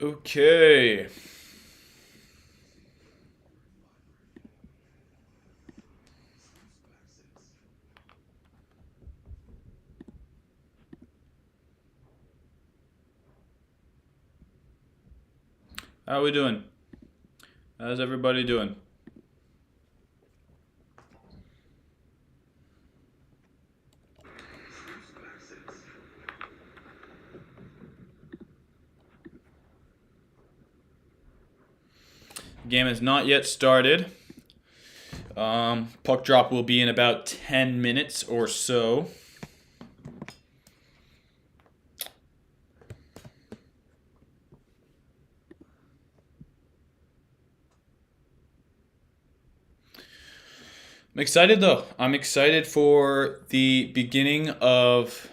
Okay. How are we doing? How's everybody doing? Game has not yet started. Puck drop will be in about 10 minutes or so. I'm excited though. I'm excited for the beginning of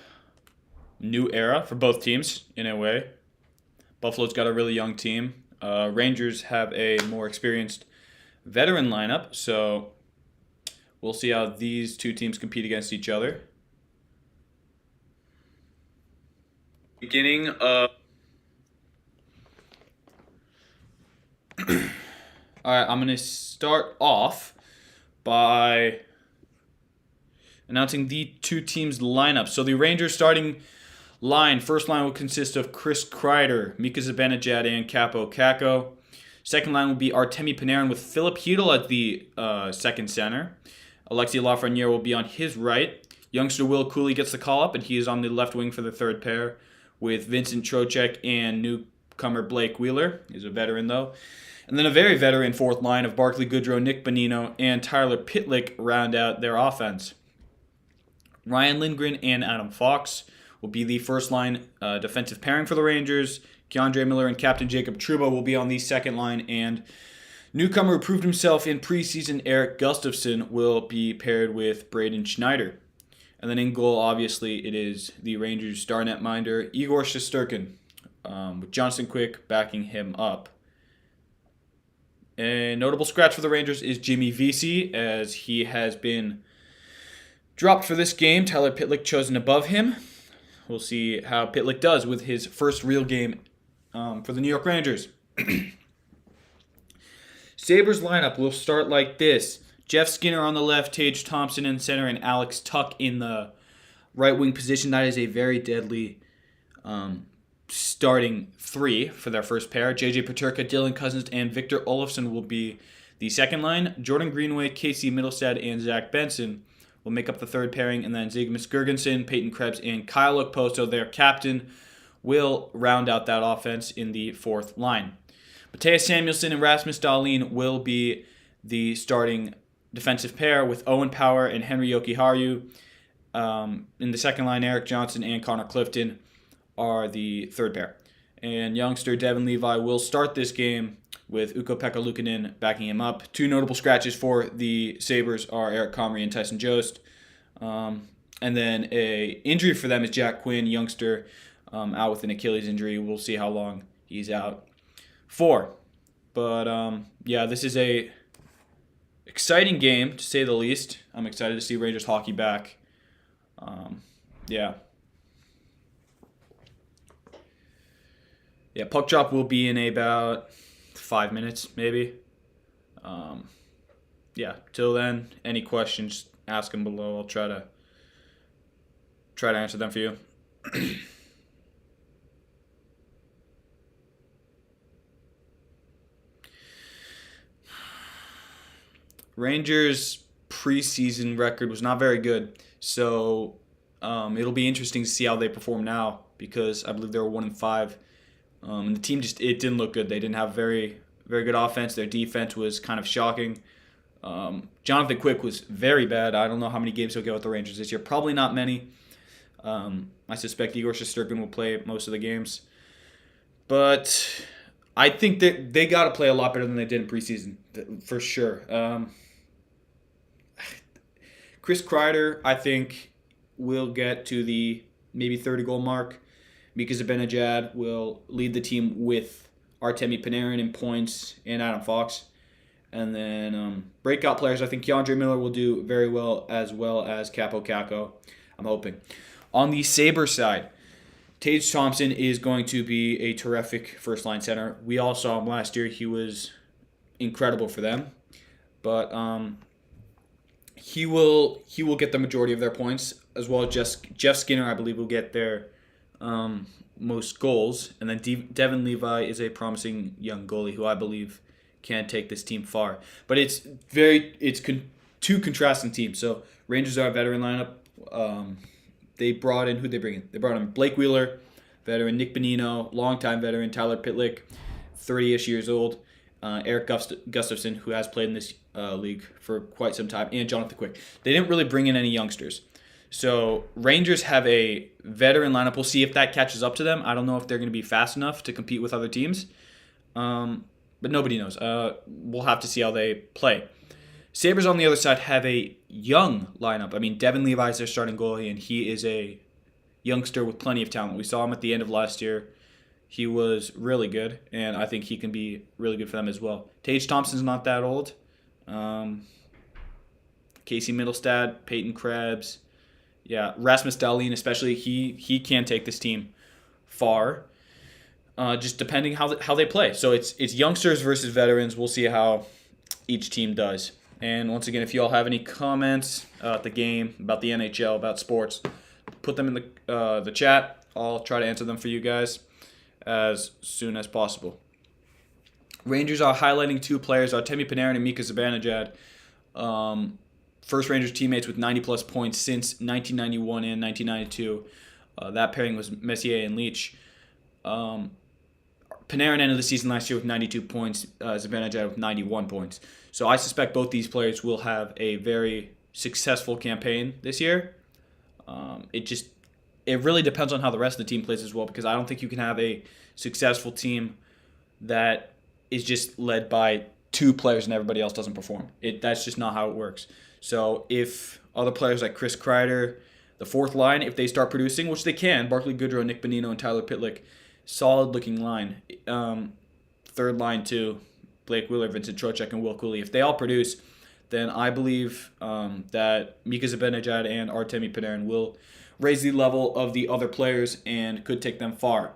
new era for both teams in a way. Buffalo's got a really young team. Rangers have a more experienced veteran lineup, so we'll see how these two teams compete against each other. Beginning of. All right, I'm going to start off by announcing the two teams' lineup. So the Rangers starting first line will consist of Chris Kreider, Mika Zibanejad, and Kaapo Kakko. Second line will be Artemi Panarin with Philip Hedl at the second center. Alexis Lafreniere will be on his right. Youngster Will Cooley gets the call up, and he is on the left wing for the third pair with Vincent Trocheck and newcomer Blake Wheeler. He's a veteran, though. And then a very veteran fourth line of Barclay Goodrow, Nick Bonino, and Tyler Pitlick round out their offense. Ryan Lindgren and Adam Fox will be the first line defensive pairing for the Rangers. Keandre Miller and Captain Jacob Trouba will be on the second line, and newcomer who proved himself in preseason Eric Gustafsson will be paired with Braden Schneider. And then in goal, obviously, it is the Rangers star netminder Igor Shesterkin, with Johnson Quick backing him up. A notable scratch for the Rangers is Jimmy Vesey, as he has been dropped for this game. Tyler Pitlick chosen above him. We'll see how Pitlick does with his first real game for the New York Rangers. Sabres lineup will start like this. Jeff Skinner on the left, Tage Thompson in center, and Alex Tuck in the right wing position. That is a very deadly starting three for their first pair. JJ Paterka, Dylan Cousins, and Victor Olofsson will be the second line. Jordan Greenway, Casey Middlestad, and Zach Benson will make up the third pairing. And then Zygmunt Girgensson, Peyton Krebs, and Kyle Okposo, their captain, will round out that offense in the fourth line. Mateus Samuelsson and Rasmus Dahlin will be the starting defensive pair, with Owen Power and Henry Jokiharju. In the second line, Eric Johnson and Connor Clifton are the third pair. And youngster Devin Levi will start this game with Ukko-Pekka Luukkonen backing him up. Two notable scratches for the Sabres are Eric Comrie and Tyson Jost. And then a injury for them is Jack Quinn, youngster, out with an Achilles injury. We'll see how long he's out for. But yeah, this is a exciting game, to say the least. I'm excited to see Rangers hockey back. Yeah. Yeah, puck drop will be in about 5 minutes, maybe. Yeah, till then, any questions, ask them below. I'll try to answer them for you. Rangers' preseason record was not very good, so it'll be interesting to see how they perform now, because I believe they were 1-5. And the team it didn't look good. They didn't have very good offense. Their defense was kind of shocking. Jonathan Quick was very bad. I don't know how many games he'll get with the Rangers this year. Probably not many. I suspect Igor Shesterkin will play most of the games. But I think that they got to play a lot better than they did in preseason, for sure. Chris Kreider, I think, will get to the maybe 30-goal mark. Mika Zibanejad will lead the team with Artemi Panarin in points and Adam Fox. And then breakout players, I think Keandre Miller will do very well as Kaapo Kakko, I'm hoping. On the Sabres side, Tage Thompson is going to be a terrific first-line center. We all saw him last year. He was incredible for them. But he will get the majority of their points, as well as Jeff Skinner, I believe, will get their most goals. And then Devin Levi is a promising young goalie who I believe can take this team far. But it's two contrasting teams. So Rangers are a veteran lineup. They brought in, who'd they bring in? They brought in Blake Wheeler, veteran, Nick Bonino, longtime veteran, Tyler Pitlick, 30-ish years old, Eric Gustafson, who has played in this league for quite some time, and Jonathan Quick. They didn't really bring in any youngsters. So Rangers have a veteran lineup. We'll see if that catches up to them. I don't know if they're going to be fast enough to compete with other teams. But nobody knows. We'll have to see how they play. Sabres on the other side have a young lineup. I mean, Devin Levi is their starting goalie, and he is a youngster with plenty of talent. We saw him at the end of last year. He was really good, and I think he can be really good for them as well. Tage Thompson's not that old. Casey Middlestad, Peyton Krebs. Yeah, Rasmus Dahlin especially, he can take this team far. Just depending how they play. So it's youngsters versus veterans. We'll see how each team does. And once again, if you all have any comments about the game, about the NHL, about sports, put them in the chat. I'll try to answer them for you guys as soon as possible. Rangers are highlighting two players, Artemi Panarin and Mika Zibanejad. First Rangers teammates with 90-plus points since 1991 and 1992. That pairing was Messier and Leach. Panarin ended the season last year with 92 points, Zibanejad with 91 points. So I suspect both these players will have a very successful campaign this year. It really depends on how the rest of the team plays as well, because I don't think you can have a successful team that is just led by two players and everybody else doesn't perform. That's just not how it works. So if other players like Chris Kreider, the fourth line, if they start producing, which they can, Barclay Goodrow, Nick Bonino, and Tyler Pitlick, solid-looking line. Third line too, Blake Wheeler, Vincent Trocheck, and Will Cooley. If they all produce, then I believe that Mika Zibanejad and Artemi Panarin will raise the level of the other players and could take them far.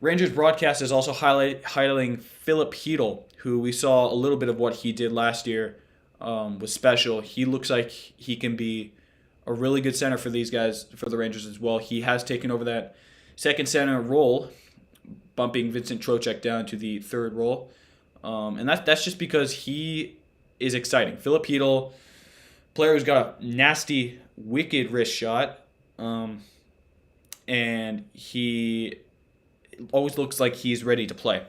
Rangers broadcast is also highlighting Philip Hedl, who we saw a little bit of what he did last year, was special. He looks like he can be a really good center for these guys, for the Rangers as well. He has taken over that second center role, bumping Vincent Trocheck down to the third role. And that's just because he is exciting. Philip Hedl, player who's got a nasty, wicked wrist shot, and he always looks like he's ready to play.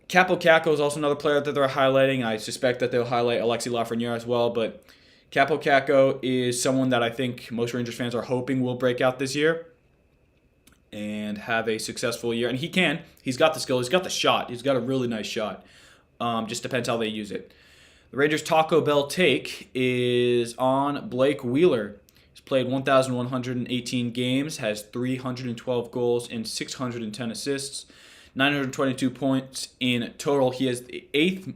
Capo Caco is also another player that they're highlighting. I suspect that they'll highlight Alexis Lafreniere as well, but Capo Caco is someone that I think most Rangers fans are hoping will break out this year and have a successful year. And he can. He's got the skill. He's got the shot. He's got a really nice shot. Just depends how they use it. The Rangers' Taco Bell take is on Blake Wheeler. He's played 1,118 games, has 312 goals and 610 assists, 922 points in total. He has the 8th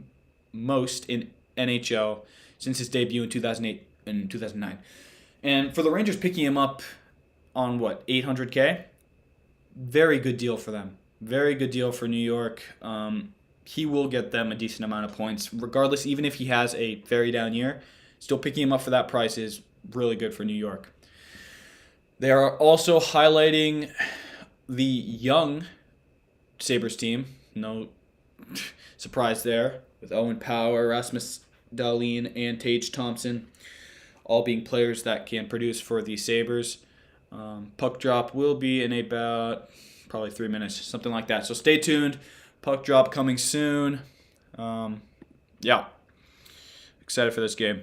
most in NHL since his debut in 2008 and 2009. And for the Rangers picking him up on, $800K? Very good deal for them. Very good deal for New York. He will get them a decent amount of points. Regardless, even if he has a very down year, still picking him up for that price is really good for New York. They are also highlighting the young Sabres team. No surprise there, with Owen Power, Rasmus Dahlin, and Tage Thompson all being players that can produce for the Sabres. Puck drop will be in about probably 3 minutes, something like that. So stay tuned. Puck drop coming soon. Yeah. Excited for this game.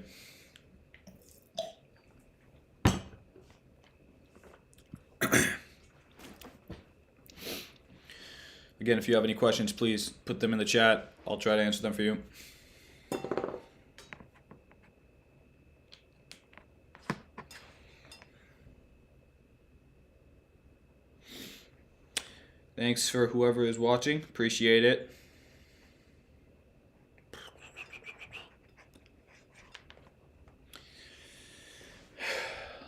Again, if you have any questions, please put them in the chat. I'll try to answer them for you. Thanks for whoever is watching. Appreciate it.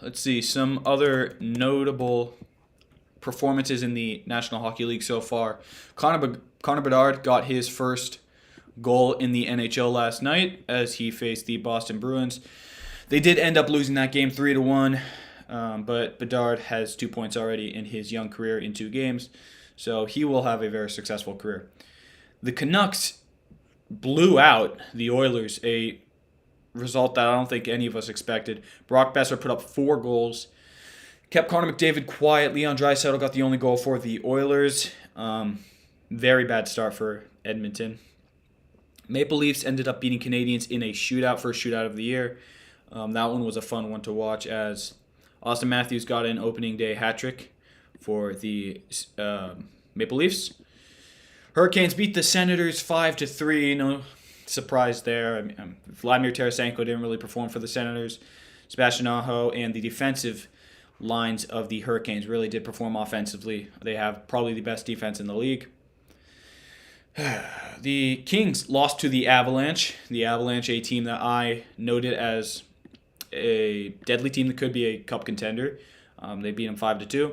Let's see. Some other notable performances in the National Hockey League so far. Connor Bedard got his first goal in the NHL last night as he faced the Boston Bruins. They did end up losing that game 3-1, but Bedard has 2 points already in his young career in 2 games, so he will have a very successful career. The Canucks blew out the Oilers, a result that I don't think any of us expected. Brock Besser put up 4 goals, kept Connor McDavid quiet. Leon Draisaitl got the only goal for the Oilers. Very bad start for Edmonton. Maple Leafs ended up beating Canadiens in a shootout, first shootout of the year. That one was a fun one to watch as Austin Matthews got an opening day hat trick for the Maple Leafs. Hurricanes beat the Senators 5-3. No surprise there. Vladimir Tarasenko didn't really perform for the Senators. Sebastian Aho and the defensive lines of the Hurricanes really did perform offensively. They have probably the best defense in the league. The Kings lost to the Avalanche. The Avalanche, a team that I noted as a deadly team that could be a cup contender. They beat them 5-2.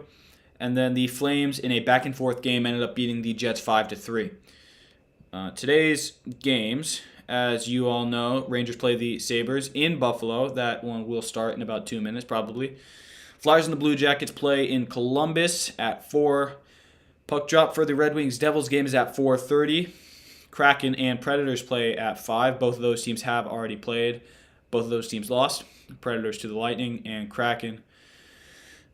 And then the Flames, in a back-and-forth game, ended up beating the Jets 5-3. Today's games, as you all know, Rangers play the Sabres in Buffalo. That one will start in about 2 minutes, probably. Flyers and the Blue Jackets play in Columbus at 4. Puck drop for the Red Wings Devils game is at 4:30. Kraken and Predators play at 5. Both of those teams have already played. Both of those teams lost. Predators to the Lightning and Kraken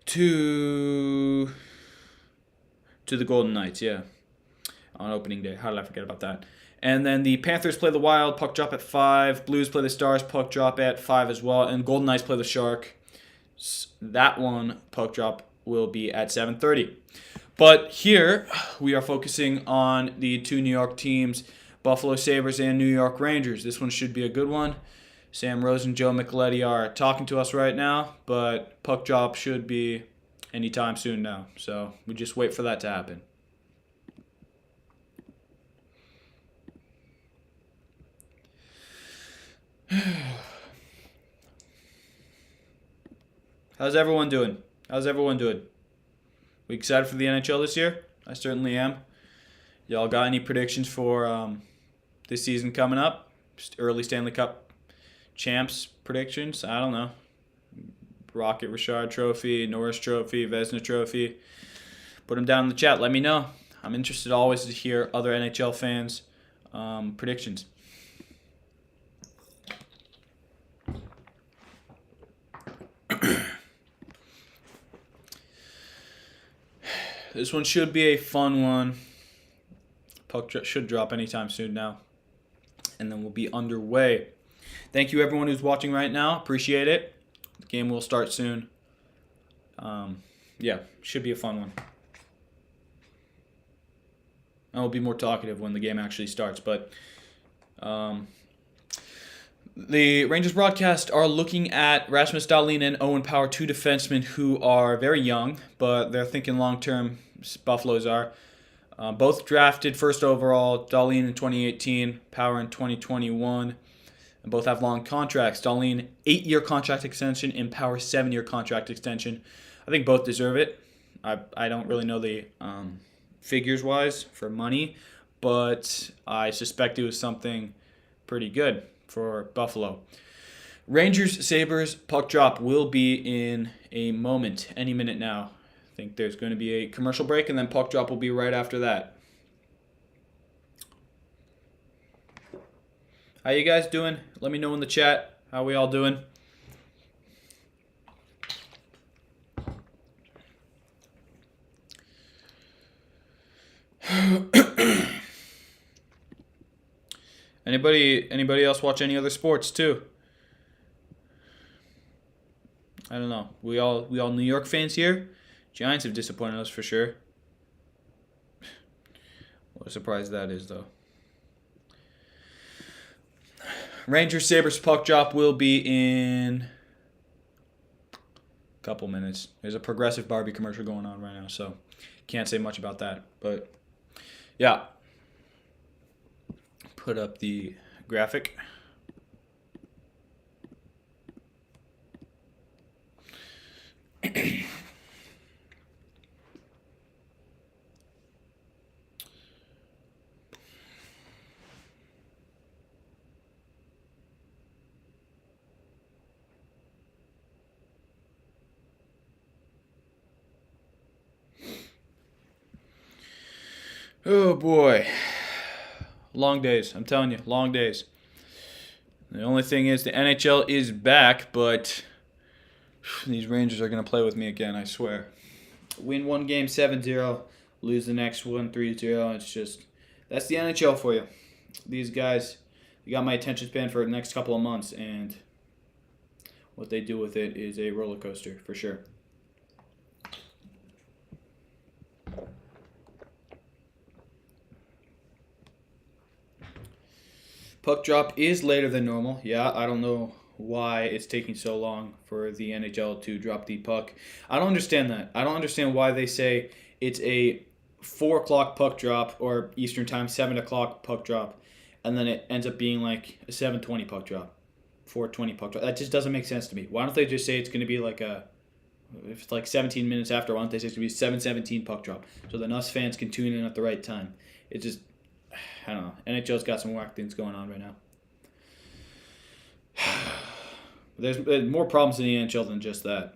to the Golden Knights, yeah, on opening day. How did I forget about that? And then the Panthers play the Wild, puck drop at 5. Blues play the Stars, puck drop at 5 as well. And Golden Knights play the Shark. That one, puck drop, will be at 7:30. But here, we are focusing on the 2 New York teams, Buffalo Sabres and New York Rangers. This one should be a good one. Sam Rose and Joe Micheletti are talking to us right now, but puck drop should be anytime soon now. So we just wait for that to happen. How's everyone doing? We excited for the NHL this year? I certainly am. Y'all got any predictions for this season coming up? Just early Stanley Cup champs predictions? I don't know. Rocket Richard Trophy, Norris Trophy, Vezina Trophy. Put them down in the chat. Let me know. I'm interested always to hear other NHL fans' predictions. This one should be a fun one. Puck should drop anytime soon now. And then we'll be underway. Thank you everyone who's watching right now. Appreciate it. The game will start soon. Yeah, should be a fun one. I will be more talkative when the game actually starts. But the Rangers broadcast are looking at Rasmus Dahlin and Owen Power, 2 defensemen who are very young, but they're thinking long-term. Buffaloes are. Both drafted first overall, Dahlin in 2018, Power in 2021. And both have long contracts. Dahlin, 8-year contract extension, and Power, 7-year contract extension. I think both deserve it. I don't really know the figures-wise for money, but I suspect it was something pretty good for Buffalo. Rangers, Sabres, puck drop will be in a moment, any minute now. I think there's going to be a commercial break, and then puck drop will be right after that. How you guys doing? Let me know in the chat. How we all doing? Anybody else watch any other sports too? I don't know. We all New York fans here? Giants have disappointed us for sure. What a surprise that is, though. Rangers Sabres puck drop will be in a couple minutes. There's a Progressive Barbie commercial going on right now, so can't say much about that. But yeah, put up the graphic. Oh boy. Long days. I'm telling you, long days. The only thing is the NHL is back, but these Rangers are going to play with me again, I swear. Win one game 7-0, lose the next one 3-0. It's just, that's the NHL for you. These guys, they got my attention span for the next couple of months, and what they do with it is a roller coaster for sure. Puck drop is later than normal. Yeah, I don't know why it's taking so long for the NHL to drop the puck. I don't understand that. I don't understand why they say it's a 4 o'clock puck drop or Eastern time, 7 o'clock puck drop, and then it ends up being like a 7:20 puck drop, 4:20 puck drop. That just doesn't make sense to me. Why don't they just say it's going to be like if it's like 17 minutes after, why don't they say it's going to be 7:17 puck drop so then us fans can tune in at the right time? It just, I don't know. NHL's got some whack things going on right now. There's more problems in the NHL than just that.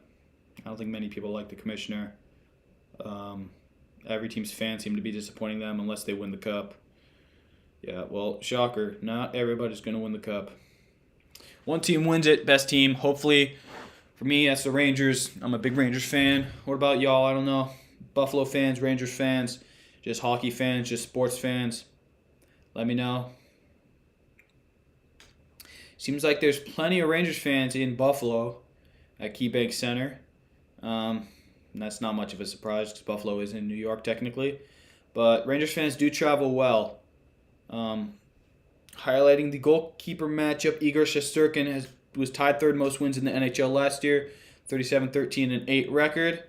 I don't think many people like the commissioner. Every team's fans seem to be disappointing them unless they win the cup. Yeah, well, shocker. Not everybody's going to win the cup. One team wins it, best team. Hopefully, for me, that's the Rangers. I'm a big Rangers fan. What about y'all? I don't know. Buffalo fans, Rangers fans, just hockey fans, just sports fans. Let me know. Seems like there's plenty of Rangers fans in Buffalo at KeyBank Center. And that's not much of a surprise because Buffalo is in New York technically. But Rangers fans do travel well. Highlighting the goalkeeper matchup, Igor Shesterkin was tied third most wins in the NHL last year. 37-13-8 record.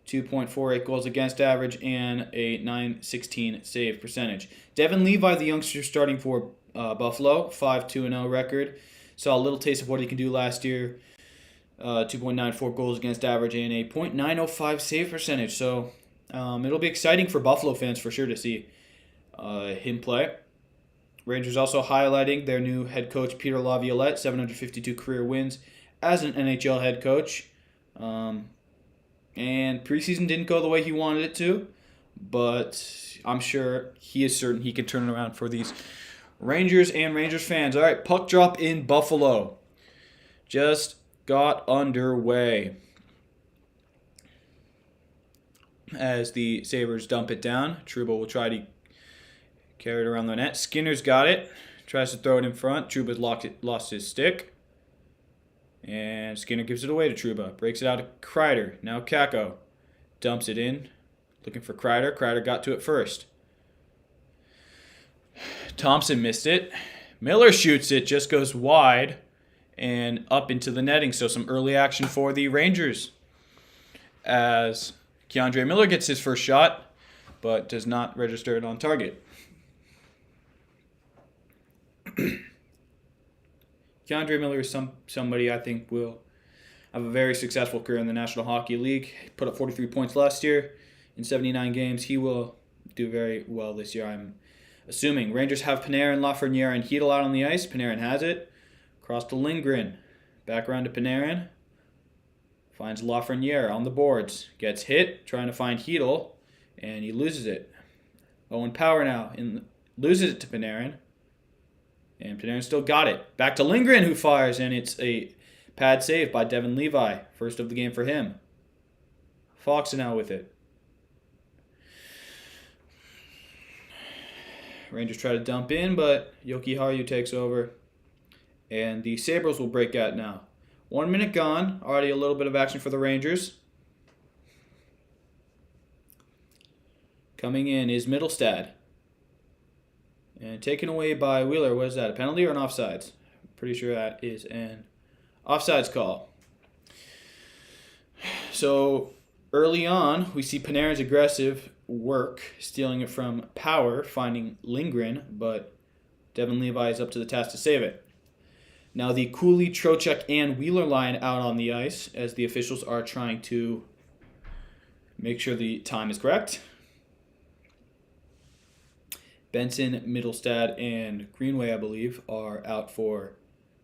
2.48 goals against average, and a .916 save percentage. Devin Levi, the youngster starting for Buffalo, 5-2-0 record. Saw a little taste of what he can do last year. 2.94 goals against average and a .905 save percentage. So it'll be exciting for Buffalo fans for sure to see him play. Rangers also highlighting their new head coach, Peter Laviolette, 752 career wins as an NHL head coach. And preseason didn't go the way he wanted it to, but I'm sure he is certain he can turn it around for these Rangers and Rangers fans. All right, puck drop in Buffalo just got underway as the Sabres dump it down. Trouba will try to carry it around the net. Skinner's got it. Tries to throw it in front. Trouba's lost his stick. And Skinner gives it away to Trouba. Breaks it out to Kreider. Now Kakko dumps it in. Looking for Kreider. Kreider got to it first. Thompson missed it. Miller shoots it. Just goes wide and up into the netting. So some early action for the Rangers. As Keandre Miller gets his first shot, but does not register it on target. Keandre Miller is somebody I think will have a very successful career in the National Hockey League. He put up 43 points last year in 79 games. He will do very well this year, I'm assuming. Rangers have Panarin, Lafreniere, and Hedl out on the ice. Panarin has it. Cross to Lindgren. Back around to Panarin. Finds Lafreniere on the boards. Gets hit, trying to find Hedl, and he loses it. Owen Power now loses it to Panarin. And Panarin still got it. Back to Lindgren, who fires, and it's a pad save by Devin Levi. First of the game for him. Fox now with it. Rangers try to dump in, but Yoki Haru takes over. And the Sabres will break out now. 1 minute gone. Already a little bit of action for the Rangers. Coming in is Middlestad. And taken away by Wheeler. What is that, a penalty or an offsides? Pretty sure that is an offsides call. So early on, we see Panarin's aggressive work, stealing it from Power, finding Lindgren, but Devin Levi is up to the task to save it. Now the Cooley, Trocheck, and Wheeler line out on the ice as the officials are trying to make sure the time is correct. Benson, Middlestad, and Greenway, I believe, are out for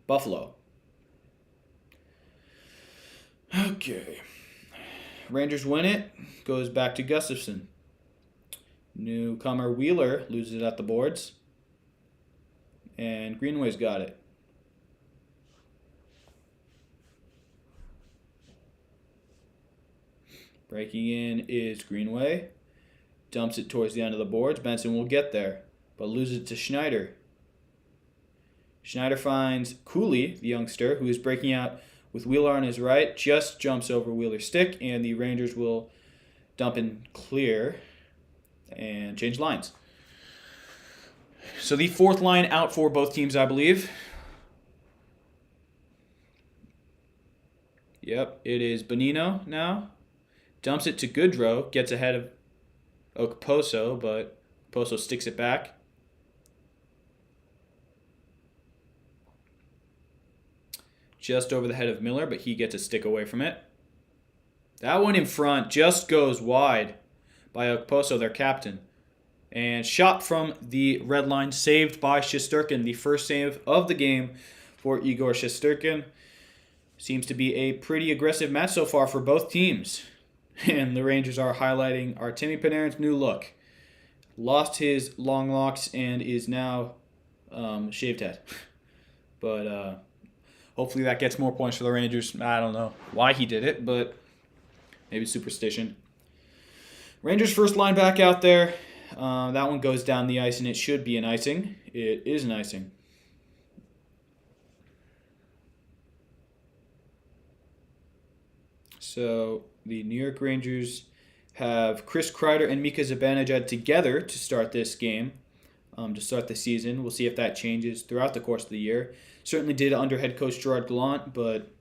Buffalo. Okay. Rangers win it. Goes back to Gustafsson. Newcomer Wheeler loses it at the boards. And Greenway's got it. Breaking in is Greenway. Dumps it towards the end of the boards. Benson will get there, but loses it to Schneider. Schneider finds Cooley, the youngster, who is breaking out with Wheeler on his right. Just jumps over Wheeler's stick, and the Rangers will dump in clear and change lines. So the fourth line out for both teams, I believe. Yep, it is Bonino now. Dumps it to Goodrow. Gets ahead of Okposo, but Okposo sticks it back. Just over the head of Miller, but he gets a stick away from it. That one in front just goes wide by Okposo, their captain. And shot from the red line, saved by Shesterkin. The first save of the game for Igor Shesterkin. Seems to be a pretty aggressive match so far for both teams. And the Rangers are highlighting Artemi Panarin's new look. Lost his long locks and is now shaved head. But hopefully that gets more points for the Rangers. I don't know why he did it, but maybe superstition. Rangers first line back out there. That one goes down the ice, and it should be an icing. It is an icing. So the New York Rangers have Chris Kreider and Mika Zibanejad together to start this game, to start the season. We'll see if that changes throughout the course of the year. Certainly did under head coach Gerard Gallant, but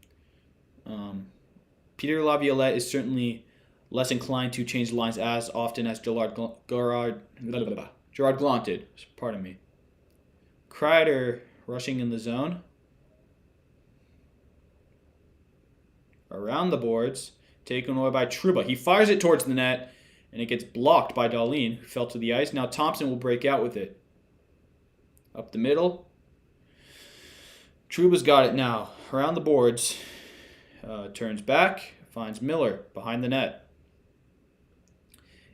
Peter Laviolette is certainly less inclined to change the lines as often as Gerard Gallant did. Pardon me. Kreider rushing in the zone. Around the boards. Taken away by Trouba. He fires it towards the net, and it gets blocked by Dahlin, who fell to the ice. Now Thompson will break out with it. Up the middle. Trouba's got it now. Around the boards. Turns back. Finds Miller behind the net.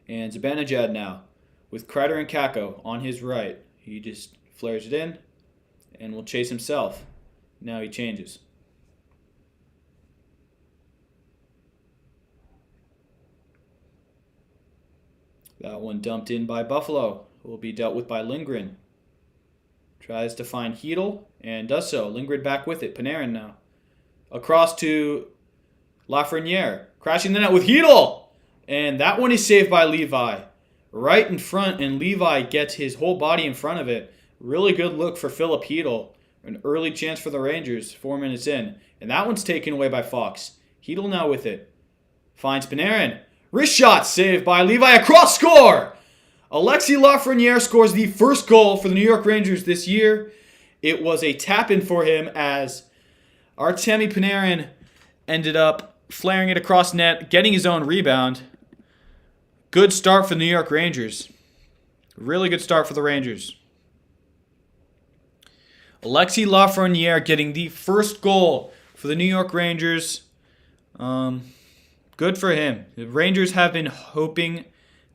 And Zibanejad now with Kreider and Kakko on his right. He just flares it in and will chase himself. Now he changes. That one dumped in by Buffalo. Will be dealt with by Lindgren. Tries to find Hedel and does so. Lindgren back with it. Panarin now. Across to Lafreniere. Crashing the net with Hedel! And that one is saved by Levi. Right in front, and Levi gets his whole body in front of it. Really good look for Philip Hedel. An early chance for the Rangers, 4 minutes in. And that one's taken away by Fox. Hedel now with it. Finds Panarin. Wrist shot saved by Levi. Across score! Alexis Lafreniere scores the first goal for the New York Rangers this year. It was a tap-in for him as Artemi Panarin ended up flaring it across net, getting his own rebound. Good start for the New York Rangers. Really good start for the Rangers. Alexis Lafreniere getting the first goal for the New York Rangers. Good for him. The Rangers have been hoping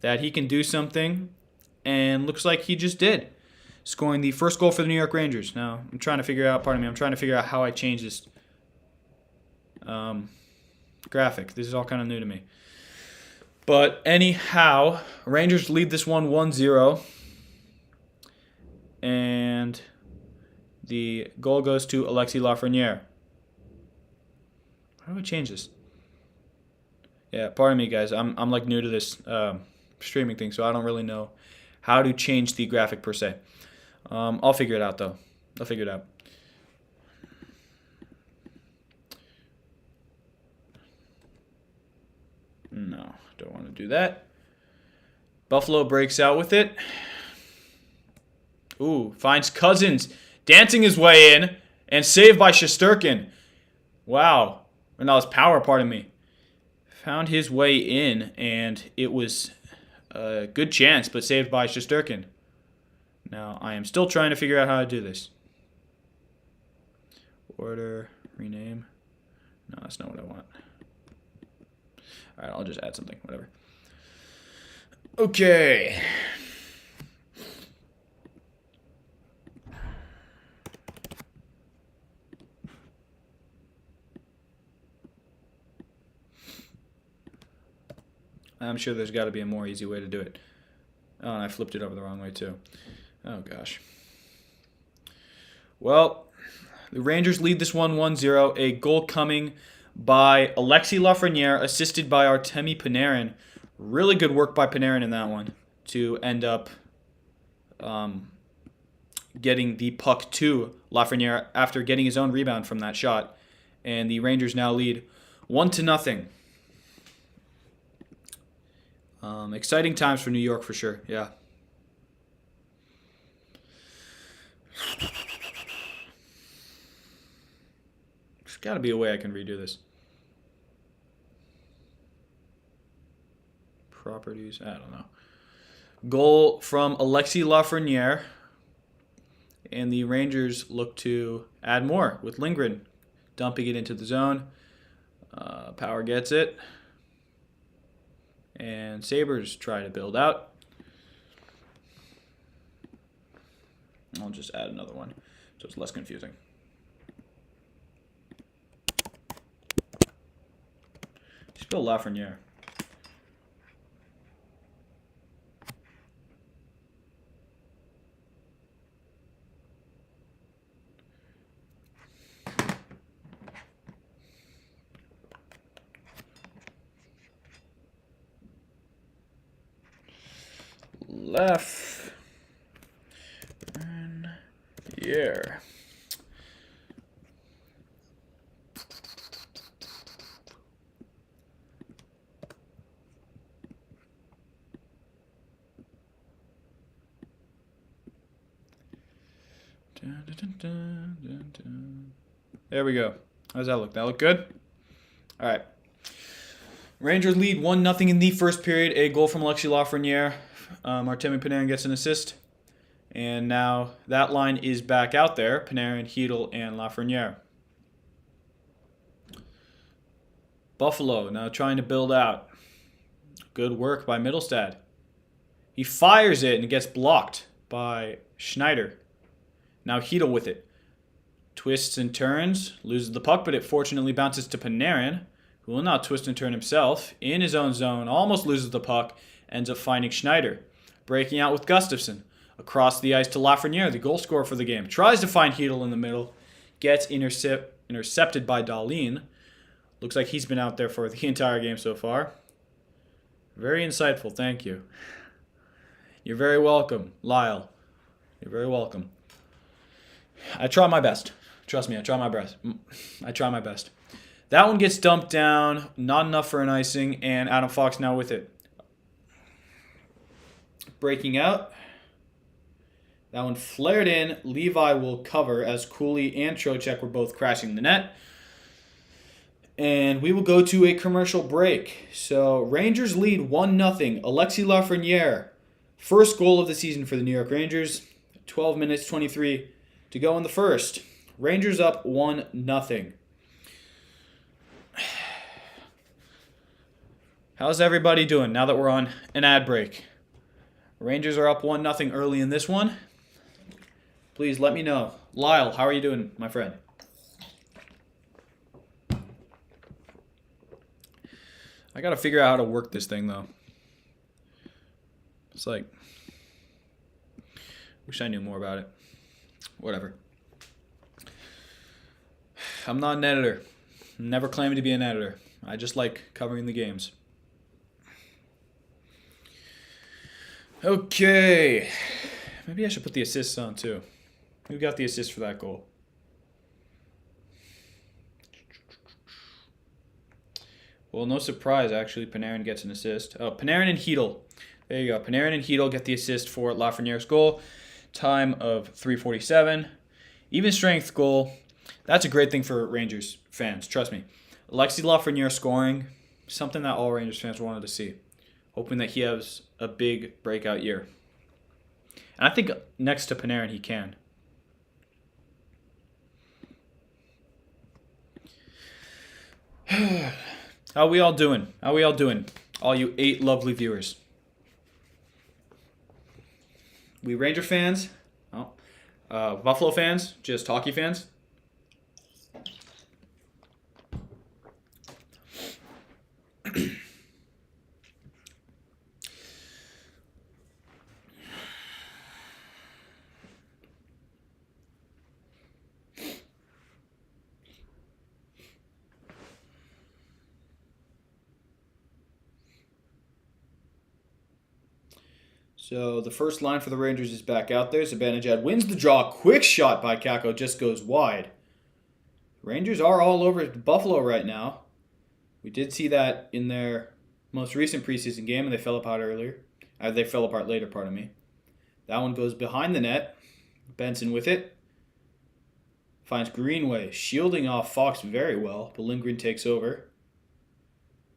that he can do something, and looks like he just did, scoring the first goal for the New York Rangers. Now, I'm trying to figure out how I change this graphic. This is all kind of new to me. But anyhow, Rangers lead this one 1-0. And the goal goes to Alexis Lafreniere. How do I change this? Yeah, pardon me, guys. I'm like new to this streaming thing, so I don't really know how to change the graphic per se. I'll figure it out, though. I'll figure it out. No, don't want to do that. Buffalo breaks out with it. Ooh, finds Cousins dancing his way in and saved by Shesterkin. Wow. Or no, it's Power, pardon me. Found his way in, and it was a good chance, but saved by Shesterkin. Now, I am still trying to figure out how to do this. Order, rename. No, that's not what I want. All right, I'll just add something, whatever. Okay. I'm sure there's got to be a more easy way to do it. Oh, and I flipped it over the wrong way too. Oh, gosh. Well, the Rangers lead this one 1-0. A goal coming by Alexis Lafreniere, assisted by Artemi Panarin. Really good work by Panarin in that one to end up getting the puck to Lafreniere after getting his own rebound from that shot. And the Rangers now lead 1-0. Exciting times for New York for sure, yeah. There's got to be a way I can redo this. Properties, I don't know. Goal from Alexis Lafreniere. And the Rangers look to add more with Lindgren dumping it into the zone. Power gets it. And Sabres try to build out. I'll just add another one so it's less confusing. Spell Lafreniere. Lafreniere. There we go. How does that look? That look good? All right. Rangers lead 1-0 in the first period. A goal from Alexis Lafreniere. Artemi Panarin gets an assist. And now that line is back out there. Panarin, Hedl, and Lafreniere. Buffalo now trying to build out. Good work by Middlestad. He fires it and it gets blocked by Schneider. Now Hedl with it. Twists and turns. Loses the puck, but it fortunately bounces to Panarin, who will now twist and turn himself in his own zone. Almost loses the puck. Ends up finding Schneider. Breaking out with Gustafsson. Across the ice to Lafreniere, the goal scorer for the game. Tries to find Hedl in the middle. Gets intercepted by Dahlin. Looks like he's been out there for the entire game so far. Very insightful, thank you. You're very welcome, Lyle. You're very welcome. I try my best. Trust me, I try my best. I try my best. That one gets dumped down. Not enough for an icing, and Adam Fox now with it. Breaking out. That one flared in. Levi will cover as Cooley and Trocheck were both crashing the net. And we will go to a commercial break. So Rangers lead 1-0. Alexis Lafreniere. First goal of the season for the New York Rangers. 12 minutes, 23 to go in the first. Rangers up 1-0. How's everybody doing now that we're on an ad break? Rangers are up 1-0 early in this one. Please let me know. Lyle, how are you doing, my friend? I gotta figure out how to work this thing, though. It's like, wish I knew more about it. Whatever. I'm not an editor. Never claimed to be an editor. I just like covering the games. Okay. Maybe I should put the assists on, too. Who got the assist for that goal? Well, no surprise, actually. Panarin gets an assist. Oh, Panarin and Hedl. There you go. Panarin and Hedl get the assist for Lafreniere's goal. Time of 3:47. Even strength goal. That's a great thing for Rangers fans. Trust me. Alexis Lafreniere scoring. Something that all Rangers fans wanted to see. Hoping that he has a big breakout year. And I think next to Panarin, he can. How we all doing? How we all doing? All you 8 lovely viewers. We Ranger fans? Oh. Buffalo fans? Just hockey fans? So the first line for the Rangers is back out there. Zibanejad wins the draw. Quick shot by Kakko, just goes wide. Rangers are all over Buffalo right now. We did see that in their most recent preseason game, and they fell apart earlier. They fell apart later, pardon me. That one goes behind the net. Benson with it. Finds Greenway, shielding off Fox very well, but Lindgren takes over.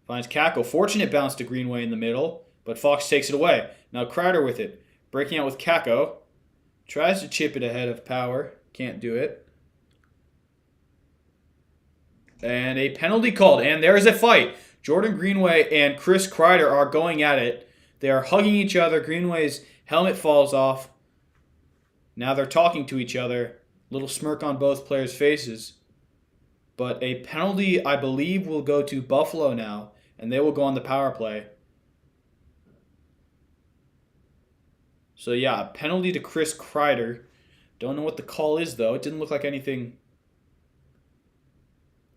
Finds Kakko. Fortunate bounce to Greenway in the middle, but Fox takes it away. Now Kreider with it. Breaking out with Kakko. Tries to chip it ahead of Power. Can't do it. And a penalty called. And there is a fight. Jordan Greenway and Chris Kreider are going at it. They are hugging each other. Greenway's helmet falls off. Now they're talking to each other. Little smirk on both players' faces. But a penalty, I believe, will go to Buffalo now. And they will go on the power play. So yeah, a penalty to Chris Kreider. Don't know what the call is, though. It didn't look like anything.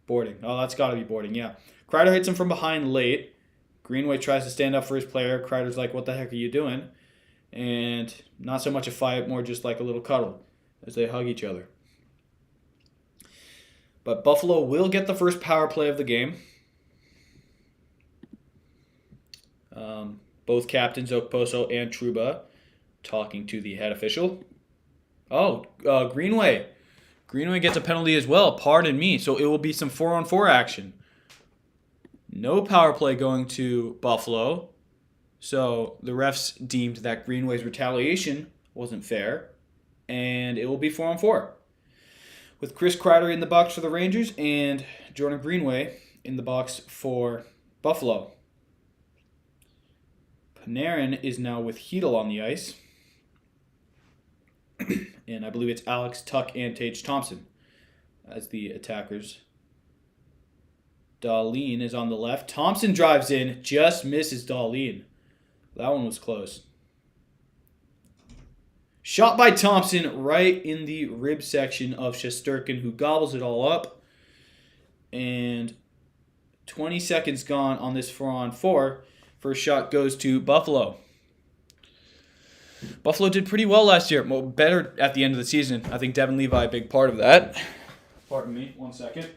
Boarding. Oh, that's got to be boarding, yeah. Kreider hits him from behind late. Greenway tries to stand up for his player. Kreider's like, what the heck are you doing? And not so much a fight, more just like a little cuddle as they hug each other. But Buffalo will get the first power play of the game. Both captains, Okposo and Trouba, talking to the head official. Oh, Greenway. Greenway gets a penalty as well. Pardon me. So it will be some 4-on-4 action. No power play going to Buffalo. So the refs deemed that Greenway's retaliation wasn't fair. And it will be 4-on-4. With Chris Kreider in the box for the Rangers and Jordan Greenway in the box for Buffalo. Panarin is now with Hedel on the ice. And I believe it's Alex Tuck and Tage Thompson as the attackers. Dahlin is on the left. Thompson drives in, just misses Dahlin. That one was close. Shot by Thompson right in the rib section of Shesterkin, who gobbles it all up. And 20 seconds gone on this 4-on-4. First shot goes to Buffalo. Buffalo did pretty well last year. Well, better at the end of the season. I think Devin Levi a big part of that. Pardon me, 1 second.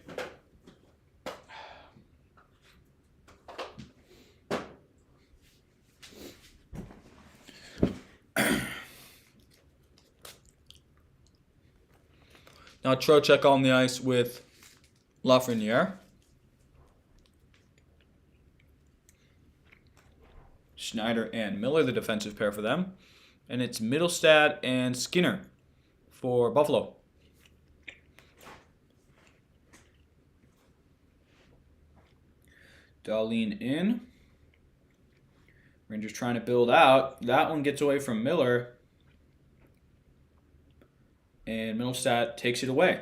Now Trocheck on the ice with Lafreniere. Schneider and Miller, the defensive pair for them. And it's Middlestad and Skinner for Buffalo. Dahlin in. Rangers trying to build out. That one gets away from Miller. And Middlestad takes it away.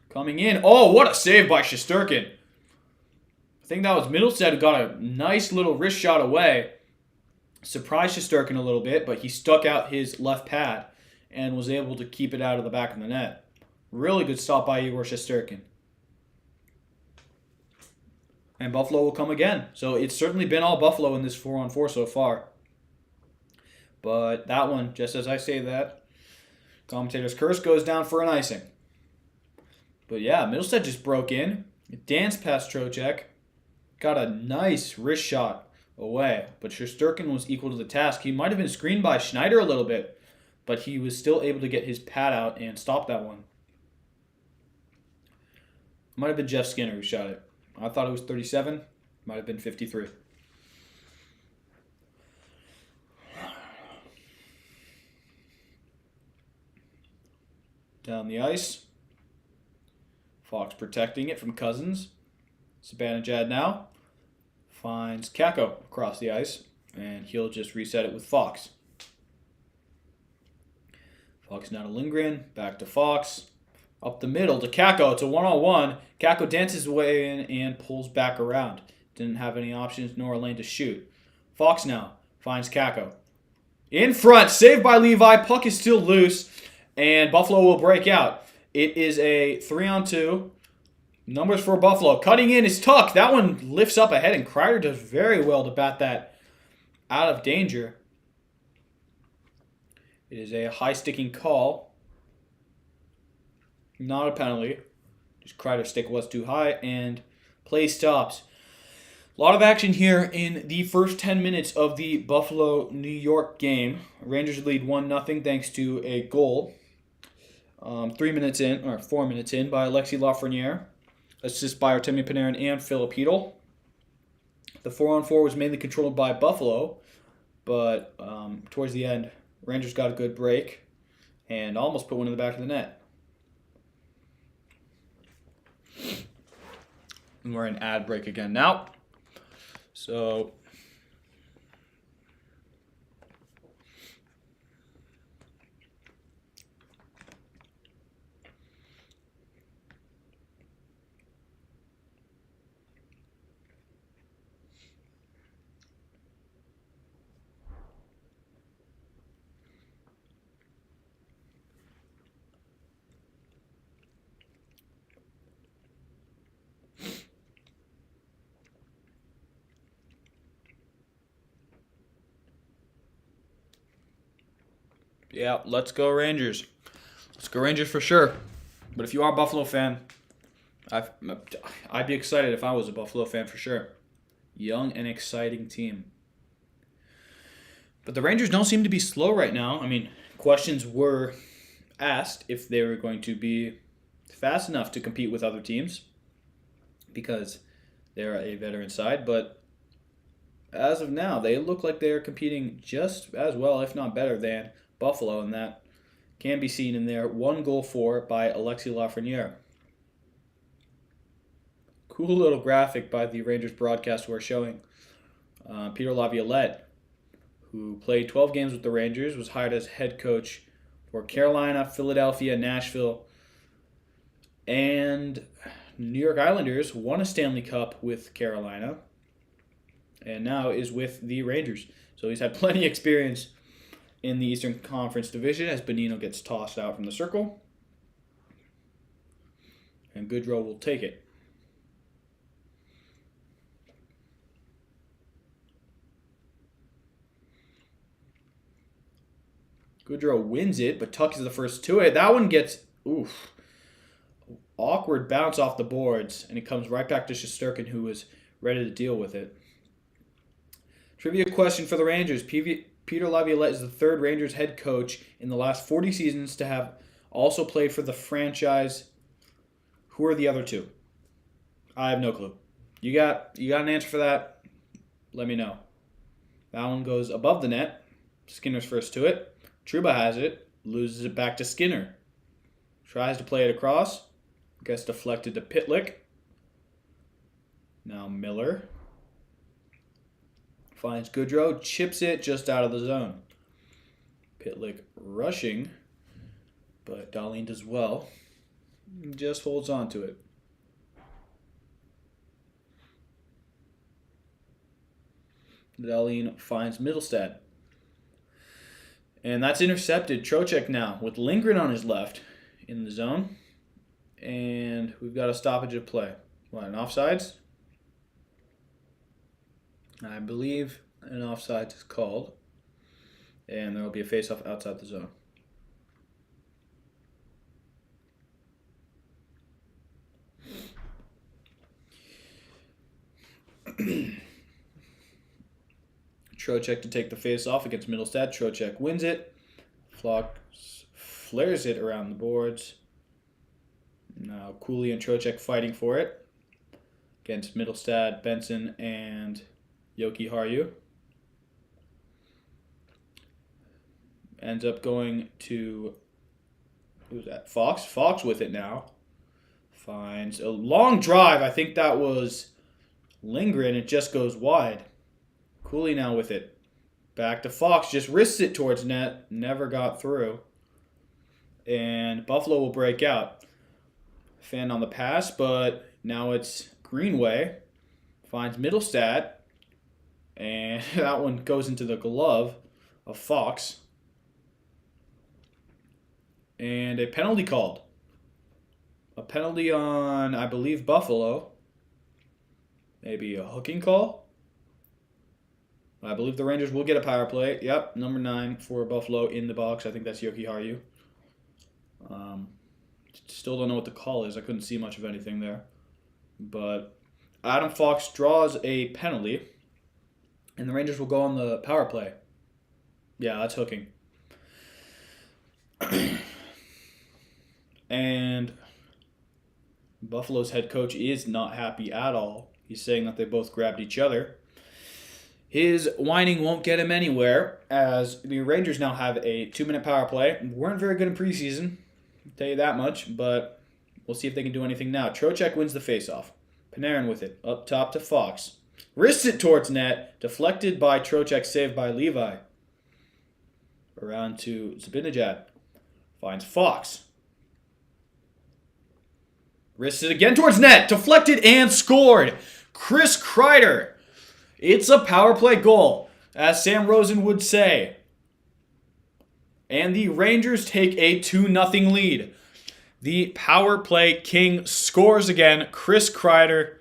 Coming in. Oh, what a save by Shesterkin. I think that was Middlestad who got a nice little wrist shot away. Surprised Shesterkin a little bit, but he stuck out his left pad and was able to keep it out of the back of the net. Really good stop by Igor Shesterkin. And Buffalo will come again. So it's certainly been all Buffalo in this 4-on-4 so far. But that one, just as I say that, commentator's curse goes down for an icing. But yeah, Middlestad just broke in. Danced past Trocheck. Got a nice wrist shot away. But Shesterkin was equal to the task. He might have been screened by Schneider a little bit. But he was still able to get his pad out and stop that one. Might have been Jeff Skinner who shot it. I thought it was 37. Might have been 53. Down the ice. Fox protecting it from Cousins. Zibanejad now finds Kakko across the ice, and he'll just reset it with Fox. Fox now to Lindgren, back to Fox. Up the middle to Kakko. It's a 1-on-1. Kakko dances away in and pulls back around. Didn't have any options nor a lane to shoot. Fox now finds Kakko. In front, saved by Levi. Puck is still loose. And Buffalo will break out. It is a 3-on-2. Numbers for Buffalo. Cutting in is Tuck. That one lifts up ahead, and Kreider does very well to bat that out of danger. It is a high-sticking call. Not a penalty. Just Kreider's stick was too high, and play stops. A lot of action here in the first 10 minutes of the Buffalo-New York game. Rangers lead 1-0 thanks to a goal. 4 minutes in by Alexis Lafreniere. Assist by Artemi Panarin and Filip Chytil. The 4-on-4 was mainly controlled by Buffalo, but towards the end, Rangers got a good break and almost put one in the back of the net. And we're in ad break again now. So yeah, let's go Rangers. Let's go Rangers for sure. But if you are a Buffalo fan, I'd be excited if I was a Buffalo fan for sure. Young and exciting team. But the Rangers don't seem to be slow right now. I mean, questions were asked if they were going to be fast enough to compete with other teams because they're a veteran side. But as of now, they look like they're competing just as well, if not better, than Buffalo, and that can be seen in their 1-goal-4 by Alexis Lafreniere. Cool little graphic by the Rangers broadcast who are showing Peter Laviolette, who played 12 games with the Rangers, was hired as head coach for Carolina, Philadelphia, Nashville, and New York Islanders, won a Stanley Cup with Carolina, and now is with the Rangers. So he's had plenty of experience in the Eastern Conference Division as Bonino gets tossed out from the circle. And Goodrow will take it. Goodrow wins it, but Tuck is the first to it. That one gets, awkward bounce off the boards, and it comes right back to Shesterkin, who was ready to deal with it. Trivia question for the Rangers. Peter Laviolette is the third Rangers head coach in the last 40 seasons to have also played for the franchise. Who are the other two? I have no clue. You got an answer for that? Let me know. That one goes above the net. Skinner's first to it. Trouba has it. Loses it back to Skinner. Tries to play it across. Gets deflected to Pitlick. Now Miller. Finds Goodrow, chips it just out of the zone. Pitlick rushing, but Dahlin does well. Just holds on to it. Dahlin finds Middlestad. And that's intercepted. Trocheck now with Lindgren on his left in the zone. And we've got a stoppage of play. What, an offsides? I believe an offside is called, and there will be a face-off outside the zone. Trocheck to take the face-off against Middlestad. Trocheck wins it. Flock flares it around the boards. Now Cooley and Trocheck fighting for it against Middlestad, Benson, and Yoki Haru. Ends up going to, who's that? Fox. Fox with it now. Finds a long drive. I think that was Lindgren. It just goes wide. Cooley now with it. Back to Fox. Just wrists it towards net. Never got through. And Buffalo will break out. Fan on the pass, but now it's Greenway. Finds Middlestad. And that one goes into the glove of Fox. And a penalty called. A penalty on, I believe, Buffalo. Maybe a hooking call. I believe the Rangers will get a power play. Yep, number 9 for Buffalo in the box. I think that's Yoki Haru. Still don't know what the call is. I couldn't see much of anything there. But Adam Fox draws a penalty. And the Rangers will go on the power play. Yeah, that's hooking. And Buffalo's head coach is not happy at all. He's saying that they both grabbed each other. His whining won't get him anywhere, as the Rangers now have a 2-minute power play. Weren't very good in preseason, I'll tell you that much, but we'll see if they can do anything now. Trocheck wins the faceoff. Panarin with it, up top to Fox. Wrists it towards net, deflected by Trocheck, saved by Levi. Around to Zibanejad. Finds Fox. Wrists it again towards net, deflected and scored. Chris Kreider. It's a power play goal, as Sam Rosen would say. And the Rangers take a 2-0 lead. The power play king scores again, Chris Kreider.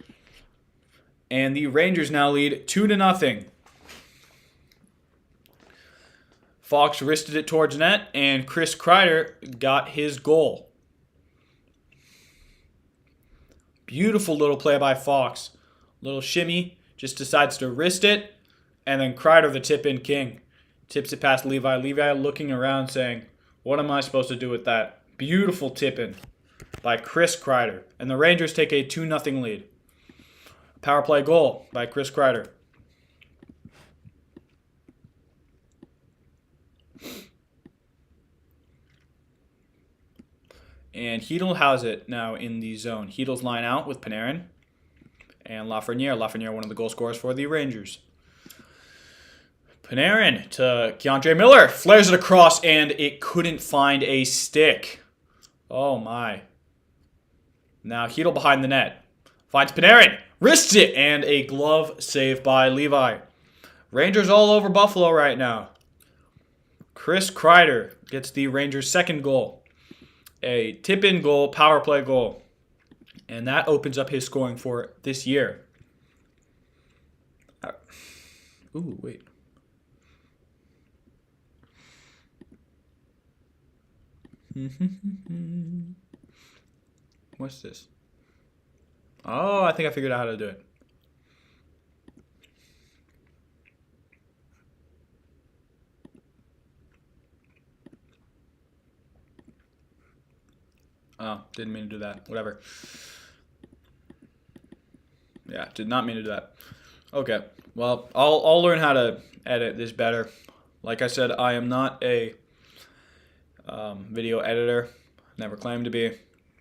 And the Rangers now lead 2-0. Fox wristed it towards net, and Chris Kreider got his goal. Beautiful little play by Fox. Little shimmy. Just decides to wrist it. And then Kreider, the tip-in king, tips it past Levi. Levi looking around saying, what am I supposed to do with that? Beautiful tip-in by Chris Kreider. And the Rangers take a 2-0 lead. Power play goal by Chris Kreider. And Hedl has it now in the zone. Hedl's line out with Panarin and Lafreniere. Lafreniere, one of the goal scorers for the Rangers. Panarin to Keandre Miller. Flares it across, and it couldn't find a stick. Oh, my. Now Hedl behind the net. Finds Panarin. Wrists it, and a glove save by Levi. Rangers all over Buffalo right now. Chris Kreider gets the Rangers' second goal. A tip-in goal, power play goal. And that opens up his scoring for this year. Ooh, wait. What's this? Oh, I think I figured out how to do it. Oh, didn't mean to do that. Whatever. Yeah, did not mean to do that. Okay, well, I'll learn how to edit this better. Like I said, I am not a video editor. Never claimed to be.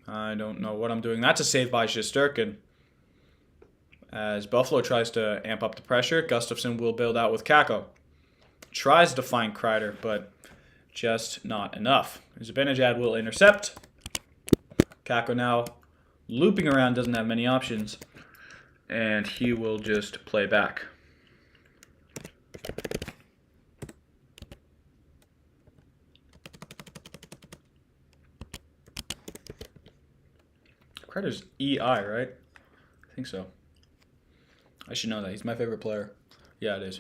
I don't know what I'm doing. That's a save by Shesterkin. As Buffalo tries to amp up the pressure, Gustafsson will build out with Kakko. Tries to find Kreider, but just not enough. Zibanejad will intercept. Kakko now looping around, doesn't have many options, and he will just play back. Kreider's EI, right? I think so. I should know that. He's my favorite player. Yeah, it is.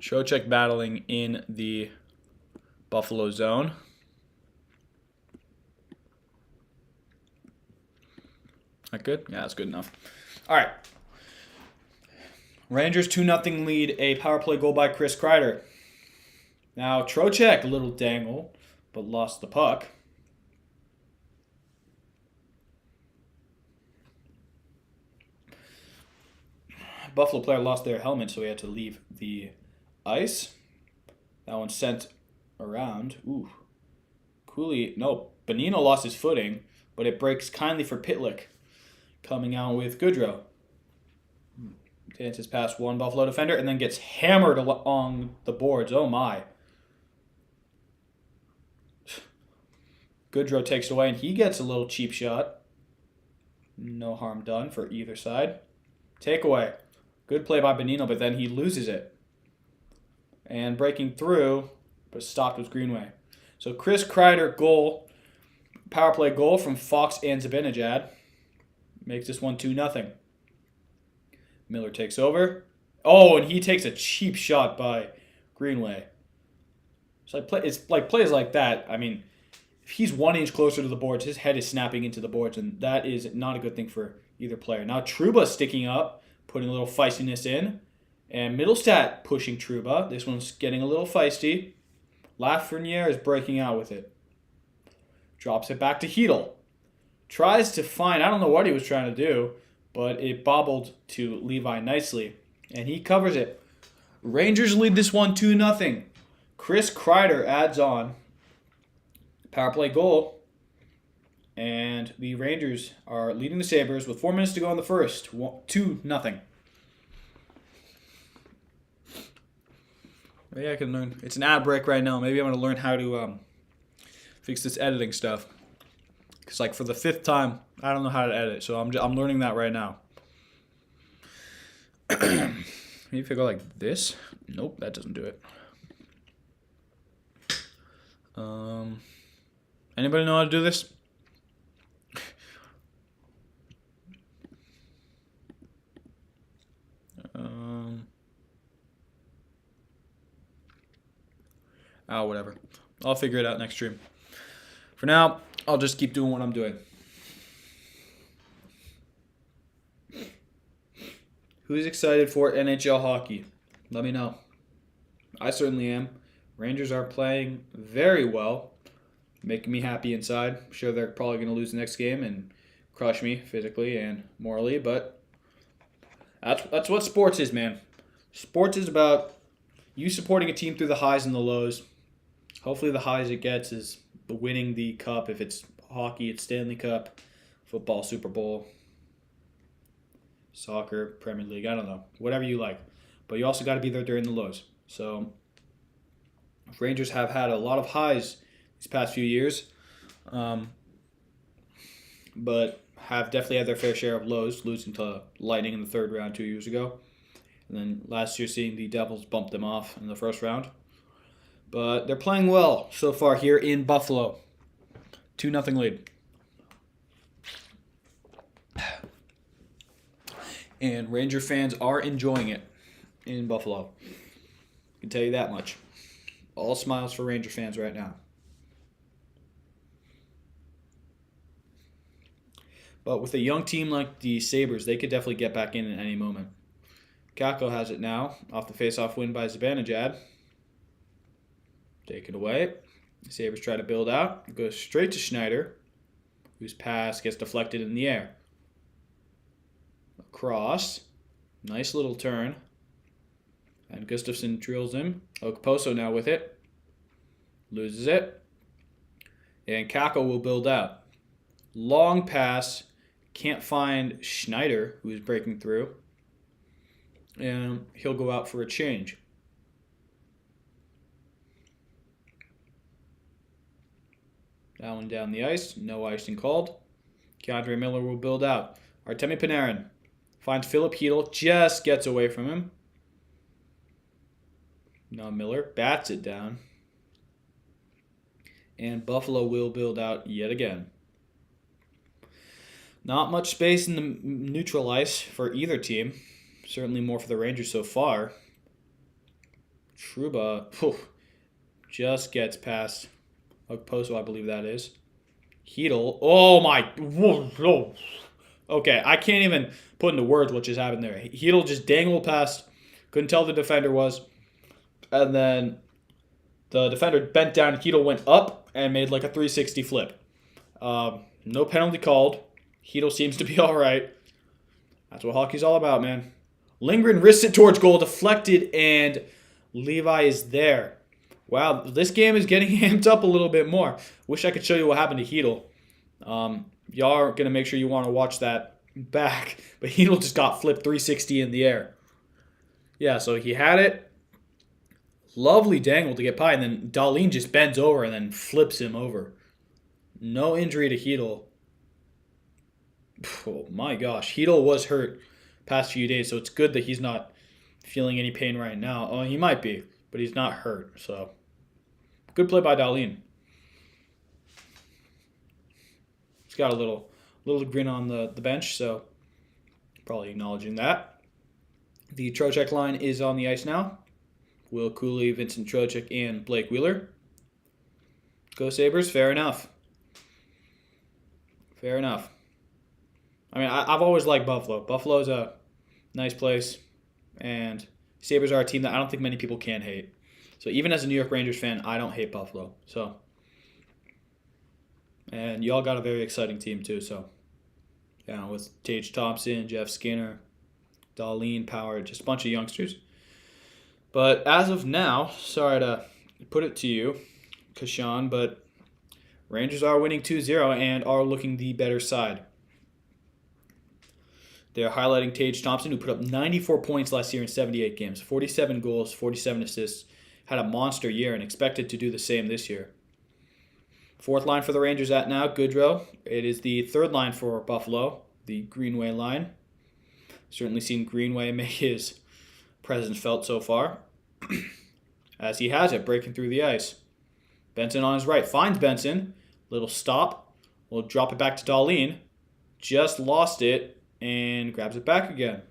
Trocheck battling in the Buffalo zone. That good? Yeah, that's good enough. All right. Rangers 2-0 lead. A power play goal by Chris Kreider. Now, Trocheck, a little dangle, but lost the puck. Buffalo player lost their helmet, so he had to leave the ice. That one sent around. Ooh. Cooley, no, Bonino lost his footing, but it breaks kindly for Pitlick. Coming out with Goodrow. Dances past one Buffalo defender and then gets hammered along the boards. Oh my. Goodrow takes it away and he gets a little cheap shot. No harm done for either side. Takeaway. Good play by Bonino, but then he loses it. And breaking through, but stopped with Greenway. So Chris Kreider goal, power play goal from Fox and Zibanejad. Makes this one 2-0. Miller takes over. Oh, and he takes a cheap shot by Greenway. It's like plays like that. I mean, if he's 1 inch closer to the boards, his head is snapping into the boards, and that is not a good thing for either player. Now Trouba sticking up, putting a little feistiness in. And Middlestat pushing Trouba. This one's getting a little feisty. Lafreniere is breaking out with it. Drops it back to Hedl. Tries to find, I don't know what he was trying to do, but it bobbled to Levi nicely. And he covers it. Rangers lead this one 2-0. Chris Kreider adds on. Power play goal. And the Rangers are leading the Sabres with 4 minutes to go in the first. 2-0. Maybe I can learn. It's an ad break right now. Maybe I'm going to learn how to fix this editing stuff. Because like for the 5th time, I don't know how to edit. So I'm learning that right now. Maybe if I go like this. Nope, that doesn't do it. Anybody know how to do this? Oh, whatever. I'll figure it out next stream. For now, I'll just keep doing what I'm doing. Who's excited for NHL hockey? Let me know. I certainly am. Rangers are playing very well, making me happy inside. I'm sure they're probably going to lose the next game and crush me physically and morally, but that's what sports is, man. Sports is about you supporting a team through the highs and the lows. Hopefully the highs it gets is winning the cup. If it's hockey, it's Stanley Cup, football, Super Bowl, soccer, Premier League, I don't know. Whatever you like. But you also got to be there during the lows. So Rangers have had a lot of highs these past few years, but have definitely had their fair share of lows, losing to Lightning in the 3rd round 2 years ago. And then last year seeing the Devils bump them off in the 1st round. But they're playing well so far here in Buffalo. 2-0 lead. And Ranger fans are enjoying it in Buffalo. I can tell you that much. All smiles for Ranger fans right now. But with a young team like the Sabres, they could definitely get back in at any moment. Kako has it now, off the face-off win by Zibanejad. Take it away. The Sabres try to build out. It goes straight to Schneider, whose pass gets deflected in the air. Across. Nice little turn. And Gustafsson drills him. Okposo now with it. Loses it. And Kako will build out. Long pass. Can't find Schneider, who's breaking through. And he'll go out for a change. That one down the ice. No icing called. Keandre Miller will build out. Artemi Panarin finds Philip Hedl. Just gets away from him. Now Miller bats it down. And Buffalo will build out yet again. Not much space in the neutral ice for either team. Certainly more for the Rangers so far. Trouba just gets past Okposo, I believe that is. Hedl. Oh my. Whoa. Okay, I can't even put into words what just happened there. Hedl just dangled past. Couldn't tell who the defender was. And then the defender bent down. Hedl went up and made like a 360 flip. No penalty called. Hedl seems to be all right. That's what hockey's all about, man. Lindgren wrists it towards goal, deflected, and Levi is there. Wow, this game is getting amped up a little bit more. Wish I could show you what happened to Hedl. Y'all are going to make sure you want to watch that back. But Hedl just got flipped 360 in the air. Yeah, so he had it. Lovely dangle to get by, and then Dahlin just bends over and then flips him over. No injury to Hedl. Oh my gosh, Hedl was hurt past few days, so it's good that he's not feeling any pain right now. Oh, he might be, but he's not hurt. So good play by Dahlin. He's got a little grin on the bench, so probably acknowledging that. The Trocheck line is on the ice now. Will Cooley, Vincent Trocheck, and Blake Wheeler. Go Sabres, fair enough. Fair enough. I mean, I've always liked Buffalo. Buffalo's a nice place, and Sabres are a team that I don't think many people can hate. So even as a New York Rangers fan, I don't hate Buffalo. So, and y'all got a very exciting team too. So, yeah, with Tage Thompson, Jeff Skinner, Dahlin, Power, just a bunch of youngsters. But as of now, sorry to put it to you, Kashan, but Rangers are winning 2-0 and are looking the better side. They're highlighting Tage Thompson, who put up 94 points last year in 78 games, 47 goals, 47 assists, had a monster year and expected to do the same this year. Fourth line for the Rangers at now, Goodrow. It is the third line for Buffalo, the Greenway line. Certainly seen Greenway make his presence felt so far. As he has it, breaking through the ice. Benson on his right, finds Benson. Little stop. Will drop it back to Dahlin. Just lost it and grabs it back again.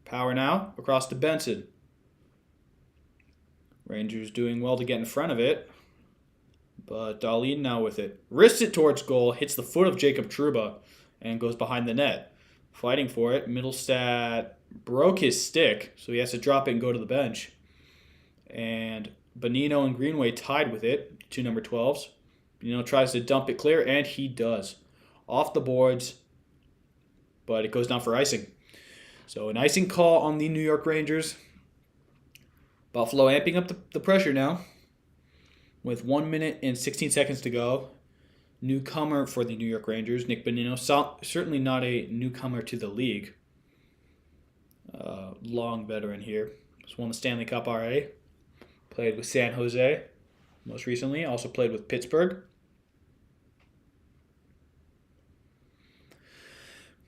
Power now across to Benson. Rangers doing well to get in front of it. But Dahlin now with it. Wrists it towards goal, hits the foot of Jacob Trouba, and goes behind the net. Fighting for it. Middlestat broke his stick, so he has to drop it and go to the bench. And Bonino and Greenway tied with it, two number 12s. Bonino tries to dump it clear, and he does. Off the boards, but it goes down for icing. So an icing call on the New York Rangers. Buffalo amping up the pressure now. With 1 minute and 16 seconds to go. Newcomer for the New York Rangers, Nick Bonino. Certainly not a newcomer to the league. Long veteran here. Just won the Stanley Cup already. Played with San Jose most recently. Also played with Pittsburgh.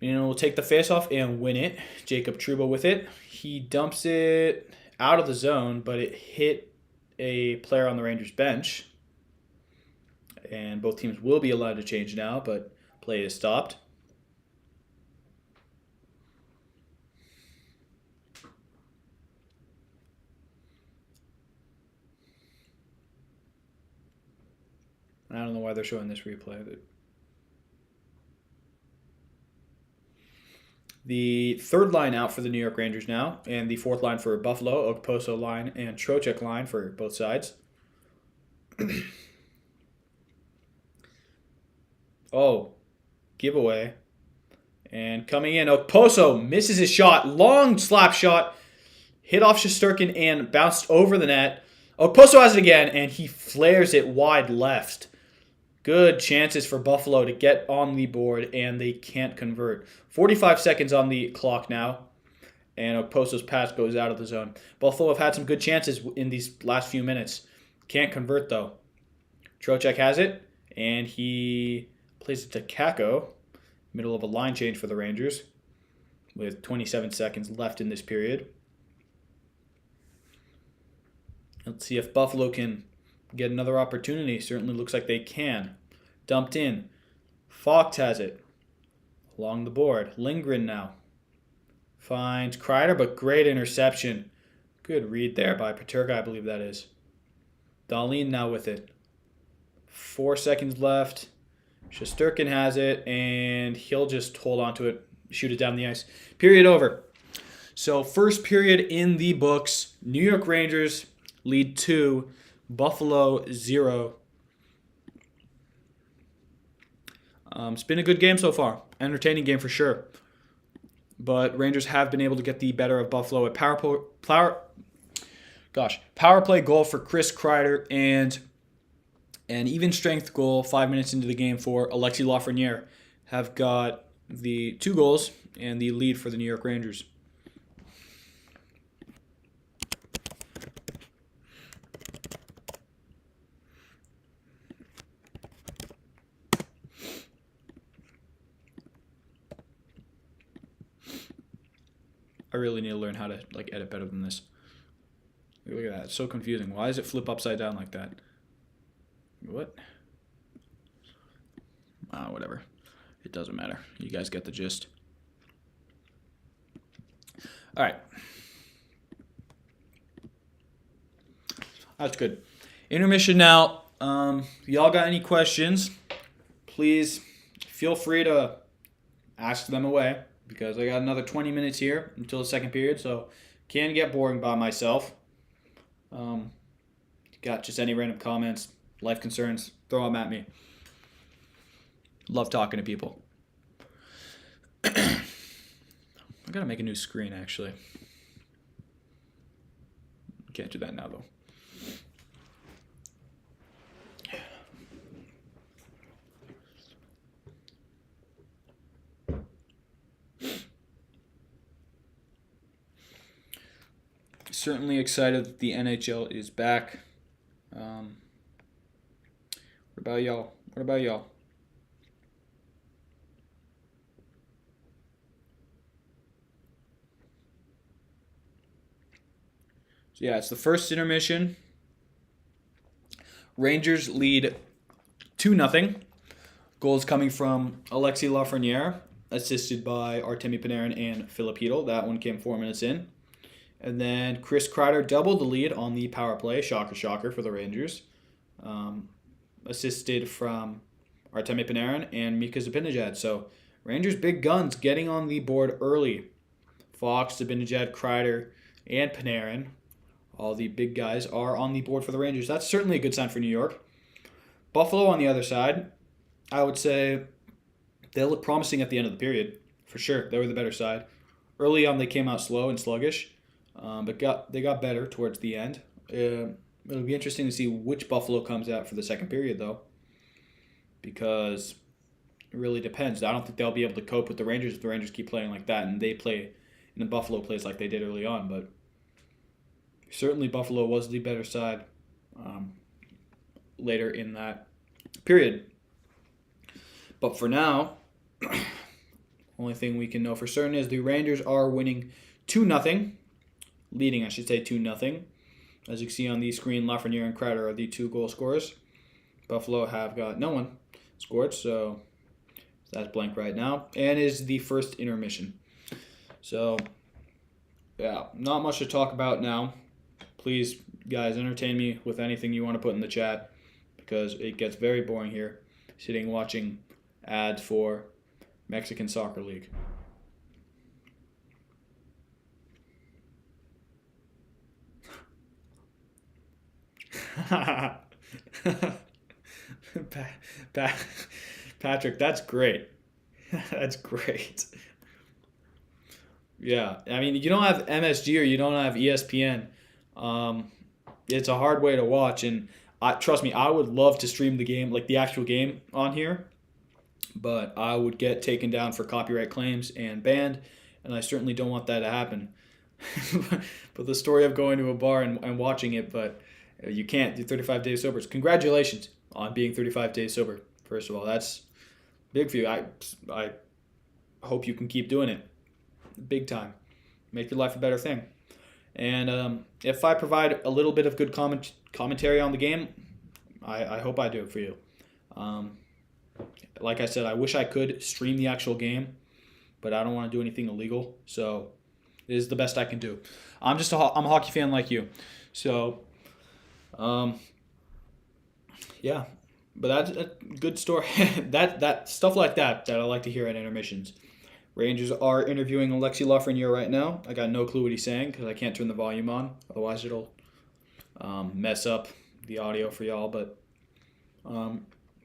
Bonino will take the faceoff and win it. Jacob Trouba with it. He dumps it out of the zone, but it hit a player on the Rangers bench. And both teams will be allowed to change now, but play is stopped. I don't know why they're showing this replay. The third line out for the New York Rangers now, and the fourth line for Buffalo, Okposo line and Trocheck line for both sides. Oh, giveaway. And coming in, Okposo misses his shot. Long slap shot. Hit off Shesterkin and bounced over the net. Okposo has it again, and he flares it wide left. Good chances for Buffalo to get on the board, and they can't convert. 45 seconds on the clock now, and Okposo's pass goes out of the zone. Buffalo have had some good chances in these last few minutes. Can't convert, though. Trocheck has it, and he plays it to Kakko, middle of a line change for the Rangers, with 27 seconds left in this period. Let's see if Buffalo can get another opportunity. Certainly looks like they can. Dumped in. Focht has it. Along the board. Lindgren now. Finds Kreider, but great interception. Good read there by Peterka, I believe that is. Dahlin now with it. 4 seconds left. Shesterkin has it, and he'll just hold on to it, shoot it down the ice. Period over. So first period in the books. New York Rangers lead 2, Buffalo 0. It's been a good game so far. Entertaining game for sure. But Rangers have been able to get the better of Buffalo. A power play goal for Chris Kreider and an even strength goal 5 minutes into the game for Alexis Lafreniere have got the 2 goals and the lead for the New York Rangers. I really need to learn how to like edit better than this. Look at that. It's so confusing. Why does it flip upside down like that? What? Whatever. It doesn't matter. You guys get the gist. All right. That's good. Intermission now. Y'all got any questions? Please feel free to ask them away because I got another 20 minutes here until the second period, so can get boring by myself. Got just any random comments, life concerns, throw them at me. Love talking to people. I gotta make a new screen actually. Can't do that now though. Certainly excited that the NHL is back. What about y'all? So yeah, it's the first intermission. Rangers lead 2-0. Goals coming from Alexis Lafreniere, assisted by Artemi Panarin and Filip Chytil. That one came 4 minutes in. And then Chris Kreider doubled the lead on the power play. Shocker for the Rangers. Assisted from Artemi Panarin and Mika Zibanejad. So Rangers big guns getting on the board early. Fox, Zibanejad, Kreider, and Panarin. All the big guys are on the board for the Rangers. That's certainly a good sign for New York. Buffalo on the other side, I would say they look promising at the end of the period. For sure, they were the better side. Early on, they came out slow and sluggish. But they got better towards the end. It'll be interesting to see which Buffalo comes out for the second period, though, because it really depends. I don't think they'll be able to cope with the Rangers if the Rangers keep playing like that, and the Buffalo plays like they did early on. But certainly Buffalo was the better side later in that period. But for now, only thing we can know for certain is the Rangers are winning 2-0. Leading, I should say, 2-0. As you can see on the screen, Lafreniere and Kreider are the 2 goal scorers. Buffalo have got no one scored, so that's blank right now. And is the first intermission. So, yeah, not much to talk about now. Please, guys, entertain me with anything you want to put in the chat because it gets very boring here, sitting watching ads for Mexican Soccer League. Patrick, that's great. That's great. Yeah, I mean, you don't have MSG or you don't have ESPN. It's a hard way to watch, and trust me, I would love to stream the game, like the actual game, on here, but I would get taken down for copyright claims and banned, and I certainly don't want that to happen. But the story of going to a bar and watching it, but you can't do 35 days sober. Congratulations on being 35 days sober. First of all, that's big for you. I hope you can keep doing it. Big time. Make your life a better thing. And if I provide a little bit of good commentary on the game, I hope I do it for you. Like I said, I wish I could stream the actual game, but I don't want to do anything illegal. So it is the best I can do. I'm a hockey fan like you. So yeah, but that's a good story. that stuff like that I like to hear at intermissions. Rangers are interviewing Alexis Lafreniere right now. I got no clue what he's saying because I can't turn the volume on. Otherwise, it'll mess up the audio for y'all. But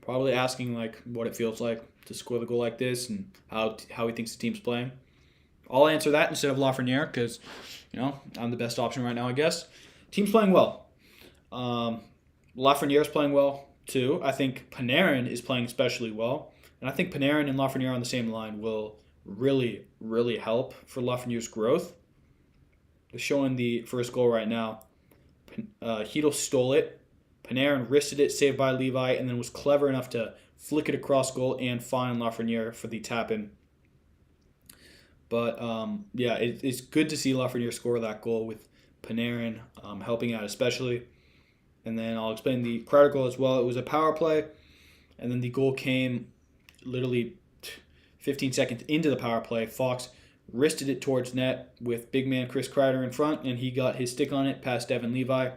probably asking like what it feels like to score the goal like this and how he thinks the team's playing. I'll answer that instead of Lafreniere because I'm the best option right now, I guess. Team's playing well. Lafreniere's playing well too. I think Panarin is playing especially well, and I think Panarin and Lafreniere on the same line will really, really help for Lafreniere's growth. They're showing the first goal right now. Chytil stole it. Panarin wristed it, saved by Levi, and then was clever enough to flick it across goal and find Lafreniere for the tap-in. But yeah, it's good to see Lafreniere score that goal with Panarin helping out especially. And then I'll explain the Kreider goal as well. It was a power play, and then the goal came literally 15 seconds into the power play. Fox wristed it towards net with big man Chris Kreider in front, and he got his stick on it past Devin Levi.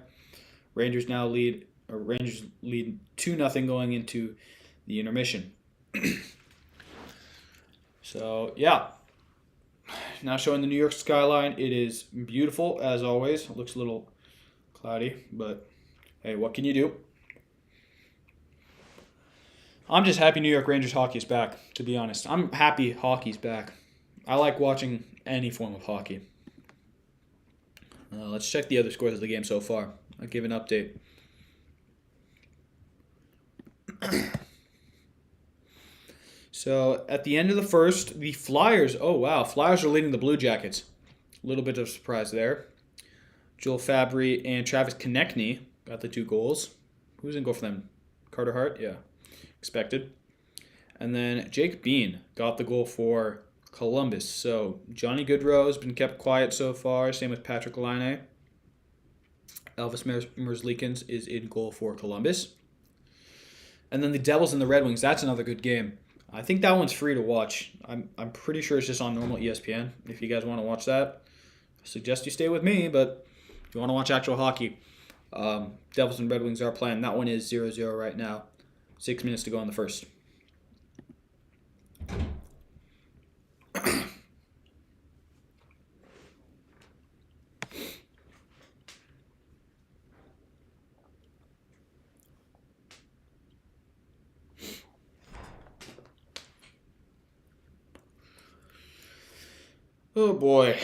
Rangers lead 2-0 going into the intermission. So yeah, now showing the New York skyline. It is beautiful as always. It looks a little cloudy, but hey, what can you do? I'm just happy New York Rangers hockey is back, to be honest. I'm happy hockey's back. I like watching any form of hockey. Let's check the other scores of the game so far. I'll give an update. So, at the end of the first, the Flyers, Flyers are leading the Blue Jackets. A little bit of surprise there. Joel Fabry and Travis Konechny got the 2 goals. Who's in goal for them? Carter Hart? Yeah. Expected. And then Jake Bean got the goal for Columbus. So Johnny Gaudreau has been kept quiet so far. Same with Patrick Laine. Elvis Merzlikins is in goal for Columbus. And then the Devils and the Red Wings. That's another good game. I think that one's free to watch. I'm pretty sure it's just on normal ESPN. If you guys want to watch that, I suggest you stay with me. But if you want to watch actual hockey, Devils and Red Wings are playing. That one is 0-0 right now. 6 minutes to go in the first. Oh boy.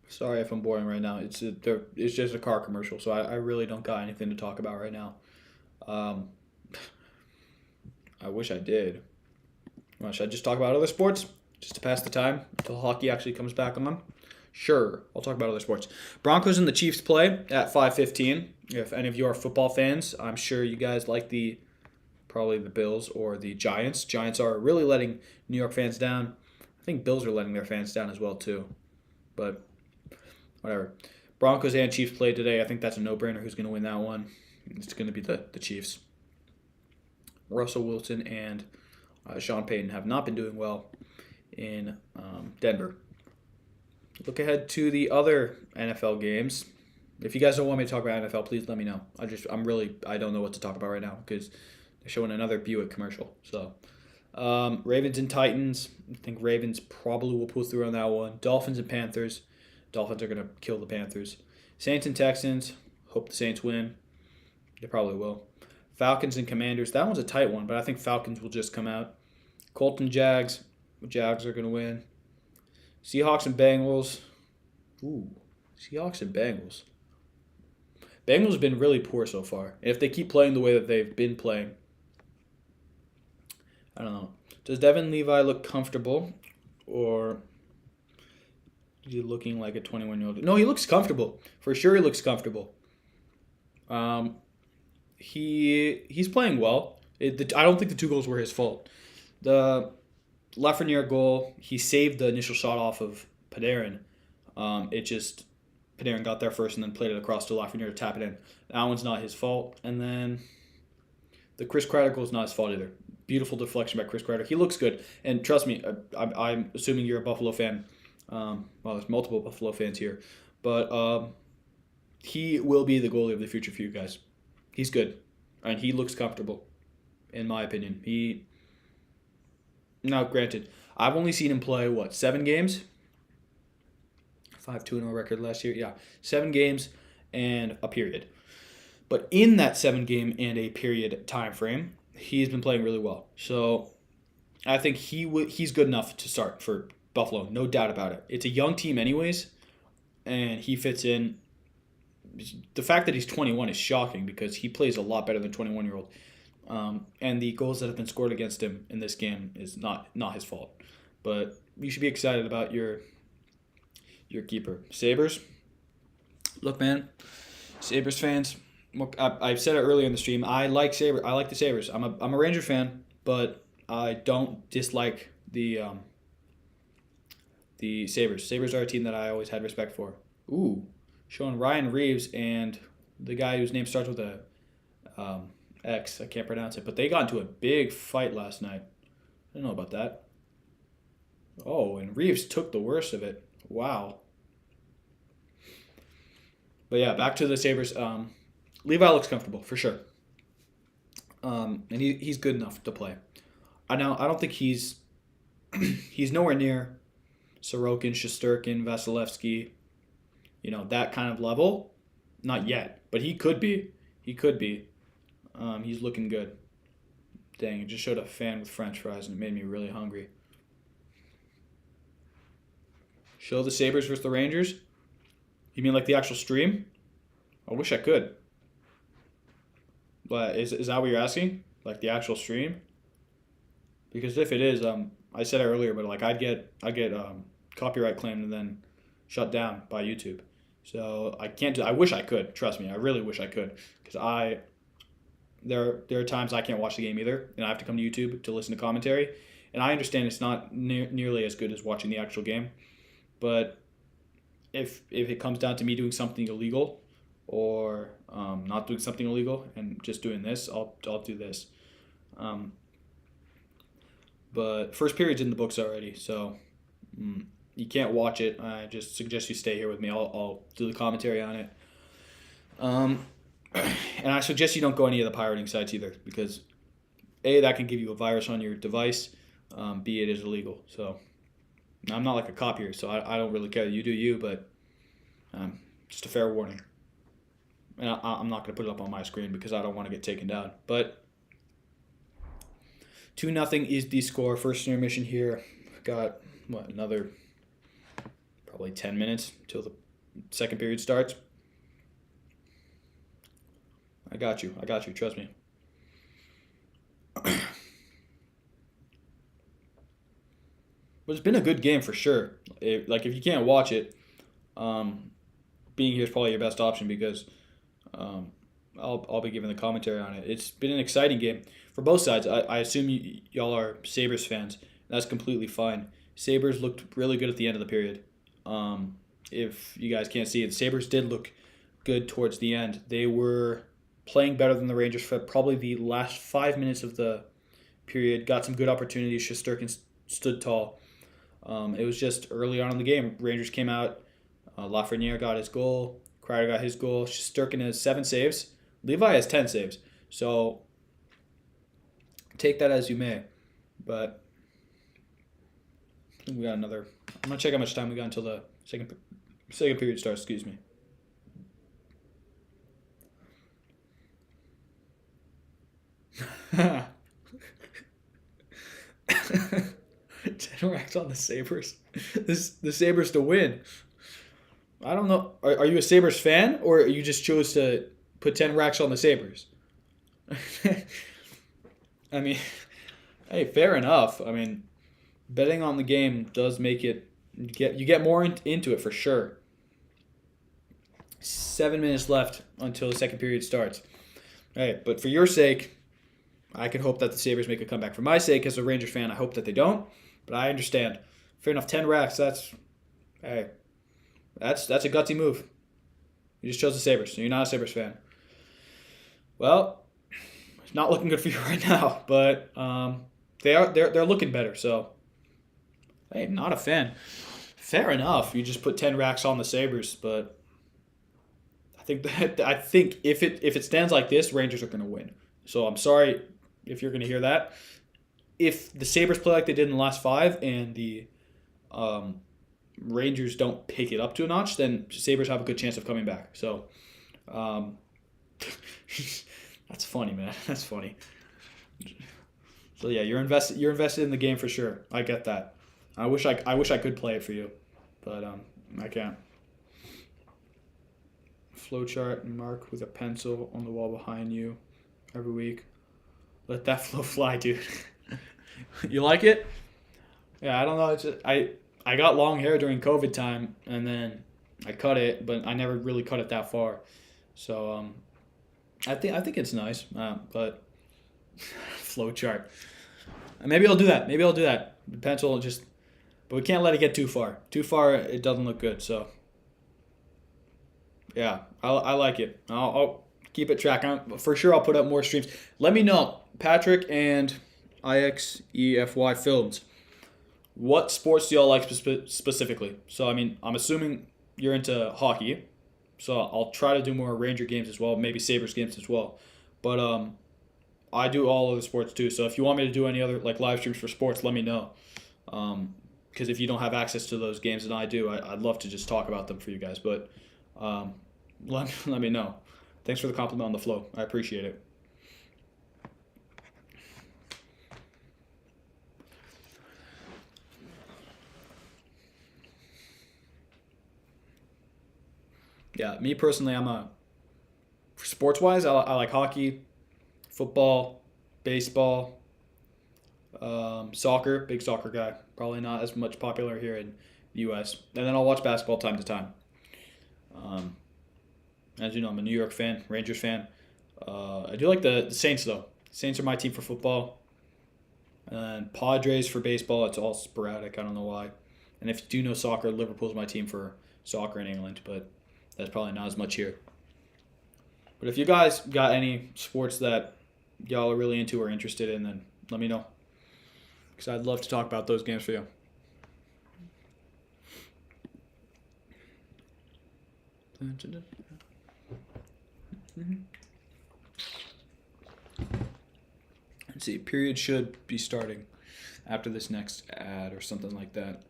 Sorry if I'm boring right now. It's just a car commercial, so I really don't got anything to talk about right now. I wish I did. Well, should I just talk about other sports just to pass the time until hockey actually comes back on? Sure, I'll talk about other sports. Broncos and the Chiefs play at 5:15. If any of you are football fans, I'm sure you guys like probably the Bills or the Giants. Giants are really letting New York fans down. I think Bills are letting their fans down as well too. But whatever. Broncos and Chiefs play today. I think that's a no-brainer. Who's going to win that one? It's going to be the Chiefs. Russell Wilson and Sean Payton have not been doing well in Denver. Look ahead to the other NFL games. If you guys don't want me to talk about NFL, please let me know. I don't know what to talk about right now because they're showing another Buick commercial. So, Ravens and Titans. I think Ravens probably will pull through on that one. Dolphins and Panthers. Dolphins are going to kill the Panthers. Saints and Texans. Hope the Saints win. They probably will. Falcons and Commanders. That one's a tight one, but I think Falcons will just come out. Colts and Jags. Jags are going to win. Seahawks and Bengals. Ooh, Seahawks and Bengals. Bengals have been really poor so far. And if they keep playing the way that they've been playing, I don't know. Does Devin Levi look comfortable? Or is he looking like a 21-year-old? No, he looks comfortable. For sure he looks comfortable. He's playing well. I don't think the 2 goals were his fault. The Lafreniere goal, he saved the initial shot off of Panarin. Panarin got there first and then played it across to Lafreniere to tap it in. That one's not his fault. And then the Chris Kreider goal is not his fault either. Beautiful deflection by Chris Kreider. He looks good. And trust me, I'm assuming you're a Buffalo fan. Well, there's multiple Buffalo fans here. But he will be the goalie of the future for you guys. He's good. And he looks comfortable, in my opinion. Now, granted, I've only seen him play, 7 games? 5-2-0 record last year. Yeah, 7 games and a period. But in that 7 game and a period time frame, he's been playing really well. So I think he's good enough to start for Buffalo, no doubt about it. It's a young team anyways, and he fits in. The fact that he's 21 is shocking because he plays a lot better than 21-year-old. And the goals that have been scored against him in this game is not his fault. But you should be excited about your your keeper. Sabres. Look, man. Sabres fans. Look, I've said it earlier in the stream. I like the Sabres. I'm a Ranger fan, but I don't dislike the Sabres. Sabres are a team that I always had respect for. Ooh, showing Ryan Reeves and the guy whose name starts with a X. I can't pronounce it, but they got into a big fight last night. I don't know about that. Oh, and Reeves took the worst of it. Wow. But yeah, back to the Sabres. Levi looks comfortable for sure, and he's good enough to play. I don't think he's nowhere near Sorokin, Shesterkin, Vasilevsky, that kind of level. Not yet, but he could be. He's looking good. Dang, it just showed a fan with French fries and it made me really hungry. Show the Sabres versus the Rangers? You mean like the actual stream? I wish I could. But is that what you're asking? Like the actual stream? Because if it is, I said it earlier, but like I'd get copyright claimed and then shut down by YouTube. So I can't do. I wish I could. Trust me, I really wish I could. Because there are times I can't watch the game either, and I have to come to YouTube to listen to commentary. And I understand it's not nearly as good as watching the actual game, but if it comes down to me doing something illegal or not doing something illegal and just doing this, I'll do this. But first period's in the books already, so you can't watch it. I just suggest you stay here with me. I'll do the commentary on it. And I suggest you don't go any of the pirating sites either, because A, that can give you a virus on your device. B, it is illegal. So I'm not like a copier, so I don't really care. You do you, but just a fair warning. And I'm not going to put it up on my screen because I don't want to get taken down. But 2-0 is the score. First intermission here. Got, another probably 10 minutes till the second period starts. I got you. Trust me. But it's been a good game for sure. If you can't watch it, being here is probably your best option because I'll be giving the commentary on it. It's been an exciting game for both sides. I assume y'all are Sabres fans. That's completely fine. Sabres looked really good at the end of the period. If you guys can't see it, Sabres did look good towards the end. They were playing better than the Rangers for probably the last 5 minutes of the period. Got some good opportunities. Shesterkin stood tall. It was just early on in the game. Rangers came out. Lafreniere got his goal. Kreider got his goal. Shesterkin has 7 saves. Levi has 10 saves. So take that as you may. But I think we got another. I'm going to check how much time we got until the second period starts. Excuse me. $10 racks on the Sabres. The Sabres to win. I don't know. Are you a Sabres fan, or you just chose to put 10 racks on the Sabres? I mean, hey, fair enough. I mean, betting on the game does make it you get more into it for sure. 7 minutes left until the second period starts. Hey, but for your sake, I can hope that the Sabres make a comeback. For my sake, as a Rangers fan, I hope that they don't. But I understand. Fair enough. 10 racks. That's a gutsy move. You just chose the Sabres, so you're not a Sabres fan. Well, it's not looking good for you right now, but they're looking better. So, hey, not a fan. Fair enough. You just put 10 racks on the Sabres, but I think if it stands like this, Rangers are going to win. So I'm sorry if you're going to hear that. If the Sabres play like they did in the last 5 and the Rangers don't pick it up to a notch, then Sabres have a good chance of coming back. So that's funny, man. That's funny. So yeah, you're invested in the game for sure. I get that. I wish I could play it for you, but I can't. Flowchart mark with a pencil on the wall behind you every week. Let that flow fly, dude. You like it? Yeah, I don't know. I got long hair during COVID time, and then I cut it, but I never really cut it that far. So I think it's nice, but flow chart. Maybe I'll do that. Maybe I'll do that. The pencil just, but we can't let it get too far. Too far, it doesn't look good. So yeah, I like it. I'll keep it track. For sure, I'll put up more streams. Let me know, Patrick and IXEFY Films. What sports do y'all like specifically? So I mean, I'm assuming you're into hockey. So I'll try to do more Ranger games as well, maybe Sabres games as well. But I do all other sports too. So if you want me to do any other like live streams for sports, let me know. Because if you don't have access to those games and I do, I'd love to just talk about them for you guys. But let me know. Thanks for the compliment on the flow. I appreciate it. Yeah, me personally, sports wise, I like hockey, football, baseball, soccer, big soccer guy. Probably not as much popular here in the U.S. And then I'll watch basketball time to time. Um, as you know, I'm a New York fan, Rangers fan. I do like the Saints though. Saints are my team for football. And Padres for baseball. It's all sporadic. I don't know why. And if you do know soccer, Liverpool's my team for soccer in England, but that's probably not as much here. But if you guys got any sports that y'all are really into or interested in, then let me know. Because I'd love to talk about those games for you. Let's see, period should be starting after this next ad or something like that.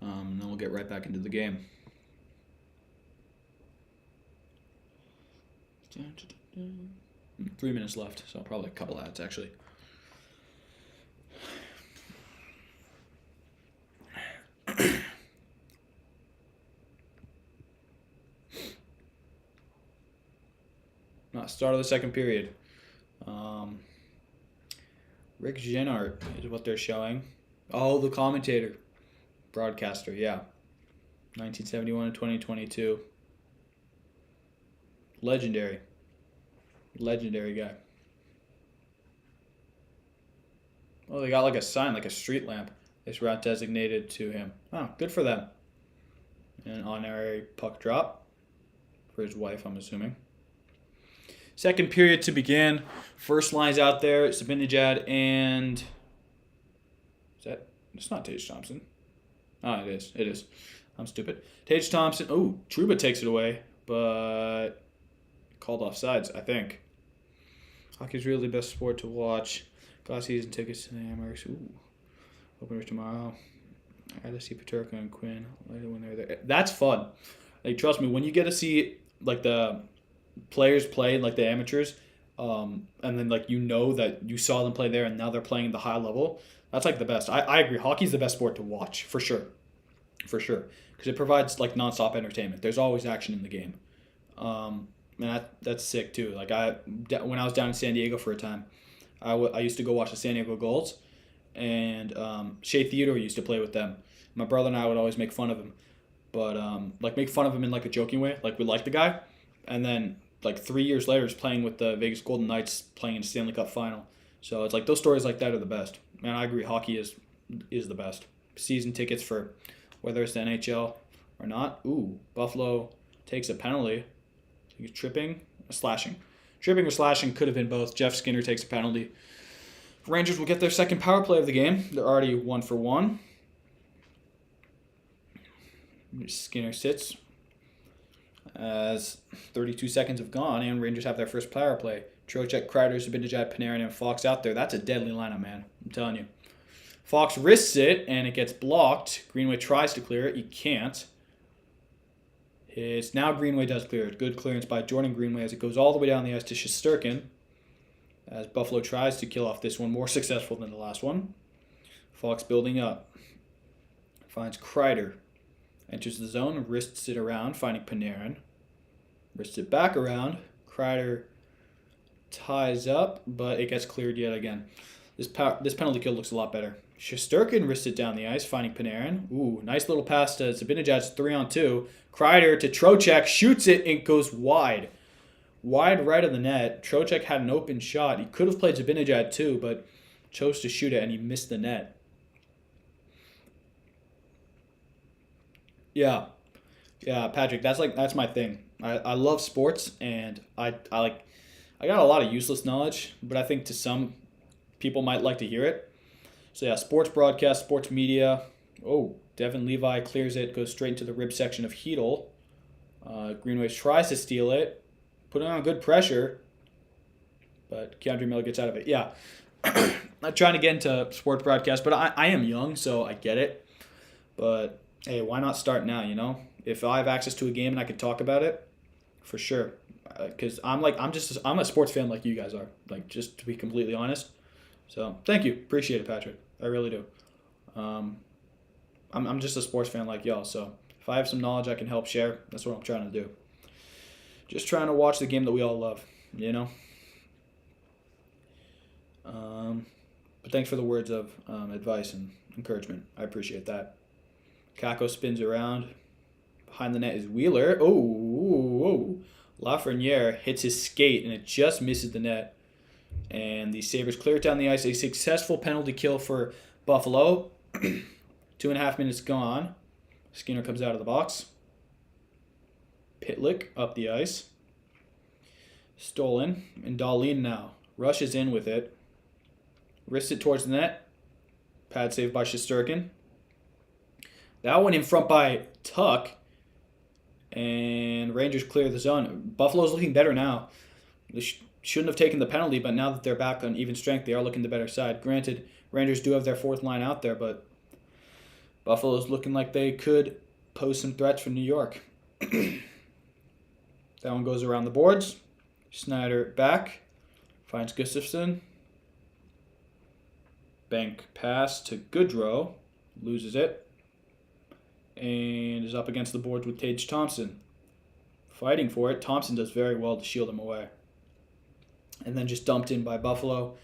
And then we'll get right back into the game. 3 minutes left, so probably a couple ads actually. Start of the second period. Rick Genart is what they're showing. Oh, the commentator. Broadcaster, yeah. 1971 to 2022. Legendary guy. Oh, they got like a sign, like a street lamp. This route designated to him. Oh, good for them. An honorary puck drop for his wife, I'm assuming. Second period to begin. First line's out there. Sabinajad and... It's not Tage Thompson. Ah, it is. It is. I'm stupid. Tage Thompson. Oh, Trouba takes it away, but called offsides, I think. Hockey's really the best sport to watch. Got season tickets to the Amherst. Ooh. Openers tomorrow. I got to see Peterka and Quinn later when they're there. That's fun. Like, trust me, when you get to see like the players play, like the amateurs, and then like you know that you saw them play there and now they're playing at the high level, that's like the best. I agree. Hockey's the best sport to watch, for sure. For sure. Because it provides like nonstop entertainment. There's always action in the game. And that's sick too. Like when I was down in San Diego for a time, I used to go watch the San Diego Gulls, and Shea Theodore used to play with them. My brother and I would always make fun of him, but like make fun of him in like a joking way. Like we liked the guy, and then like 3 years later, he's playing with the Vegas Golden Knights, playing in Stanley Cup final. So it's like those stories like that are the best. Man, I agree. Hockey is the best. Season tickets for whether it's the NHL or not. Ooh, Buffalo takes a penalty. He's tripping, slashing. Tripping or slashing could have been both. Jeff Skinner takes a penalty. Rangers will get their second power play of the game. They're already 1 for 1. Skinner sits as 32 seconds have gone, and Rangers have their first power play. Trocheck, Kreider, Zibanejad, Panarin, and Fox out there. That's a deadly lineup, man. I'm telling you. Fox wrists it, and it gets blocked. Greenway tries to clear it. He can't. It's now Greenway does clear it. Good clearance by Jordan Greenway as it goes all the way down the ice to Shesterkin. As Buffalo tries to kill off this one, more successful than the last one. Fox building up. Finds Kreider. Enters the zone, wrists it around, finding Panarin. Wrists it back around. Kreider ties up, but it gets cleared yet again. This penalty kill looks a lot better. Shesterkin wrists it down the ice, finding Panarin. Ooh, nice little pass to Zibanejad's 3-on-2. Kreider to Trocheck, shoots it, and goes wide. Wide right of the net. Trocheck had an open shot. He could have played Zibanejad too, but chose to shoot it, and he missed the net. Yeah, Patrick, that's my thing. I love sports, and I got a lot of useless knowledge, but I think to some people might like to hear it. So yeah, sports broadcast, sports media. Oh, Devin Levi clears it, goes straight into the rib section of Hedel. Greenway tries to steal it, putting on good pressure, but Keandre Miller gets out of it. Yeah, not trying to get into sports broadcast, but I am young, so I get it. But hey, why not start now, you know? If I have access to a game and I can talk about it, for sure. Because I'm a sports fan like you guys are, like, just to be completely honest. So thank you, appreciate it, Patrick. I really do. I'm just a sports fan like y'all. So if I have some knowledge I can help share, that's what I'm trying to do. Just trying to watch the game that we all love, you know. But thanks for the words of advice and encouragement. I appreciate that. Kako spins around. Behind the net is Wheeler. Oh. Lafreniere hits his skate, and it just misses the net. And the Sabres clear it down the ice. A successful penalty kill for Buffalo. 2.5 minutes gone. Skinner comes out of the box. Pitlick up the ice. Stolen. And Dahlin now rushes in with it. Wrists it towards the net. Pad save by Shesterkin. That one in front by Tuck. And Rangers clear the zone. Buffalo's looking better now. They shouldn't have taken the penalty, but now that they're back on even strength, they are looking the better side. Granted, Rangers do have their fourth line out there, but Buffalo's looking like they could pose some threats for New York. That one goes around the boards. Snyder back. Finds Gustafsson. Bank pass to Goodrow. Loses it. And is up against the boards with Tage Thompson. Fighting for it. Thompson does very well to shield him away. And then just dumped in by Buffalo.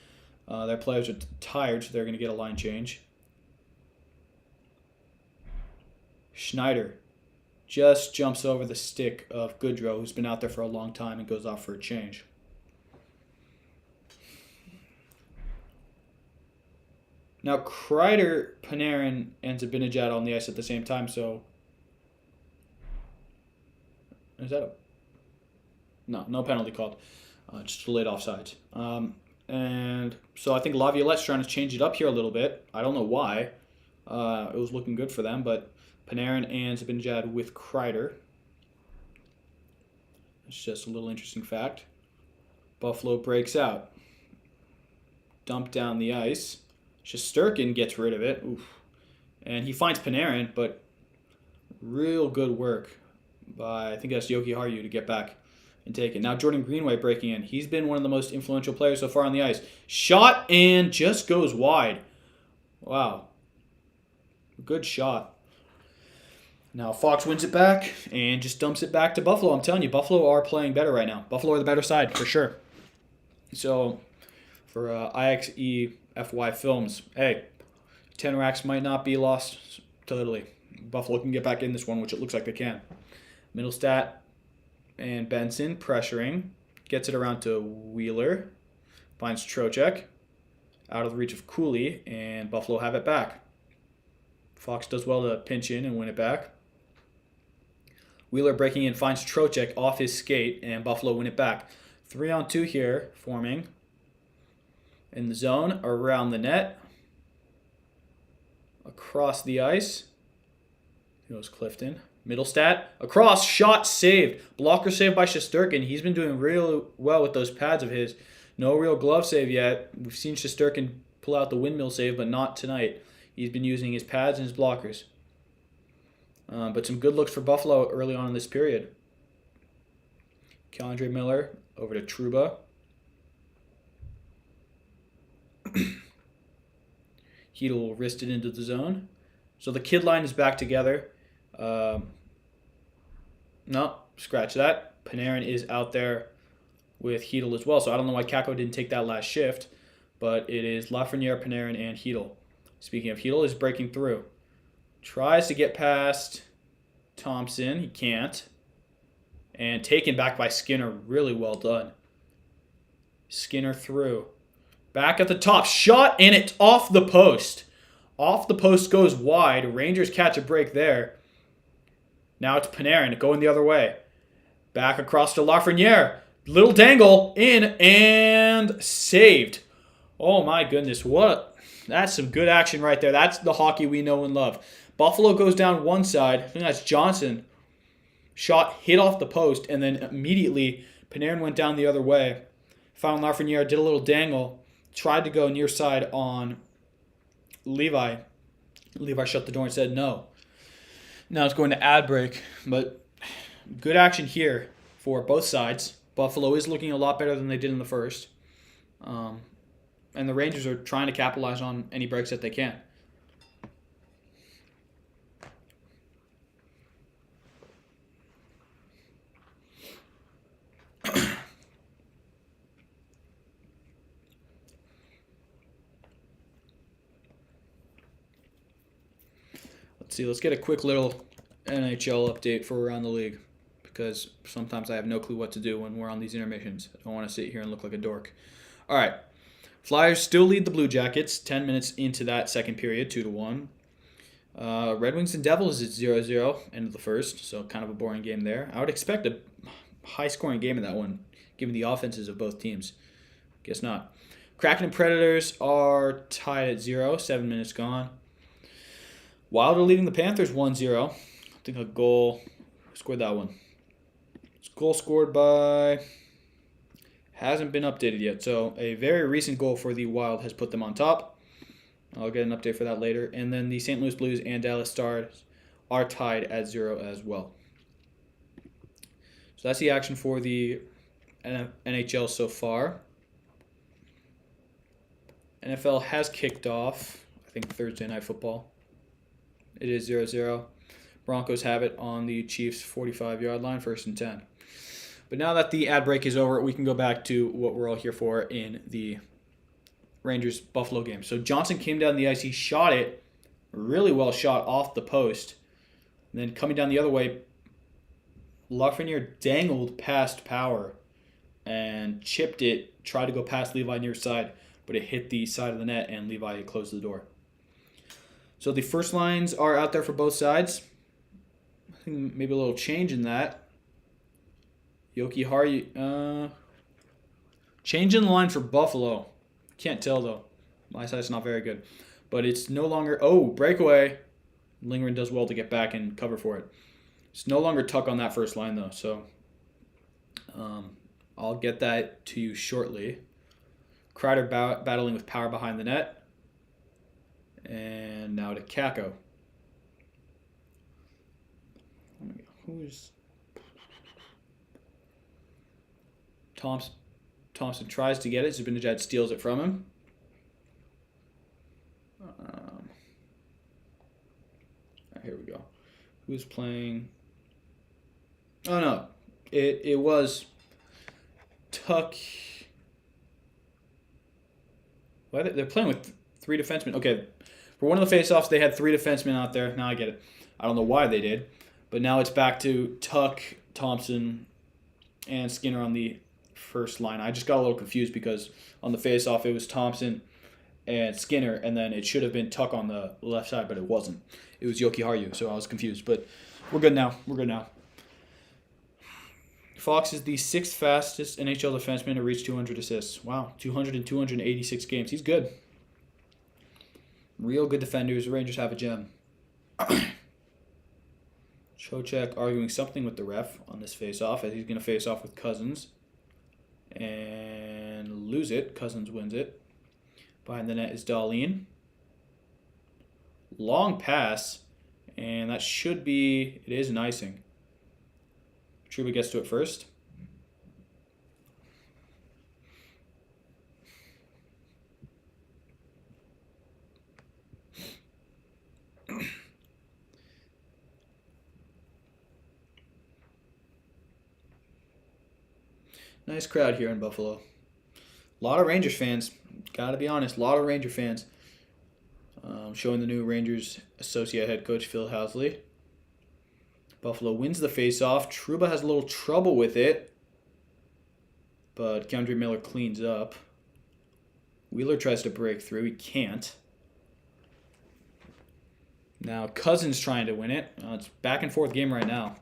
Their players are tired, so they're going to get a line change. Schneider just jumps over the stick of Goodrow, who's been out there for a long time, and goes off for a change. Now, Kreider, Panarin, and Zibanejad on the ice at the same time, so... Is that a... No penalty called. Just delayed offsides. And so I think Laviolette's trying to change it up here a little bit. I don't know why. It was looking good for them, but Panarin and Zibanejad with Kreider. It's just a little interesting fact. Buffalo breaks out. Dump down the ice. Shesterkin gets rid of it. Oof. And he finds Panarin, but real good work by, I think that's Yoki Haru to get back and take it. Now Jordan Greenway breaking in. He's been one of the most influential players so far on the ice. Shot and just goes wide. Wow. Good shot. Now Fox wins it back and just dumps it back to Buffalo. I'm telling you, Buffalo are playing better right now. Buffalo are the better side for sure. So for IXEFY Films, hey, 10 racks might not be lost totally. Buffalo can get back in this one, which it looks like they can. Middlestat and Benson pressuring. Gets it around to Wheeler. Finds Trocheck. Out of the reach of Cooley, and Buffalo have it back. Fox does well to pinch in and win it back. Wheeler breaking in finds Trocheck off his skate, and Buffalo win it back. 3-on-2 here, forming. In the zone, around the net. Across the ice. Here goes Clifton. Middlestat. Across. Shot saved. Blocker saved by Shesterkin. He's been doing real well with those pads of his. No real glove save yet. We've seen Shesterkin pull out the windmill save, but not tonight. He's been using his pads and his blockers. But some good looks for Buffalo early on in this period. Keandre Miller over to Trouba. Hedel wristed into the zone. So the kid line is back together. No, scratch that. Panarin is out there with Hedel as well. So I don't know why Kako didn't take that last shift. but it is Lafreniere, Panarin, and Hedl. Speaking of Hedl, is breaking through. Tries to get past Thompson. He can't. And taken back by Skinner. Really well done. Skinner through. Back at the top. Shot, and it's off the post. Off the post goes wide. Rangers catch a break there. Now it's Panarin going the other way. Back across to Lafreniere. Little dangle. In and saved. Oh my goodness. That's some good action right there. That's the hockey we know and love. Buffalo goes down one side. I think that's Johnson. Shot hit off the post, and then immediately Panarin went down the other way. Found Lafreniere, did a little dangle. Tried to go near side on Levi. Levi shut the door and said no. Now it's going to ad break, but good action here for both sides. Buffalo is looking a lot better than they did in the first. And the Rangers are trying to capitalize on any breaks that they can. Let's get a quick little NHL update for around the league, because sometimes I have no clue what to do when we're on these intermissions. I don't want to sit here and look like a dork. All right. Flyers still lead the Blue Jackets 10 minutes into that second period, 2-1. Red Wings and Devils is 0-0, end of the first, so kind of a boring game there. I would expect a high-scoring game in that one, given the offenses of both teams. Guess not. Kraken and Predators are tied at 0, 7 minutes gone. Wild are leading the Panthers 1-0. I think a goal. Who scored that one? Goal scored by... hasn't been updated yet. So a very recent goal for the Wild has put them on top. I'll get an update for that later. And then the St. Louis Blues and Dallas Stars are tied at 0 as well. So that's the action for the NHL so far. NFL has kicked off, I think, Thursday Night Football. It is 0-0. Broncos have it on the Chiefs' 45-yard line, 1st and 10. But now that the ad break is over, we can go back to what we're all here for in the Rangers-Buffalo game. So Johnson came down the ice. He shot it, really well shot, off the post. And then coming down the other way, Lafreniere dangled past Power and chipped it, tried to go past Levi near side, but it hit the side of the net, and Levi closed the door. So the first lines are out there for both sides. I think maybe a little change in that. Yoki Haru. Change in the line for Buffalo. Can't tell, though. My side's not very good. But it's no longer... Oh, breakaway. Lindgren does well to get back and cover for it. It's no longer Tuck on that first line, though. So I'll get that to you shortly. Kreider battling with Power behind the net. And now to Kako. Who's... Thompson tries to get it. Zibanejad steals it from him. Here we go. Who's playing? Oh, no. It was Tuck. Why they're playing with 3 defensemen. Okay. For one of the faceoffs, they had 3 defensemen out there. Now I get it. I don't know why they did. But now it's back to Tuck, Thompson, and Skinner on the first line. I just got a little confused because on the faceoff it was Thompson and Skinner, and then it should have been Tuck on the left side, but it wasn't. It was Yoki Haru, so I was confused. But we're good now. Fox is the 6th fastest NHL defenseman to reach 200 assists. Wow, 200 in 286 games. He's good. Real good defenders. The Rangers have a gem. Trocheck arguing something with the ref on this face-off, as he's going to face off with Cousins and lose it. Cousins wins it. Behind the net is Dahlin. Long pass, and that should be... It is an icing. Trouba gets to it first. Nice crowd here in Buffalo. A lot of Rangers fans. Gotta be honest, a lot of Ranger fans. Showing the new Rangers associate head coach Phil Housley. Buffalo wins the faceoff. Trouba has a little trouble with it, but Keandre Miller cleans up. Wheeler tries to break through. He can't. Now Cousins trying to win it. It's back and forth game right now.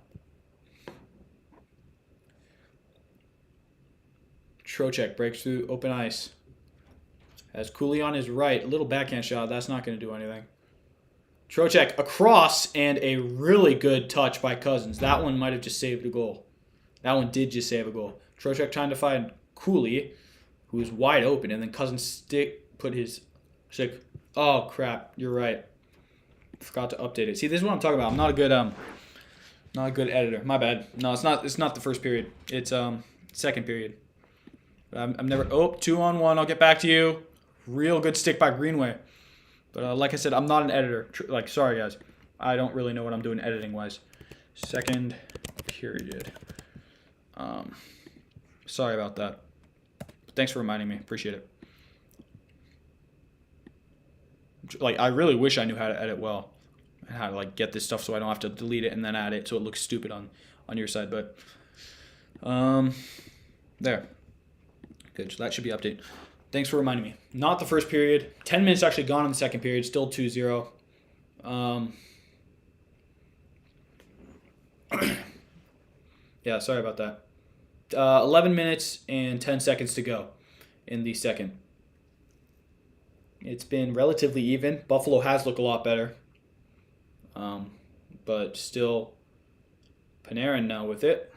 Trocheck breaks through open ice. Has Cooley on his right. A little backhand shot. That's not going to do anything. Trocheck across, and a really good touch by Cousins. That one might have just saved a goal. That one did just save a goal. Trocheck trying to find Cooley, who is wide open, and then Cousins put his stick. Oh crap! You're right. Forgot to update it. See, this is what I'm talking about. I'm not a good editor. My bad. No, it's not. It's not the first period. It's second period. I'm never. Oh, 2-on-1. I'll get back to you. Real good stick by Greenway. But like I said, I'm not an editor. Sorry guys, I don't really know what I'm doing editing wise. Second period. Sorry about that. But thanks for reminding me. Appreciate it. I really wish I knew how to edit well, and how to get this stuff so I don't have to delete it and then add it so it looks stupid on your side. But there. Good. So that should be updated. Thanks for reminding me. Not the first period. 10 minutes actually gone in the second period. Still 2-0. Yeah, sorry about that. 11 minutes and 10 seconds to go in the second. It's been relatively even. Buffalo has looked a lot better. But still, Panarin now with it.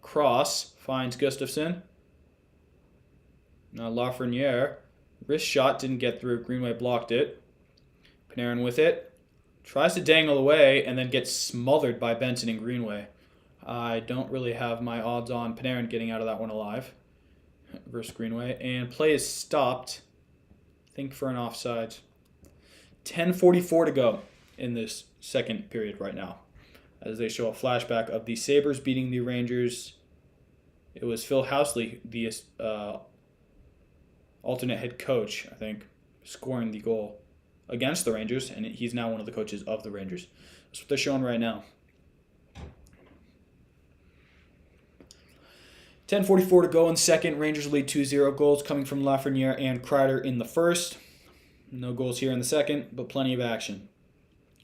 Cross finds Gustafsson. Now Lafreniere, wrist shot, didn't get through. Greenway blocked it. Panarin with it. Tries to dangle away and then gets smothered by Benson and Greenway. I don't really have my odds on Panarin getting out of that one alive versus Greenway. And play is stopped, I think, for an offside. 10:44 to go in this second period right now, as they show a flashback of the Sabres beating the Rangers. It was Phil Housley, the alternate head coach, I think, scoring the goal against the Rangers, and he's now one of the coaches of the Rangers. That's what they're showing right now. 10:44 to go in second. Rangers lead 2-0. Goals coming from Lafreniere and Kreider in the first. No goals here in the second, but plenty of action.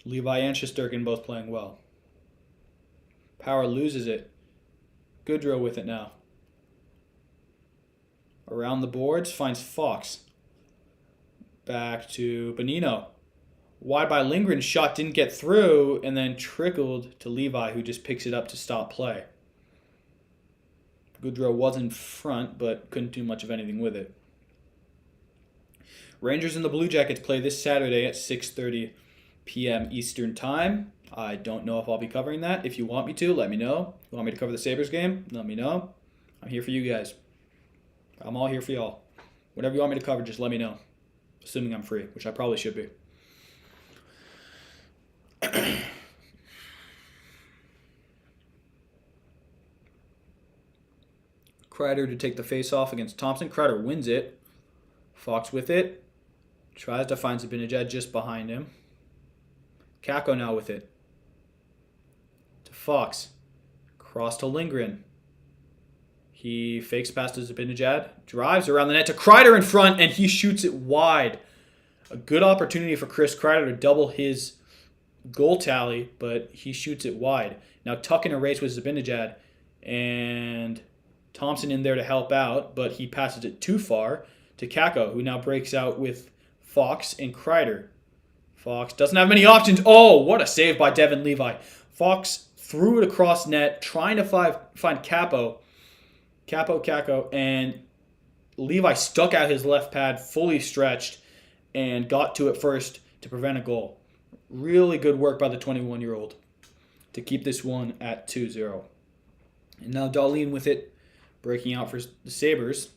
Levi and Shesterkin both playing well. Power loses it. Goodrow with it now. Around the boards, finds Fox. Back to Bonino. Wide by Lindgren, shot didn't get through, and then trickled to Levi, who just picks it up to stop play. Goodrow was in front, but couldn't do much of anything with it. Rangers and the Blue Jackets play this Saturday at 6:30 p.m. Eastern Time. I don't know if I'll be covering that. If you want me to, let me know. If you want me to cover the Sabres game, let me know. I'm here for you guys. I'm all here for y'all. Whatever you want me to cover, just let me know. Assuming I'm free, which I probably should be. Kreider to take the face-off against Thompson. Kreider wins it. Fox with it. Tries to find Zibanejad just behind him. Kakko now with it. To Fox. Cross to Lindgren. He fakes past to Zibanejad. Drives around the net to Kreider in front, and he shoots it wide. A good opportunity for Chris Kreider to double his goal tally, but he shoots it wide. Now Tuck in a race with Zibanejad, and Thompson in there to help out, but he passes it too far to Kakko, who now breaks out with Fox and Kreider. Fox doesn't have many options. Oh, what a save by Devin Levi. Fox threw it across net, trying to find Kakko, and Levi stuck out his left pad, fully stretched, and got to it first to prevent a goal. Really good work by the 21-year-old to keep this one at 2-0. And now Dahlin with it, breaking out for the Sabres.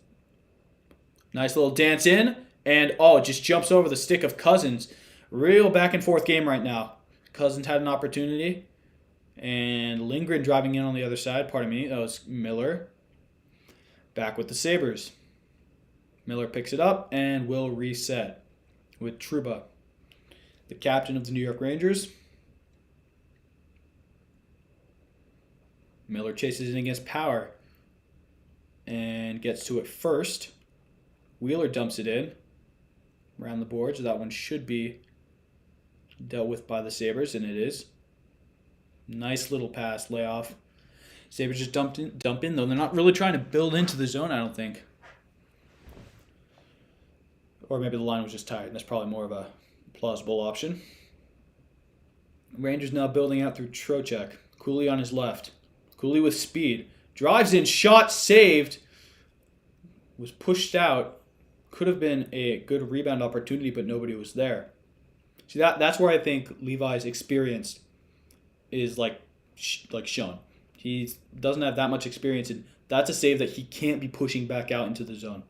Nice little dance in, and it just jumps over the stick of Cousins. Real back and forth game right now. Cousins had an opportunity, and Lindgren driving in on the other side. Pardon me, that was Miller. Back with the Sabres. Miller picks it up and will reset with Trouba, the captain of the New York Rangers. Miller chases in against Power and gets to it first. Wheeler dumps it in around the boards. That one should be dealt with by the Sabres, and it is. Nice little pass, layoff. Sabres just dump in, though. They're not really trying to build into the zone, I don't think. Or maybe the line was just tired, and that's probably more of a plausible option. Rangers now building out through Trocheck. Cooley on his left. Cooley with speed. Drives in, shot saved. Was pushed out. Could have been a good rebound opportunity, but nobody was there. See, that's where I think Levi's experience is like shown. He doesn't have that much experience, and that's a save that he can't be pushing back out into the zone.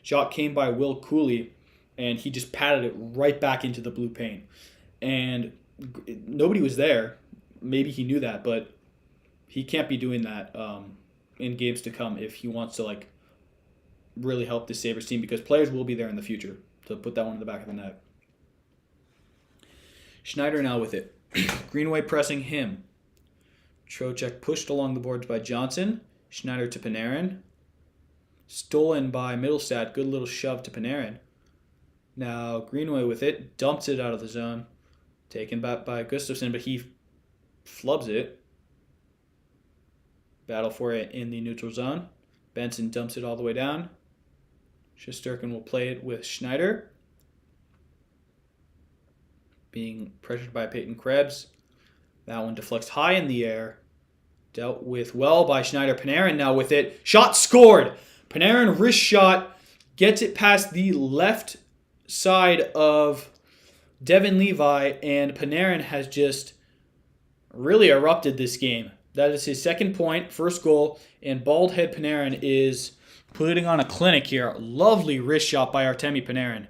Shot came by Will Cooley, and he just patted it right back into the blue paint. And nobody was there. Maybe he knew that, but he can't be doing that in games to come if he wants to really help the Sabres team, because players will be there in the future to put that one in the back of the net. Schneider now with it. Greenway pressing him. Trocheck pushed along the boards by Johnson. Schneider to Panarin. Stolen by Middlestad. Good little shove to Panarin. Now Greenway with it. Dumps it out of the zone. Taken back by Gustafsson, but he flubs it. Battle for it in the neutral zone. Benson dumps it all the way down. Shesterkin will play it with Schneider. Being pressured by Peyton Krebs. That one deflects high in the air. Dealt with well by Schneider. Panarin now with it. Shot scored! Panarin wrist shot. Gets it past the left side of Devin Levi. And Panarin has just really erupted this game. That is his second point, first goal. And Baldhead Panarin is putting on a clinic here. Lovely wrist shot by Artemi Panarin.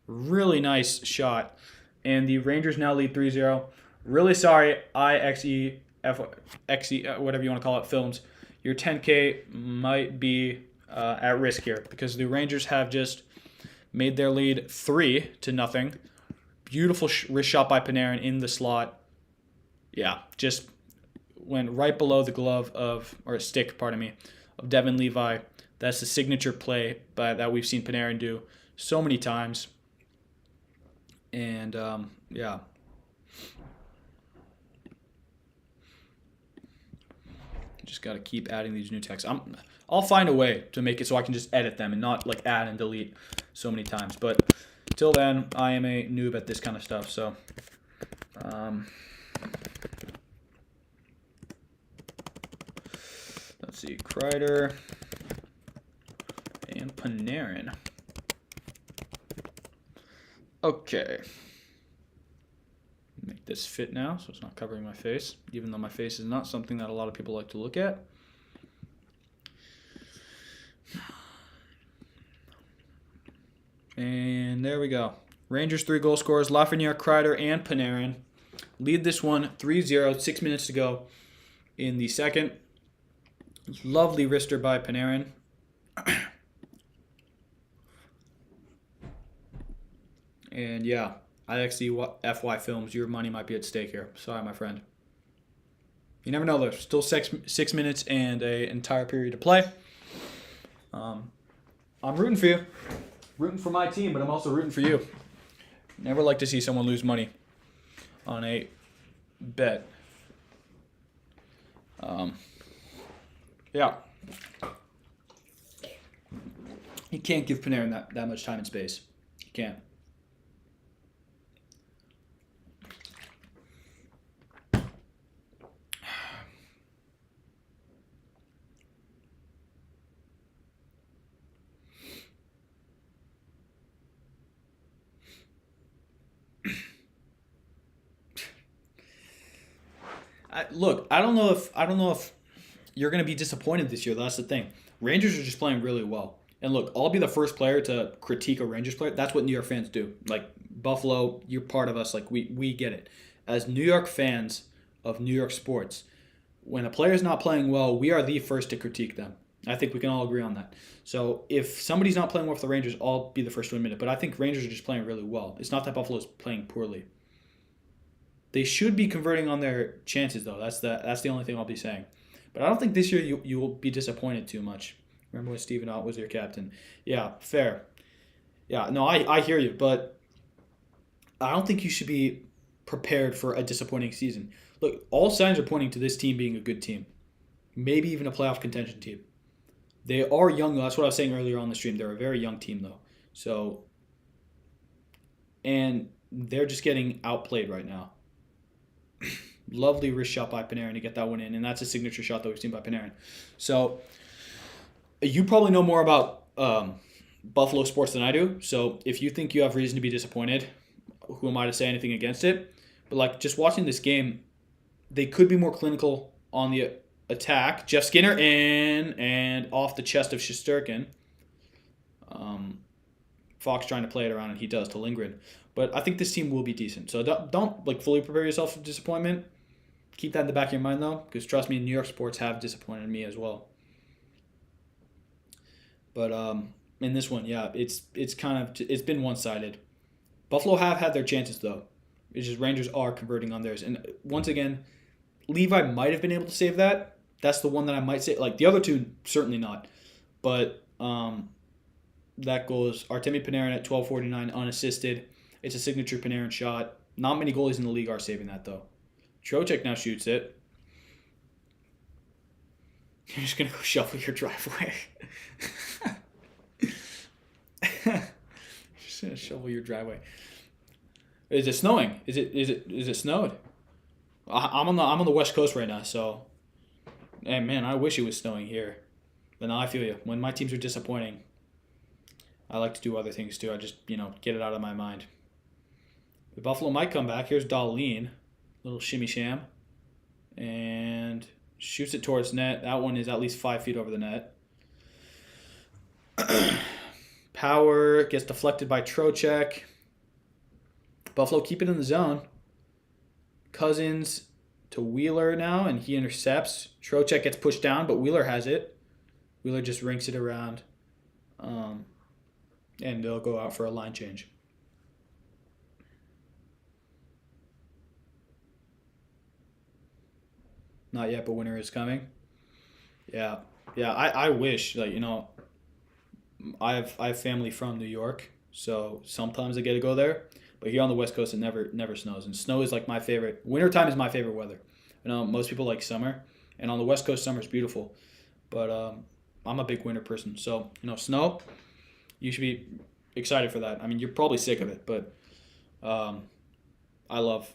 Really nice shot. And the Rangers now lead 3-0. Really sorry, IXE, whatever you want to call it, films. Your 10K might be at risk here because the Rangers have just made their lead 3-0. Beautiful wrist shot by Panarin in the slot. Yeah, just went right below the glove stick, of Devin Levi. That's the signature play that we've seen Panarin do so many times. And, yeah. Just got to keep adding these new texts. I'll find a way to make it so I can just edit them and not add and delete so many times. But till then, I am a noob at this kind of stuff. So, let's see. Kreider and Panarin. Okay. Make this fit now so it's not covering my face, even though my face is not something that a lot of people like to look at. And there we go. Rangers 3 goal scorers, Lafreniere, Kreider, and Panarin lead this one 3-0, 6 minutes to go in the second. Lovely wrister by Panarin. And yeah, IXE films, your money might be at stake here. Sorry, my friend. You never know, there's still 6 minutes and an entire period to play. I'm rooting for you. Rooting for my team, but I'm also rooting for you. Never like to see someone lose money on a bet. Yeah. You can't give Panarin that much time and space. You can't. Look, I don't know if you're going to be disappointed this year. That's the thing. Rangers are just playing really well. And look, I'll be the first player to critique a Rangers player. That's what New York fans do. Buffalo, you're part of us. We get it. As New York fans of New York sports, when a player is not playing well, we are the first to critique them. I think we can all agree on that. So if somebody's not playing well for the Rangers, I'll be the first to admit it. But I think Rangers are just playing really well. It's not that Buffalo's playing poorly. They should be converting on their chances, though. That's the only thing I'll be saying. But I don't think this year you will be disappointed too much. Remember when Steven Ott was your captain? Yeah, fair. Yeah, no, I hear you, but I don't think you should be prepared for a disappointing season. Look, all signs are pointing to this team being a good team, maybe even a playoff contention team. They are young, though. That's what I was saying earlier on the stream. They're a very young team, though. So, and they're just getting outplayed right now. Lovely wrist shot by Panarin to get that one in, and that's a signature shot that we've seen by Panarin. So, you probably know more about Buffalo sports than I do. So, if you think you have reason to be disappointed, who am I to say anything against it? But like just watching this game, they could be more clinical on the attack. Jeff Skinner in and off the chest of Shesterkin. Fox trying to play it around, and he does to Lindgren. But I think this team will be decent. So don't like fully prepare yourself for disappointment. Keep that in the back of your mind, though, because trust me, New York sports have disappointed me as well. But in this one, yeah, it's been one-sided. Buffalo have had their chances, though. It's just Rangers are converting on theirs. And once again, Levi might have been able to save that. That's the one that I might say. Like, the other two, certainly not. But that goes Artemi Panarin at 12:49 unassisted. It's a signature Panarin shot. Not many goalies in the league are saving that, though. Trocheck now shoots it. You're just going to go shovel your driveway. Just going to shovel your driveway. Is it snowing? Is it snowed? I'm on the West Coast right now, so hey, man, I wish it was snowing here. But now I feel you. When my teams are disappointing, I like to do other things too. I just, get it out of my mind. The Buffalo might come back. Here's Dahlin. Little shimmy sham. And shoots it towards net. That one is at least 5 feet over the net. Power gets deflected by Trocheck. Buffalo keep it in the zone. Cousins to Wheeler now, and he intercepts. Trocheck gets pushed down, but Wheeler has it. Wheeler just rinks it around. And they'll go out for a line change. Not yet, but winter is coming. Yeah. I wish, I have family from New York, so sometimes I get to go there. But here on the West Coast, it never snows, and snow is like my favorite. Wintertime is my favorite weather. Most people like summer, and on the West Coast, summer is beautiful. But I'm a big winter person, so snow. You should be excited for that. I mean, you're probably sick of it, but I love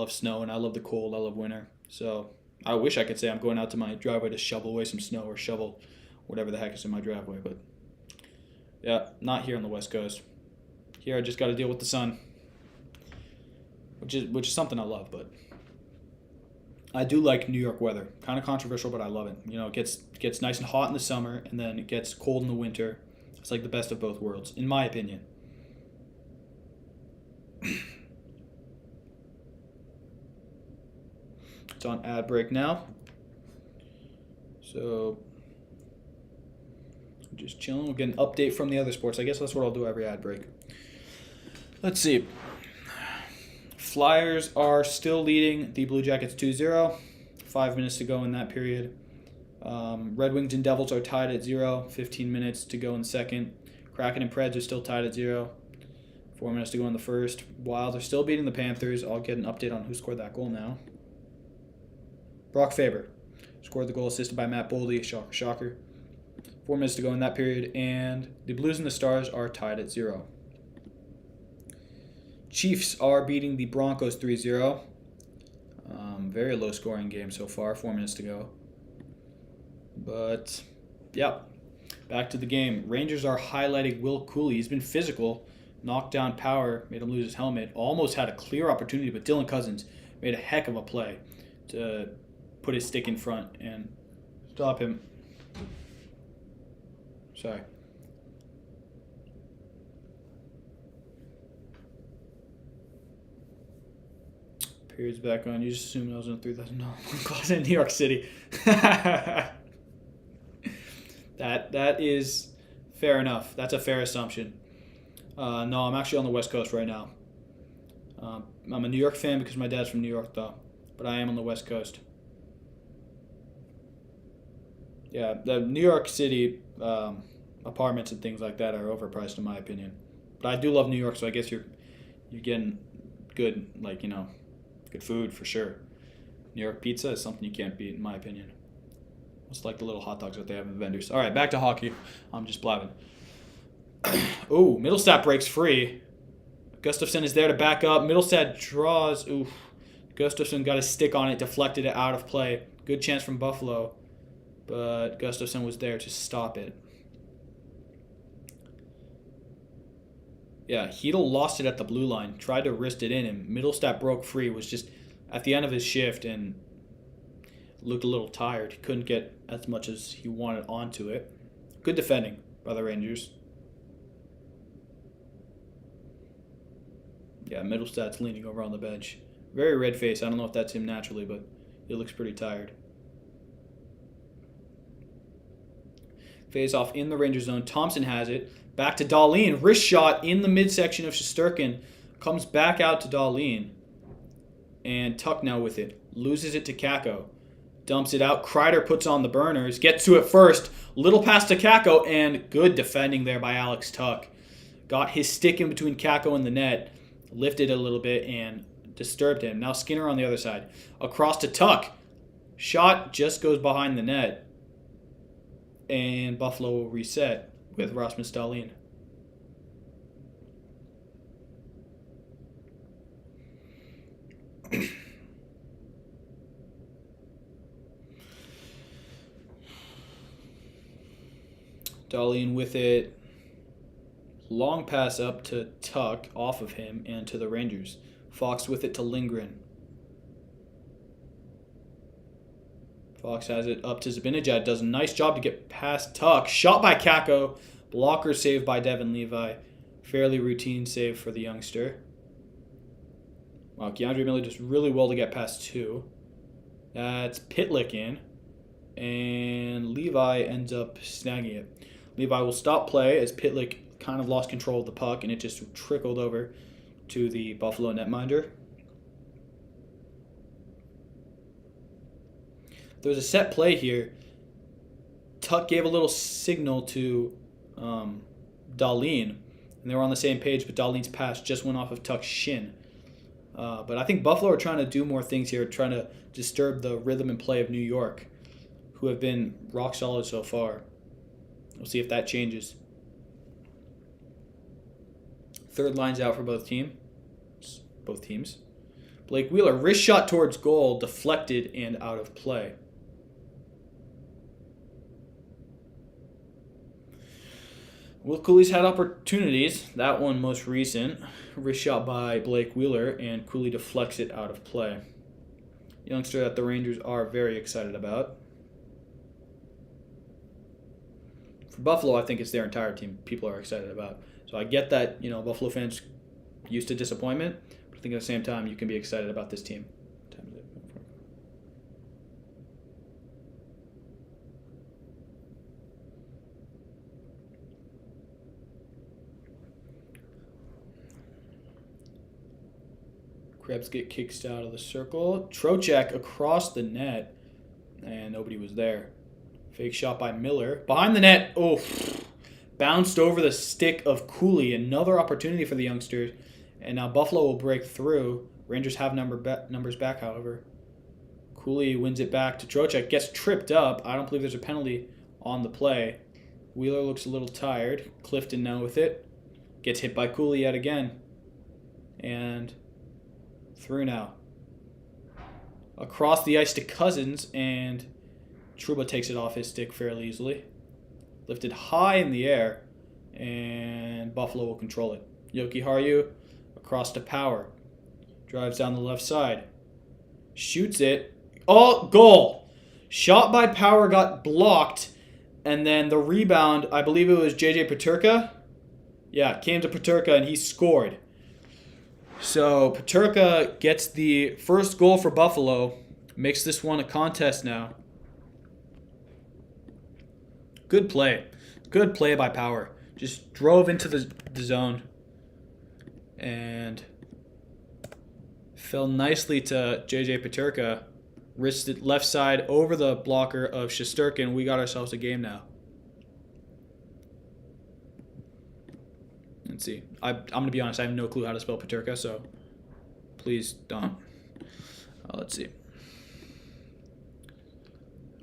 snow, and I love the cold. I love winter. So I wish I could say I'm going out to my driveway to shovel away some snow or shovel whatever the heck is in my driveway, but yeah, not here on the West Coast. Here I just got to deal with the sun, which is something I love, but I do like New York weather. Kind of controversial, but I love it. It gets nice and hot in the summer, and then it gets cold in the winter. It's like the best of both worlds, in my opinion. It's on ad break now. So just chilling. We'll get an update from the other sports. I guess that's what I'll do every ad break. Let's see. Flyers are still leading the Blue Jackets 2-0. 5 minutes to go in that period. Red Wings and Devils are tied at 0. 15 minutes to go in the second. Kraken and Preds are still tied at 0. 4 minutes to go in the first. Wild are still beating the Panthers. I'll get an update on who scored that goal now. Brock Faber scored the goal, assisted by Matt Boldy. Shocker. 4 minutes to go in that period. And the Blues and the Stars are tied at 0. Chiefs are beating the Broncos 3-0. Very low-scoring game so far. 4 minutes to go. But, yeah, back to the game. Rangers are highlighting Will Cooley. He's been physical. Knocked down Power, made him lose his helmet. Almost had a clear opportunity, but Dylan Cousins made a heck of a play to put his stick in front and stop him. Sorry. Period's back on. You just assumed I was in a $3,000 closet in New York City. That That is fair enough. That's a fair assumption. No, I'm actually on the West Coast right now. I'm a New York fan because my dad's from New York, though. But I am on the West Coast. Yeah, the New York City apartments and things like that are overpriced in my opinion. But I do love New York, so I guess you're getting good, good food for sure. New York pizza is something you can't beat in my opinion. It's like the little hot dogs that they have in the vendors. All right, back to hockey. I'm just blabbing. Ooh, Middlestat breaks free. Gustafsson is there to back up. Middlestat draws. Ooh, Gustafsson got a stick on it, deflected it out of play. Good chance from Buffalo, but Gustafsson was there to stop it. Yeah, Hedl lost it at the blue line, tried to wrist it in, and Middlestat broke free. Was just at the end of his shift and looked a little tired. He couldn't get as much as he wanted onto it. Good defending by the Rangers. Yeah, Middlestat's leaning over on the bench. Very red face. I don't know if that's him naturally, but he looks pretty tired. Face off in the Ranger zone. Thompson has it. Back to Dahlin. Wrist shot in the midsection of Shesterkin. Comes back out to Dahlin. And Tuck now with it. Loses it to Kakko. Dumps it out. Kreider puts on the burners. Gets to it first. Little pass to Kakko. And good defending there by Alex Tuck. Got his stick in between Kakko and the net. Lifted it a little bit and disturbed him. Now Skinner on the other side. Across to Tuck. Shot just goes behind the net. And Buffalo will reset with Rasmus Dahlin. Dahlin with it. Long pass up to Tuck, off of him, and to the Rangers. Fox with it to Lindgren. Fox has it up to Zibanejad. Does a nice job to get past Tuck. Shot by Kakko. Blocker save by Devin Levi. Fairly routine save for the youngster. Wow, Keandre Miller does really well to get past two. That's Pitlick in. And Levi ends up snagging it. Levi will stop play as Pitlick kind of lost control of the puck and it just trickled over to the Buffalo netminder. There was a set play here. Tuck gave a little signal to Dahlin, and they were on the same page, but Dahlin's pass just went off of Tuck's shin. But I think Buffalo are trying to do more things here, trying to disturb the rhythm and play of New York, who have been rock solid so far. We'll see if that changes. Third line's out for both teams. Blake Wheeler, wrist shot towards goal, deflected and out of play. Will Cooley's had opportunities. That one most recent. Wrist shot by Blake Wheeler, and Cooley deflects it out of play. Youngster that the Rangers are very excited about. For Buffalo, I think it's their entire team people are excited about. So I get that, Buffalo fans used to disappointment, but I think at the same time you can be excited about this team. Krebs get kicked out of the circle. Trocheck across the net, and nobody was there. Fake shot by Miller. Behind the net. Oh, bounced over the stick of Cooley. Another opportunity for the youngsters. And now Buffalo will break through. Rangers have numbers back, however. Cooley wins it back to Trocheck. Gets tripped up. I don't believe there's a penalty on the play. Wheeler looks a little tired. Clifton now with it. Gets hit by Cooley yet again. And through now. Across the ice to Cousins, and Trouba takes it off his stick fairly easily. Lifted high in the air, and Buffalo will control it. Yoki Haru across to Power. Drives down the left side. Shoots it. Oh, goal! Shot by Power got blocked, and then the rebound, I believe it was JJ Peterka. Yeah, came to Peterka, and he scored. So Peterka gets the first goal for Buffalo. Makes this one a contest now. Good play. Good play by Power. Just drove into the zone and fell nicely to J.J. Peterka. Wristed left side over the blocker of Shesterkin. We got ourselves a game now. Let's see. I'm going to be honest. I have no clue how to spell Peterka, so please don't. Let's see.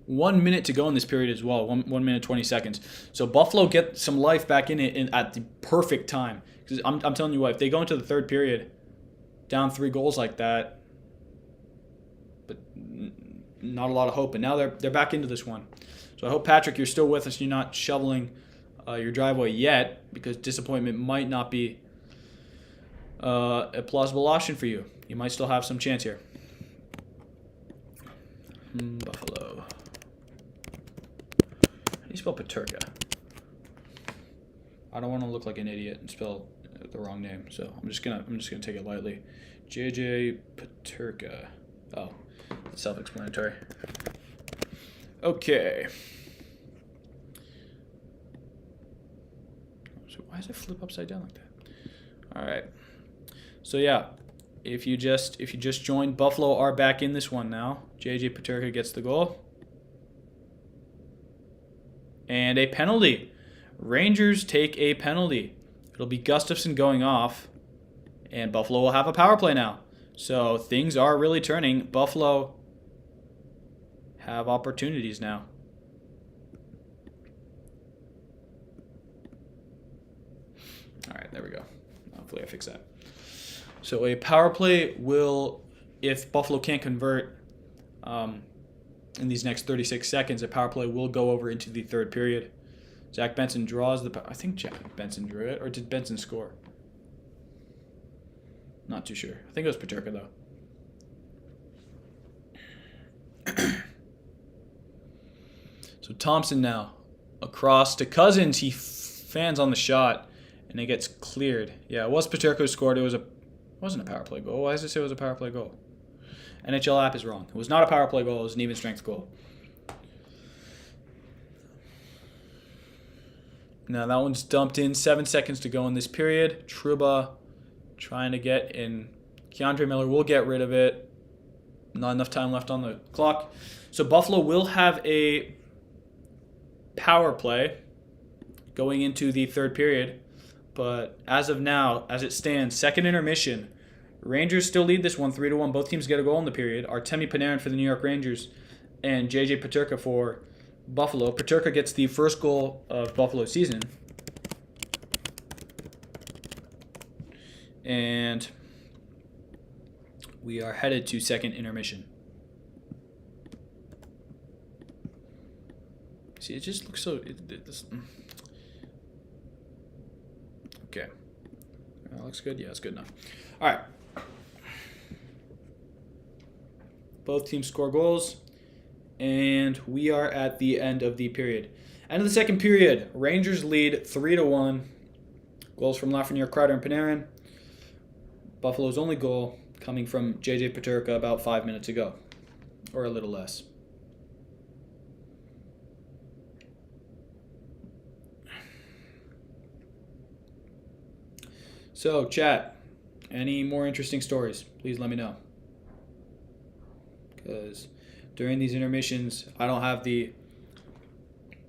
1 minute to go in this period as well. 1 minute, 20 seconds. So Buffalo get some life back in it at the perfect time. Because I'm telling you what, if they go into the third period down 3 goals like that, but not a lot of hope. And now they're back into this one. So I hope, Patrick, you're still with us. You're not shoveling your driveway yet, because disappointment might not be a plausible option for you. You might still have some chance here. Buffalo. How do you spell Peterka? I don't want to look like an idiot and spell the wrong name, so I'm just gonna take it lightly. J.J. Peterka. Oh, that's self-explanatory. Okay. So why does it flip upside down like that? All right. So yeah, if you just joined, Buffalo are back in this one now. J.J. Peterka gets the goal. And a penalty. Rangers take a penalty. It'll be Gustafsson going off, and Buffalo will have a power play now. So things are really turning. Buffalo have opportunities now. All right, there we go. Hopefully I fix that. So a power play will, if Buffalo can't convert in these next 36 seconds, a power play will go over into the third period. Zach Benson draws the... I think Jack Benson drew it, or did Benson score? Not too sure. I think it was Peterka, though. So Thompson now. Across to Cousins. He fans on the shot, and it gets cleared. Yeah, it was Peterka who scored. It wasn't a power play goal. Why does it say it was a power play goal? NHL app is wrong. It was not a power play goal. It was an even strength goal. Now that one's dumped in. 7 seconds to go in this period. Trouba trying to get in. Keandre Miller will get rid of it. Not enough time left on the clock. So Buffalo will have a power play going into the third period. But as of now, as it stands, second intermission, Rangers still lead this one 3-1. Both teams get a goal in the period. Artemi Panarin for the New York Rangers and J.J. Peterka for Buffalo. Peterka gets the first goal of Buffalo's season. And we are headed to second intermission. See, it just looks so... Okay. That looks good? Yeah, it's good enough. All right. Both teams score goals. And we are at the end of the period. End of the second period. Rangers lead 3-1. Goals from Lafreniere, Kreider, and Panarin. Buffalo's only goal coming from J.J. Peterka about 5 minutes ago. Or a little less. So, chat. Any more interesting stories? Please let me know. Because during these intermissions, I don't have the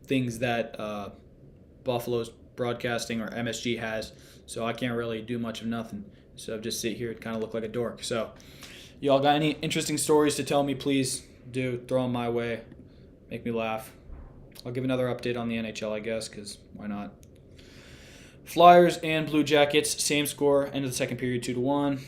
things that Buffalo's broadcasting or MSG has, so I can't really do much of nothing. So I just sit here and kind of look like a dork. So y'all got any interesting stories to tell me, please do. Throw them my way. Make me laugh. I'll give another update on the NHL, I guess, because why not? Flyers and Blue Jackets, same score, end of the second period, 2-1.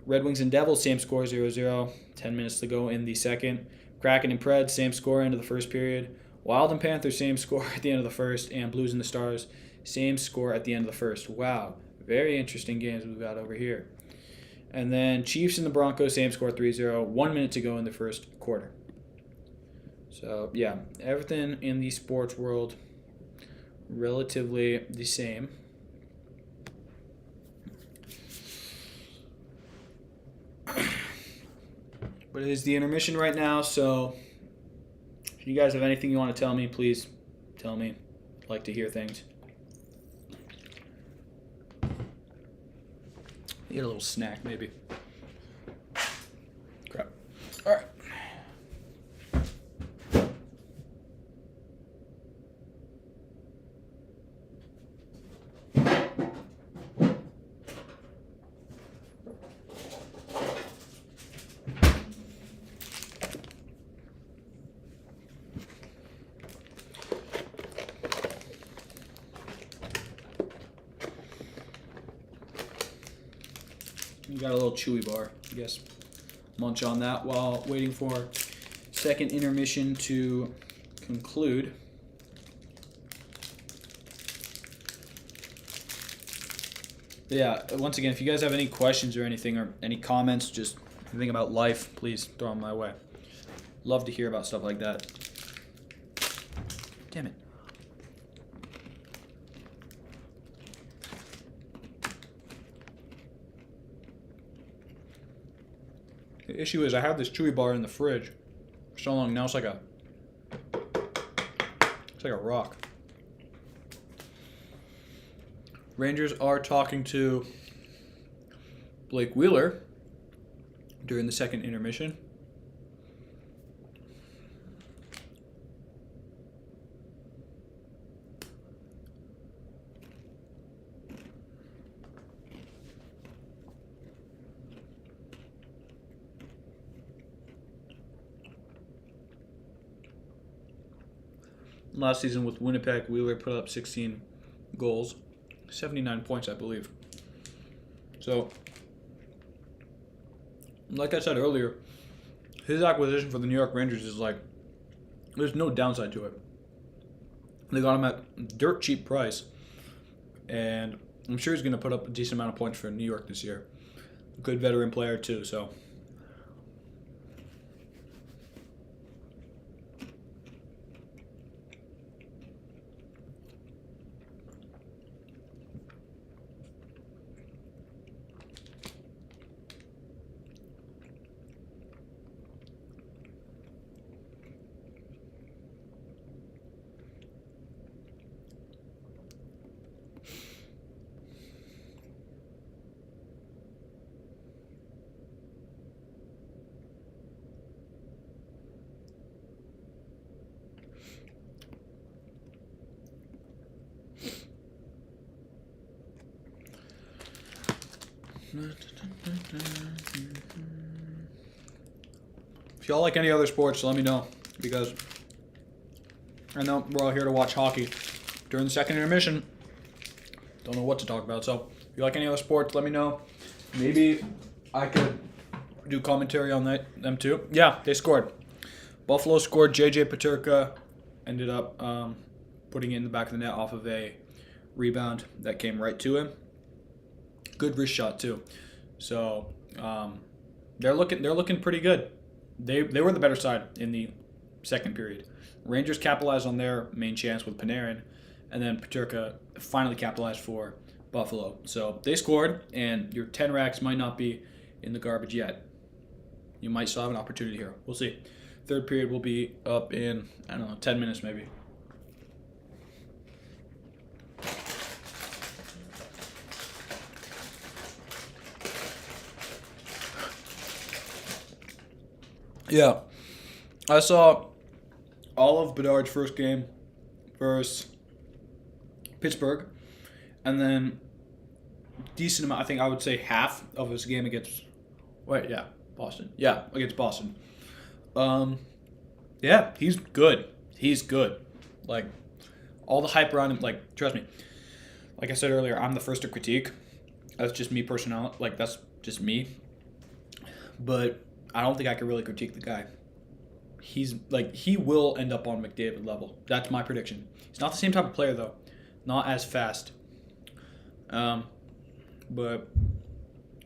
Red Wings and Devils, same score, 0-0. 10 minutes to go in the second. Kraken and Preds, same score, end of the first period. Wild and Panthers, same score at the end of the first. And Blues and the Stars, same score at the end of the first. Wow, very interesting games we've got over here. And then Chiefs and the Broncos, same score, 3-0. 1 minute to go in the first quarter. So, yeah, everything in the sports world relatively the same. But it is the intermission right now, so if you guys have anything you want to tell me, please tell me. like to hear things. Need a little snack, maybe. Crap. All right. You got a little chewy bar, I guess. Munch on that while waiting for second intermission to conclude. But yeah, once again, if you guys have any questions or anything or any comments, just anything about life, please throw them my way. Love to hear about stuff like that. Damn it. The issue is I have this chewy bar in the fridge for so long now it's like a rock. Rangers are talking to Blake Wheeler during the second intermission. Last season with Winnipeg, Wheeler put up 16 goals, 79 points, I believe. So, like I said earlier, his acquisition for the New York Rangers is like, there's no downside to it. They got him at a dirt cheap price, and I'm sure he's going to put up a decent amount of points for New York this year. Good veteran player too, so. If y'all like any other sports, let me know, because I know we're all here to watch hockey. During the second intermission, don't know what to talk about, so if you like any other sports, let me know. Maybe I could do commentary on them too. Yeah, they scored. Buffalo scored. JJ Peterka ended up putting it in the back of the net off of a rebound that came right to him. Good wrist shot too. So they're looking pretty good. They were the better side in the second period. Rangers capitalized on their main chance with Panarin, and then Peterka finally capitalized for Buffalo. So they scored, and your 10 racks might not be in the garbage yet. You might still have an opportunity here. We'll see. Third period will be up in, 10 minutes maybe. Yeah, I saw all of Bedard's first game versus Pittsburgh, and then decent amount, I think I would say half of his game against, Boston. Yeah, against Boston. Yeah, he's good. He's good. Like, all the hype around him, like, trust me. Like I said earlier, I'm the first to critique. That's just me personality. Like, that's just me. But I don't think I can really critique the guy. He will end up on McDavid level. That's my prediction. He's not the same type of player though. Not as fast. But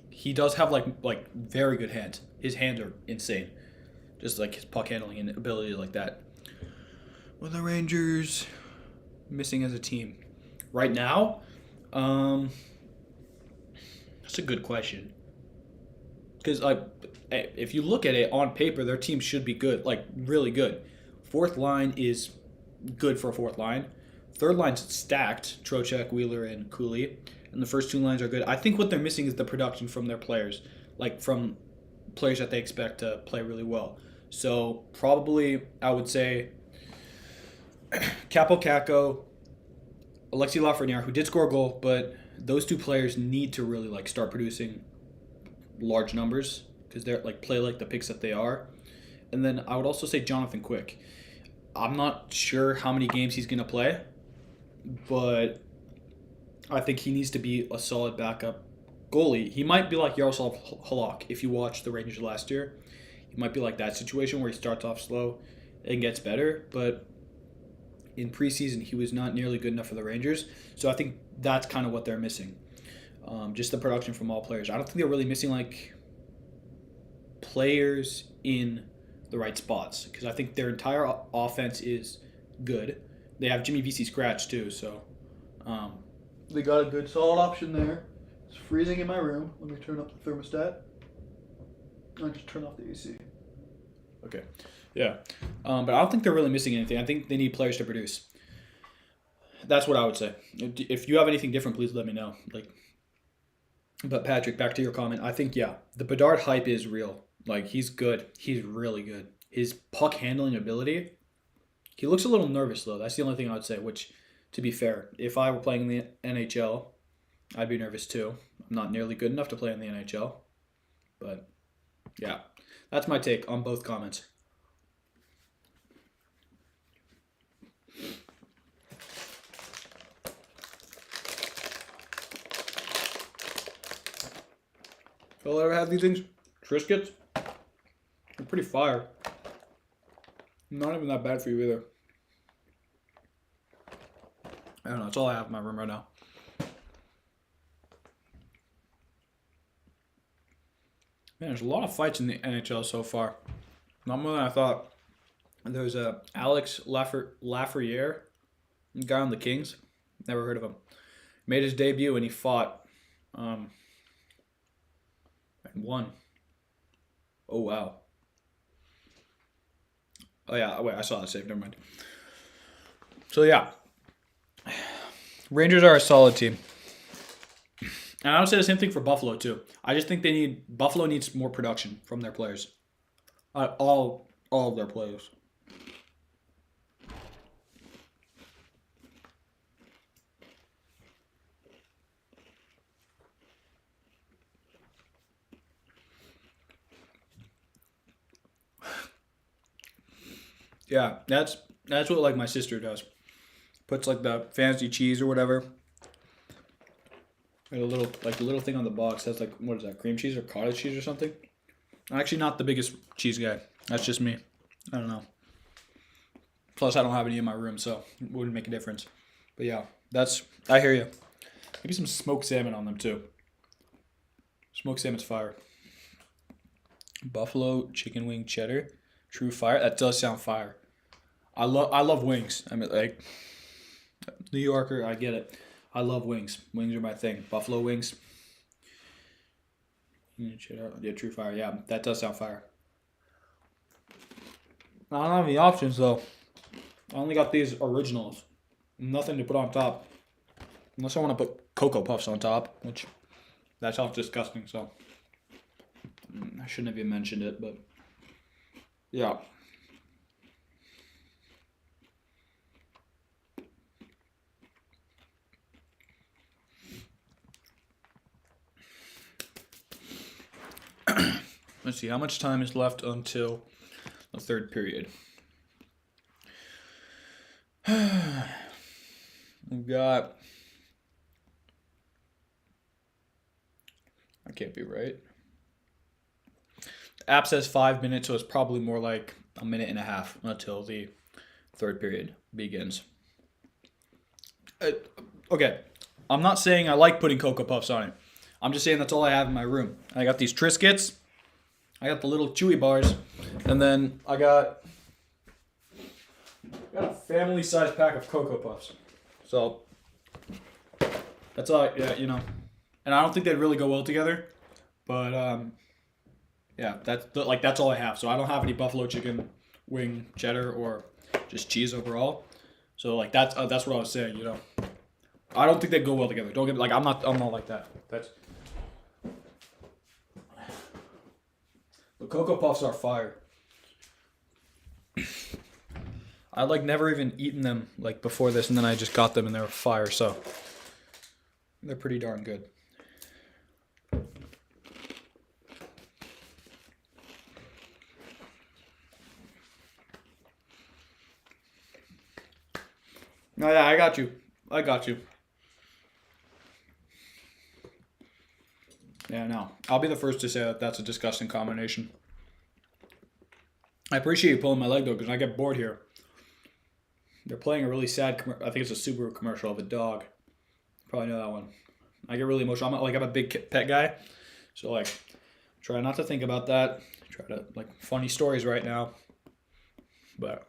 he does have like very good hands. His hands are insane. Just like his puck handling and ability like that. Well, the Rangers missing as a team right now? That's a good question. Because if you look at it on paper, their team should be good, like really good. Fourth line is good for a fourth line, Third line's stacked. Trocheck, Wheeler, and Cooley. And the first two lines are good. I think what they're missing is the production from their players. Like from players that they expect to play really well. So probably I would say Capo Caco, Alexi Lafreniere, who did score a goal, but those two players need to really like start producing large numbers because they're like play like the picks that they are. And then I would also say Jonathan Quick. I'm not sure how many games he's gonna play, but I think he needs to be a solid backup goalie. He might be like Yaroslav Halak if you watched the Rangers last year. He might be like that situation where he starts off slow and gets better, but in preseason he was not nearly good enough for the Rangers. So I think that's kind of what they're missing. Just the production from all players. I don't think they're really missing like players in the right spots because I think their entire offense is good. They have Jimmy Vesey scratch too, so they got a good solid option there. It's freezing in my room. Let me turn up the thermostat. I'll just turn off the AC. Okay, yeah, but I don't think they're really missing anything. I think they need players to produce. That's what I would say. If you have anything different, please let me know. But Patrick, back to your comment. I think the Bedard hype is real. Like he's good. He's really good. His puck handling ability. He looks a little nervous though. That's the only thing I would say. Which, to be fair, if I were playing in the NHL, I'd be nervous too. I'm not nearly good enough to play in the NHL. But yeah, that's my take on both comments. Y'all ever had these things? Triscuits? They're pretty fire. Not even that bad for you either. I don't know. That's all I have in my room right now. Man, there's a lot of fights in the NHL so far. Not more than I thought. There's Alex Lafreniere, guy on the Kings. Never heard of him. Made his debut and he fought and won. Oh, wow. Oh, yeah. Wait, I saw that save. Never mind. So, yeah. Rangers are a solid team. And I would say the same thing for Buffalo, too. I just think Buffalo needs more production from their players. All of their players. Yeah, that's what like my sister does. Puts like the fancy cheese or whatever. And the little thing on the box has like what is that, cream cheese or cottage cheese or something? I'm actually not the biggest cheese guy. That's just me. I don't know. Plus I don't have any in my room, so it wouldn't make a difference. But yeah, I hear you. Maybe some smoked salmon on them too. Smoked salmon's fire. Buffalo chicken wing cheddar, true fire. That does sound fire. I love wings. I mean, like New Yorker, I get it. I love wings. Wings are my thing. Buffalo wings. Yeah, true fire. Yeah, that does sound fire. I don't have any options though. I only got these originals. Nothing to put on top. Unless I want to put Cocoa Puffs on top, which that sounds disgusting, so I shouldn't have even mentioned it, but yeah. Let's see, how much time is left until the third period? We've got... I can't be right. The app says 5 minutes, so it's probably more like a minute and a half until the third period begins. Okay, I'm not saying I like putting Cocoa Puffs on it. I'm just saying that's all I have in my room. I got these Triscuits. I got the little chewy bars. And then I got a family-sized pack of Cocoa Puffs. So, that's all, And I don't think they'd really go well together. But, yeah, that's all I have. So I don't have any buffalo chicken wing cheddar or just cheese overall. So like that's what I was saying. You know, I don't think they go well together. Don't get like I'm not like that. That's the Cocoa Puffs are fire. I like never even eaten them like before this, and then I just got them and they were fire. So they're pretty darn good. No, yeah, I got you. I got you. Yeah, no. I'll be the first to say that that's a disgusting combination. I appreciate you pulling my leg, though, because I get bored here. They're playing a really sad, I think it's a Subaru commercial of a dog. Probably know that one. I get really emotional. I'm a big pet guy. So, like, try not to think about that. Try to, like, funny stories right now. But,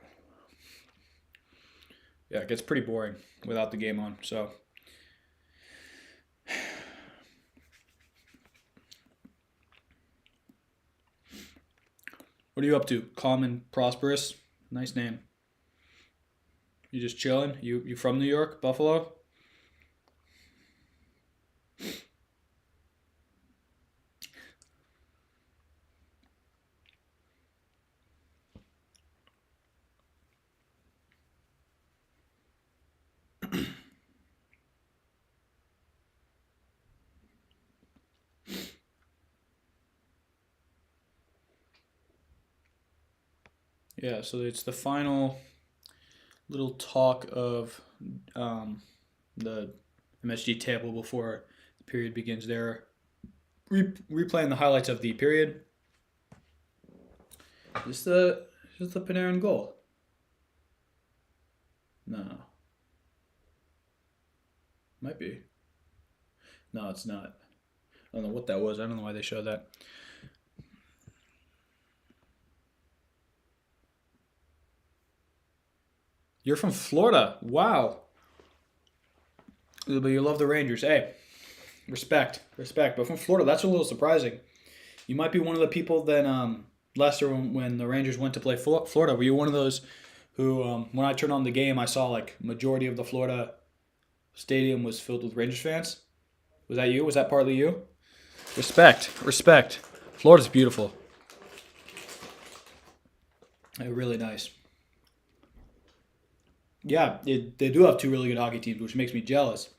yeah, it gets pretty boring without the game on, so... What are you up to? Calm and prosperous? Nice name. You just chilling? You from New York? Buffalo? Yeah, so it's the final little talk of the MSG table before the period begins. They're replaying the highlights of the period. Is this the Panarin goal? No. Might be. No, it's not. I don't know what that was. I don't know why they showed that. You're from Florida. Wow. But you love the Rangers. Hey, respect. But from Florida, that's a little surprising. You might be one of the people that Lester, when the Rangers went to play Florida, were you one of those who, when I turned on the game, I saw like majority of the Florida stadium was filled with Rangers fans? Was that you? Was that partly you? Respect. Florida's beautiful. They're really nice. Yeah, they do have two really good hockey teams, which makes me jealous.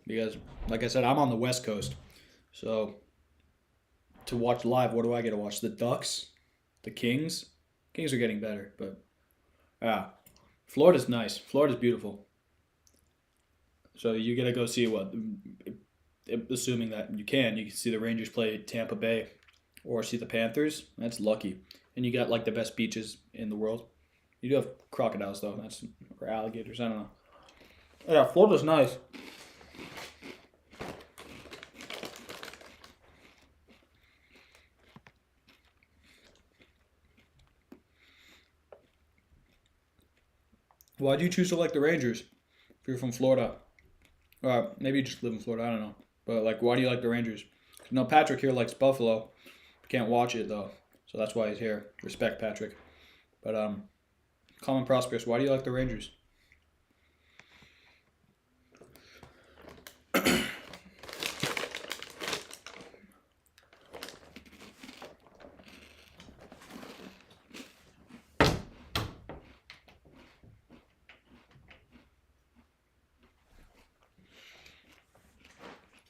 Because, like I said, I'm on the West Coast. So, to watch live, what do I get to watch? The Ducks? The Kings? Kings are getting better, but... Yeah. Florida's nice. Florida's beautiful. So, you get to go see what... Assuming that you can see the Rangers play Tampa Bay or see the Panthers. That's lucky. And you got, like, the best beaches in the world. You do have crocodiles, though. That's or alligators. I don't know. Yeah, Florida's nice. Why do you choose to like the Rangers if you're from Florida? Maybe you just live in Florida. I don't know. But, like, why do you like the Rangers? No, Patrick here likes Buffalo. Can't watch it, though. So that's why he's here. Respect, Patrick. But, calm and prosperous. Why do you like the Rangers?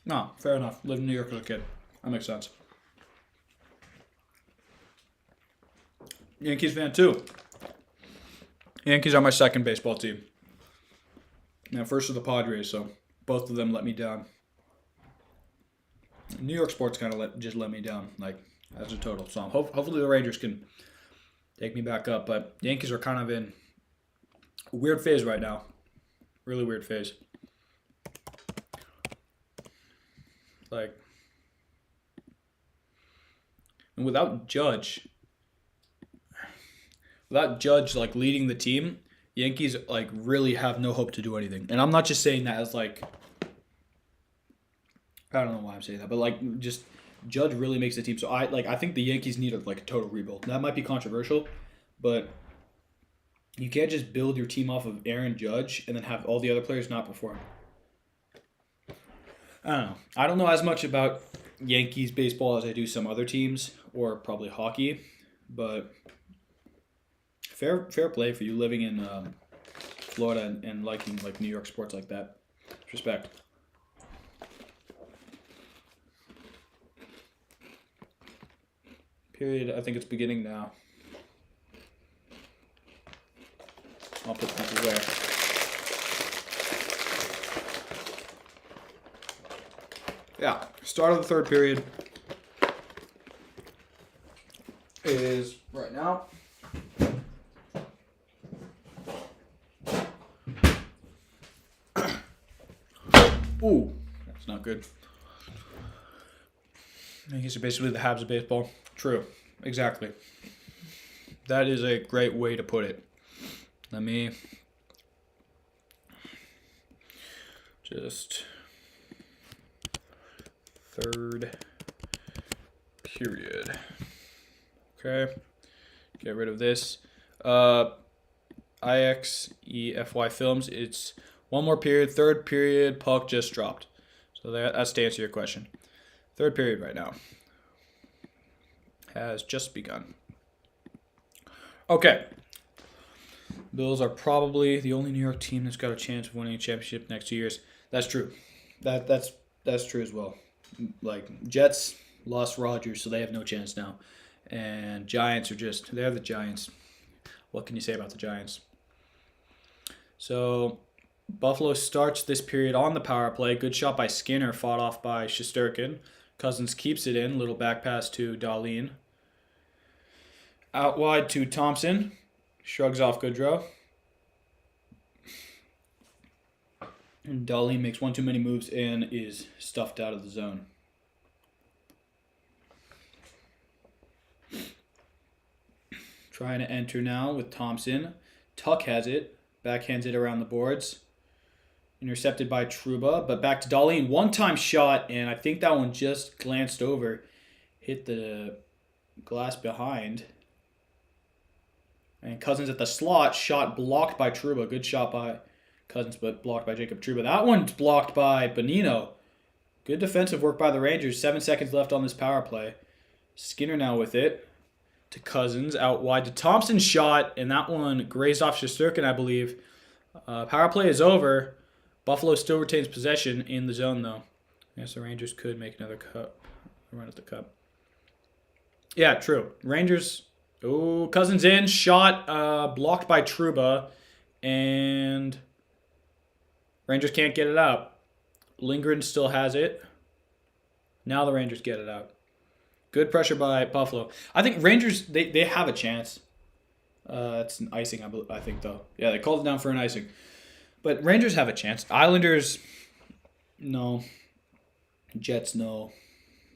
No, fair enough. Lived in New York as a kid. That makes sense. Yankees fan too. Yankees are my second baseball team. Now, first are the Padres, so both of them let me down. New York sports kind of just let me down, like as a total. So hopefully the Rangers can take me back up. But Yankees are kind of in a weird phase right now. Really weird phase. Like, and without Judge like leading the team, Yankees like really have no hope to do anything. And I'm not just saying that as like, I don't know why I'm saying that, but like just Judge really makes the team. So I think the Yankees need a total rebuild. That might be controversial, but You can't just build your team off of Aaron Judge and then have all the other players not perform. I don't know. I don't know as much about Yankees baseball as I do some other teams, or probably hockey, but fair play for you living in Florida and liking like New York sports like that. Respect. Period. I think it's beginning now. I'll put people where. Yeah, start of the third period is right now. Ooh, that's not good. I guess you're basically the Habs of baseball. True, exactly. That is a great way to put it. Let me just third period. Okay, get rid of this. IXEFY Films. It's one more period. Third period. Puck just dropped. So that's to answer your question. Third period right now has just begun. Okay. Bills are probably the only New York team that's got a chance of winning a championship next 2 years. That's true. That's true as well. Like Jets lost Rodgers, so they have no chance now. And Giants are they're the Giants. What can you say about the Giants? So Buffalo starts this period on the power play. Good shot by Skinner, fought off by Shesterkin. Cousins keeps it in. Little back pass to Dahlin. Out wide to Thompson. Shrugs off Goodrow. And Dahlin makes one too many moves and is stuffed out of the zone. Trying to enter now with Thompson. Tuck has it. Backhands it around the boards. Intercepted by Trouba. But back to Dahlin. One-time shot, and I think that one just glanced over. Hit the glass behind. And Cousins at the slot. Shot blocked by Trouba. Good shot by Cousins, but blocked by Jacob Trouba. That one's blocked by Bonino. Good defensive work by the Rangers. 7 seconds left on this power play. Skinner now with it. To Cousins. Out wide to Thompson. Shot. And that one grazed off Shesterkin, I believe. Power play is over. Buffalo still retains possession in the zone, though. Yes, the Rangers could make another run at the cup. Yeah, true. Rangers. Oh, Cousins in. Shot blocked by Trouba. And Rangers can't get it out. Lindgren still has it. Now the Rangers get it out. Good pressure by Buffalo. I think Rangers, they have a chance. It's an icing, I think, though. Yeah, they called it down for an icing. But Rangers have a chance. Islanders, no. Jets, no.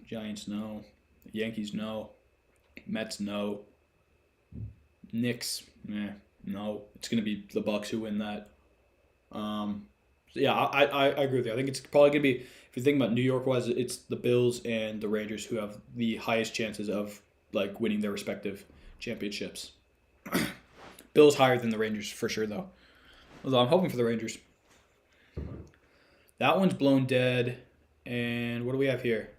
Giants, no. Yankees, no. Mets, no. Knicks, no. It's going to be the Bucks who win that. Yeah, I agree with you. I think it's probably going to be, if you think about New York-wise, it's the Bills and the Rangers who have the highest chances of like winning their respective championships. Bills higher than the Rangers for sure, though. Although I'm hoping for the Rangers. That one's blown dead. And what do we have here?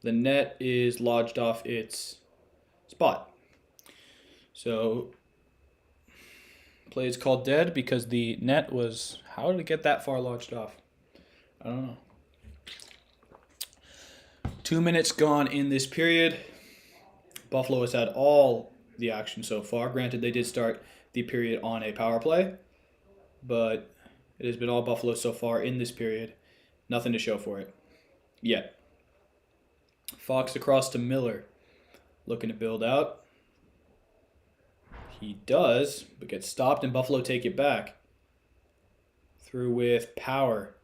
The net is lodged off its spot. So play is called dead because the net was... How did it get that far lodged off? I don't know. 2 minutes gone in this period. Buffalo has had all the action so far. Granted, they did start the period on a power play, but it has been all Buffalo so far in this period. Nothing to show for it yet. Fox across to Miller. Looking to build out. He does, but gets stopped, and Buffalo take it back. Through with Power.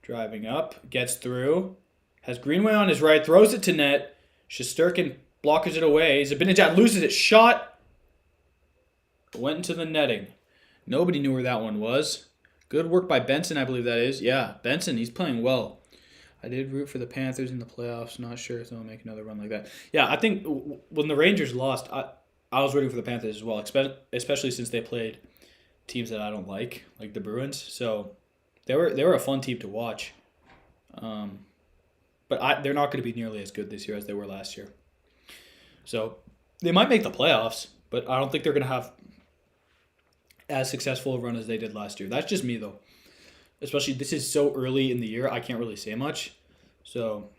Driving up. Gets through. Has Greenway on his right. Throws it to net. Shesterkin blockers it away. Zibanejad loses it. Shot. Went into the netting. Nobody knew where that one was. Good work by Benson, I believe that is. Yeah, Benson, he's playing well. I did root for the Panthers in the playoffs. Not sure if they'll make another run like that. Yeah, I think when the Rangers lost, I was rooting for the Panthers as well, especially since they played teams that I don't like the Bruins. So they were a fun team to watch. Um, but they're not going to be nearly as good this year as they were last year. So they might make the playoffs, but I don't think they're going to have as successful a run as they did last year. That's just me, though. Especially this is so early in the year, I can't really say much. So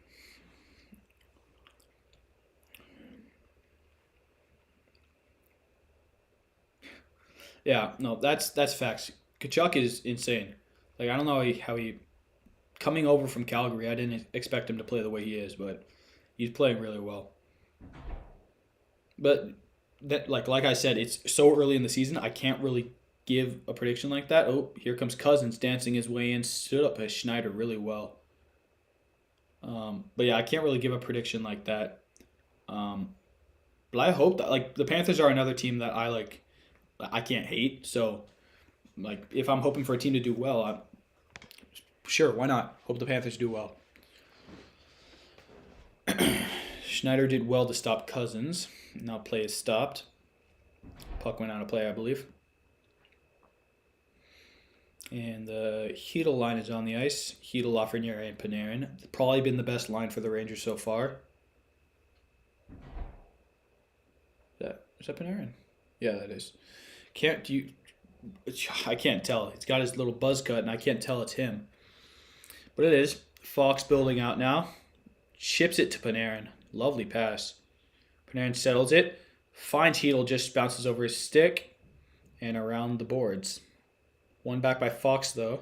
yeah, no, that's facts. Kachuk is insane. Like I don't know how he coming over from Calgary. I didn't expect him to play the way he is, but he's playing really well. But that like I said, it's so early in the season. I can't really give a prediction like that. Oh, here comes Cousins dancing his way in. Stood up as Schneider really well. But yeah, I can't really give a prediction like that. Um, but I hope that like the Panthers are another team that I like. I can't hate. So like if I'm hoping for a team to do well, I'm sure why not? Hope the Panthers do well. Schneider did well to stop Cousins. Now play is stopped. Puck went out of play, I believe. And the Hedel line is on the ice. Hedel, Lafreniere, and Panarin. Probably been the best line for the Rangers so far. Is that Panarin? Yeah, that is. Can't you? I can't tell. He's got his little buzz cut, and I can't tell it's him. But it is. Fox building out now. Chips it to Panarin. Lovely pass. Panarin settles it. Finds Hedel, just bounces over his stick and around the boards. One back by Fox, though.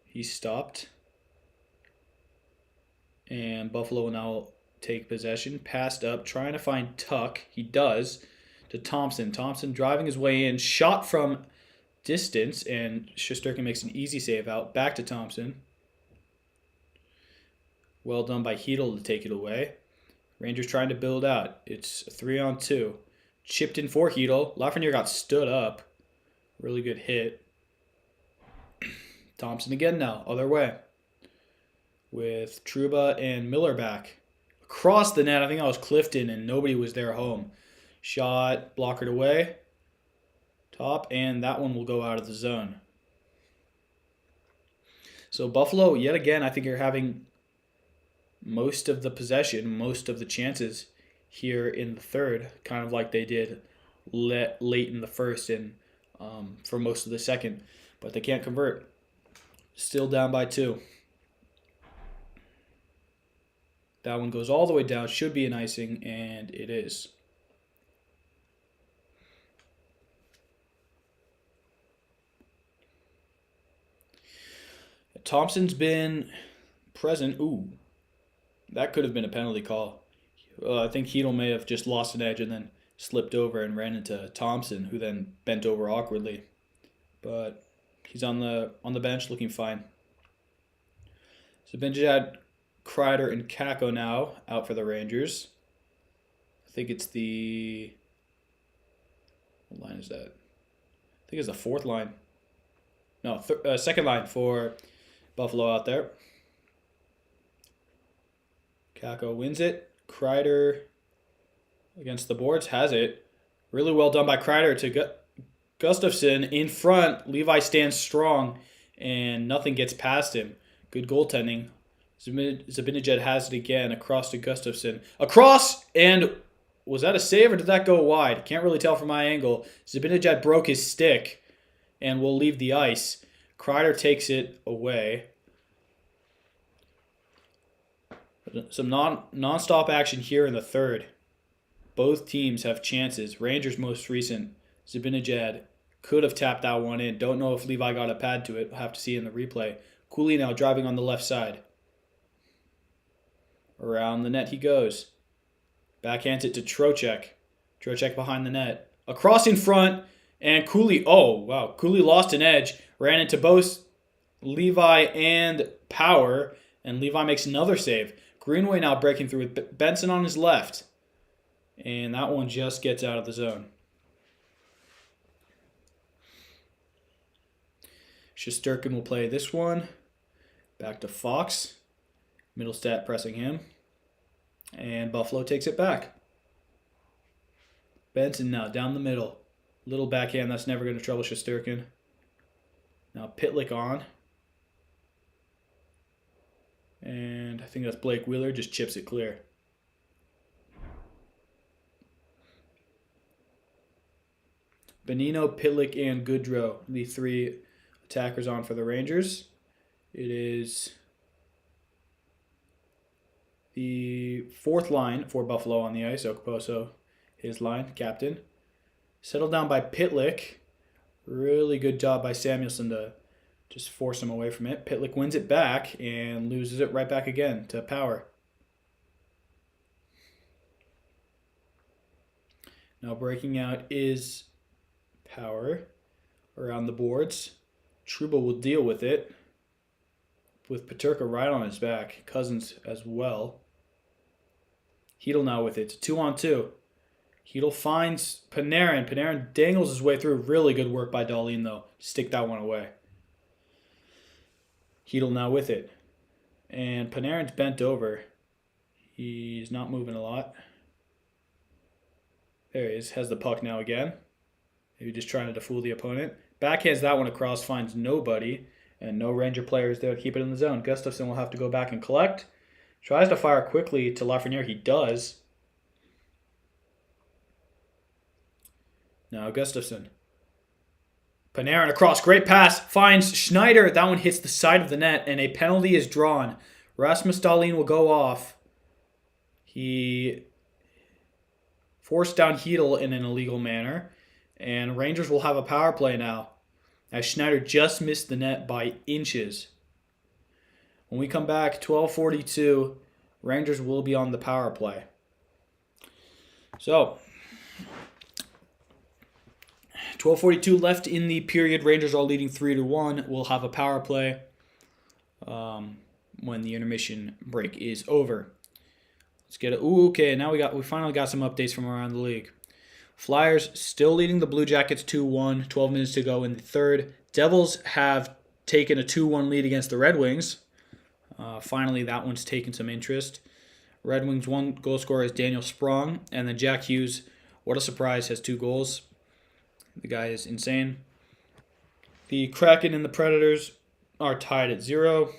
He stopped. And Buffalo will now take possession. Passed up, trying to find Tuck. He does. To Thompson. Thompson driving his way in. Shot from distance. And Shesterkin makes an easy save out. Back to Thompson. Well done by Hedel to take it away. Rangers trying to build out. It's a 3-on-2. Chipped in for Hedel. Lafreniere got stood up. Really good hit. Thompson again now. Other way. With Trouba and Miller back. Across the net. I think that was Clifton and nobody was there home. Shot. Blockered away. Top. And that one will go out of the zone. So Buffalo, yet again, I think you're having most of the possession, most of the chances here in the third, kind of like they did late in the first and for most of the second. But they can't convert. Still down by 2. That one goes all the way down. Should be an icing, and it is. Thompson's been present. Ooh, that could have been a penalty call. I think Hedel may have just lost an edge and then slipped over and ran into Thompson, who then bent over awkwardly. But he's on the bench looking fine. So Benjad, Kreider, and Kako now out for the Rangers. I think it's the... What line is that? I think it's the fourth line. No, second line for Buffalo out there. Kako wins it. Kreider against the boards has it. Really well done by Kreider to Gustafson in front. Levi stands strong and nothing gets past him. Good goaltending. Zabinajad has it again across to Gustafson. Across, and was that a save or did that go wide? Can't really tell from my angle. Zabinajad broke his stick and will leave the ice. Kreider takes it away. Some non-stop action here in the third. Both teams have chances. Rangers most recent. Zabinajad could have tapped that one in. Don't know if Levi got a pad to it. We'll have to see in the replay. Cooley now driving on the left side. Around the net he goes. Backhands it to Trocheck. Trocheck behind the net. Across in front. And Cooley, oh wow. Cooley lost an edge. Ran into both Levi and Power. And Levi makes another save. Greenway now breaking through with Benson on his left. And that one just gets out of the zone. Shesterkin will play this one. Back to Fox. Middlestat pressing him. And Buffalo takes it back. Benson now down the middle. Little backhand, that's never going to trouble Shesterkin. Now Pitlick on. And I think that's Blake Wheeler, just chips it clear. Bonino, Pitlick, and Goodrow, the three attackers on for the Rangers. It is the fourth line for Buffalo on the ice. Okposo, his line, captain. Settled down by Pitlick. Really good job by Samuelsson to just force him away from it. Pitlick wins it back and loses it right back again to Power. Now breaking out is Power around the boards. Trouba will deal with it with Peterka right on his back. Cousins as well. Hedl now with it. It's 2-on-2. Hedl finds Panarin. Panarin dangles his way through. Really good work by Dahlin, though. Stick that one away. Hedl now with it. And Panarin's bent over. He's not moving a lot. There he is. Has the puck now again. Maybe just trying to fool the opponent. Backhands that one across. Finds nobody. And no Ranger players there to keep it in the zone. Gustafsson will have to go back and collect. Tries to fire quickly to Lafreniere. He does. Now Gustafsson. Panarin across. Great pass. Finds Schneider. That one hits the side of the net. And a penalty is drawn. Rasmus Dahlin will go off. He forced down Hedl in an illegal manner. And Rangers will have a power play now, as Schneider just missed the net by inches. When we come back, 12:42, Rangers will be on the power play. So, 12:42 left in the period. Rangers are leading 3-1. We'll have a power play when the intermission break is over. Let's get it. Ooh, okay. Now we finally got some updates from around the league. Flyers still leading the Blue Jackets 2-1. 12 minutes to go in the third. Devils have taken a 2-1 lead against the Red Wings. Finally, that one's taken some interest. Red Wings' one goal scorer is Daniel Sprong. And then Jack Hughes, what a surprise, has 2 goals. The guy is insane. The Kraken and the Predators are tied at 0.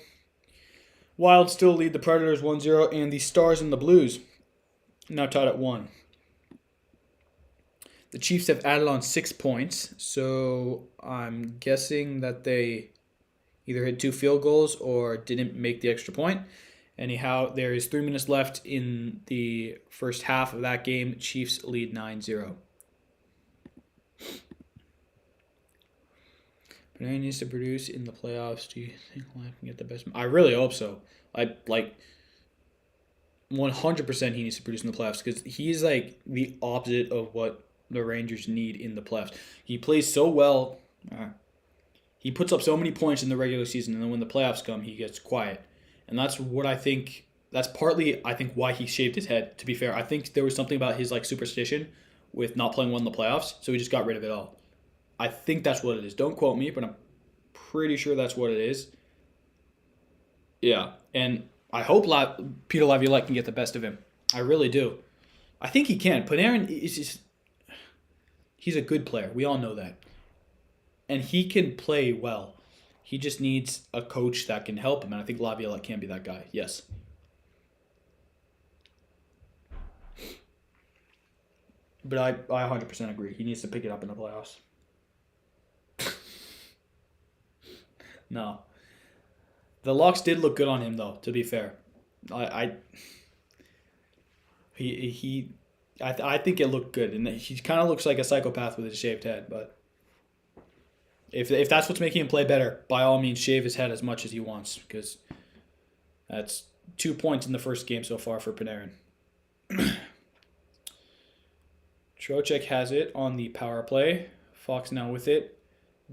Wild still lead the Predators 1-0. And the Stars and the Blues now tied at 1. The Chiefs have added on 6 points, so I'm guessing that they either hit 2 field goals or didn't make the extra point. Anyhow, there is 3 minutes left in the first half of that game. Chiefs lead 9-0. Panarin needs to produce in the playoffs. Do you think Live can get the best? I really hope so. 100% he needs to produce in the playoffs because he's like the opposite of what the Rangers need in the playoffs. He plays so well. He puts up so many points in the regular season, and then when the playoffs come, he gets quiet. And that's what I think. That's partly, I think, why he shaved his head. To be fair, I think there was something about his superstition with not playing well in the playoffs, so he just got rid of it all. I think that's what it is. Don't quote me, but I'm pretty sure that's what it is. Yeah, and I hope Peter Laviolette can get the best of him. I really do. I think he can. Panarin is just... He's a good player. We all know that. And he can play well. He just needs a coach that can help him. And I think Laviolette can be that guy. Yes. But I 100% agree. He needs to pick it up in the playoffs. No. The locks did look good on him, though, to be fair. I think it looked good, and he kind of looks like a psychopath with his shaved head. But if that's what's making him play better, by all means, shave his head as much as he wants, because that's 2 points in the first game so far for Panarin. Trocheck has it on the power play. Fox now with it,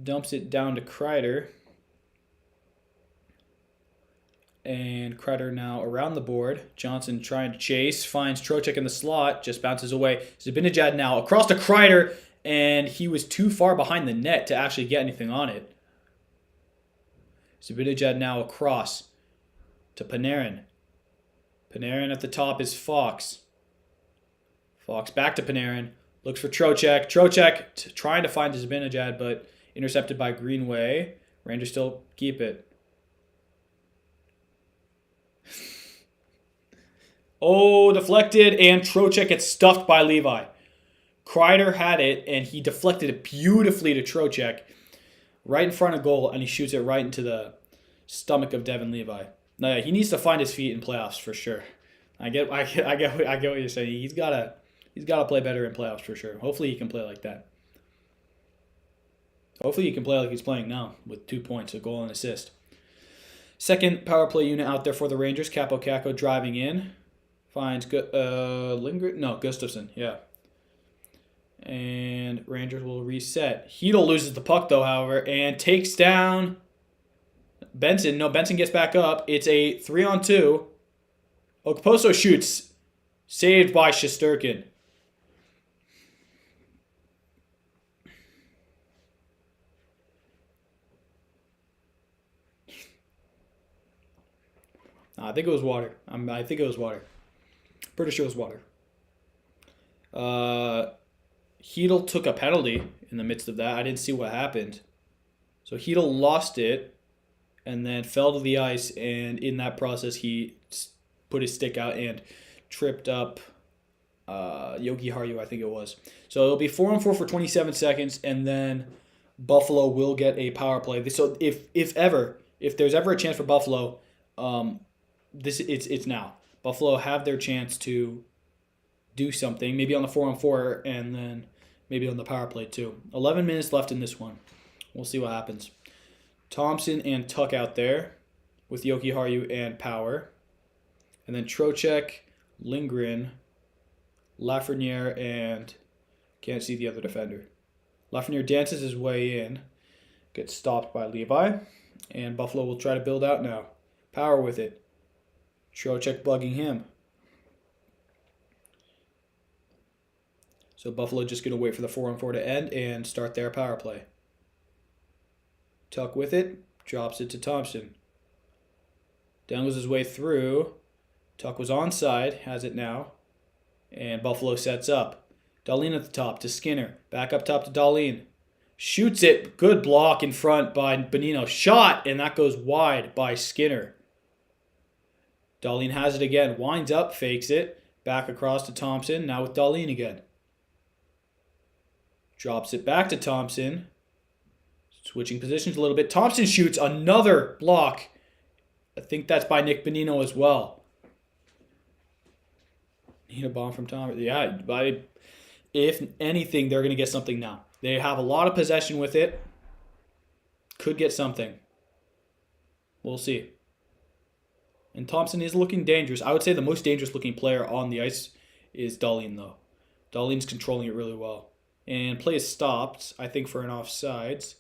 dumps it down to Kreider. And Kreider now around the board. Johnson trying to chase. Finds Trocheck in the slot. Just bounces away. Zibanejad now across to Kreider. And he was too far behind the net to actually get anything on it. Zibanejad now across to Panarin. Panarin at the top is Fox. Fox back to Panarin. Looks for Trocheck. Trocheck trying to find his Zibanejad, but intercepted by Greenway. Rangers still keep it. Oh, deflected, and Trocheck gets stuffed by Levi. Kreider had it, and he deflected it beautifully to Trocheck, right in front of goal, and he shoots it right into the stomach of Devin Levi. Now, yeah, he needs to find his feet in playoffs for sure. I get what you're saying. He's gotta play better in playoffs for sure. Hopefully, he can play like that. Hopefully, he can play like he's playing now with 2 points, a goal and assist. Second power play unit out there for the Rangers. Capo Caco driving in. Finds Lindgren? No, Gustafsson. Yeah. And Rangers will reset. Hedl loses the puck, though, however, and takes down Benson. No, Benson gets back up. It's a 3-on-2. Okposo shoots. Saved by Shesterkin. I think it was water. I think it was water. Pretty sure it was water. Hedl took a penalty in the midst of that. I didn't see what happened. So Hedl lost it and then fell to the ice, and in that process he put his stick out and tripped up Yogi Haru, I think it was. So it'll be 4-on-4 for 27 seconds, and then Buffalo will get a power play. So if there's ever a chance for Buffalo, it's now. Buffalo have their chance to do something, maybe on the 4-on-4, and then maybe on the power play too. 11 minutes left in this one. We'll see what happens. Thompson and Tuck out there with Yoki Haru and Power. And then Trocheck, Lindgren, Lafreniere, and can't see the other defender. Lafreniere dances his way in, gets stopped by Levi, and Buffalo will try to build out now. Power with it. Trocheck bugging him. So Buffalo just going to wait for the 4-on-4 to end and start their power play. Tuck with it, drops it to Thompson. Dangles his way through. Tuck was onside, has it now. And Buffalo sets up. Dahlin at the top to Skinner. Back up top to Dahlin. Shoots it. Good block in front by Bonino. Shot, and that goes wide by Skinner. Dahlin has it again. Winds up, fakes it. Back across to Thompson. Now with Dahlin again. Drops it back to Thompson. Switching positions a little bit. Thompson shoots another block. I think that's by Nick Bonino as well. Need a bomb from Thompson. Yeah, if anything, they're going to get something now. They have a lot of possession with it. Could get something. We'll see. And Thompson is looking dangerous. I would say the most dangerous looking player on the ice is Dahlin, though. Dahlin's controlling it really well. And play is stopped, I think, for an offsides.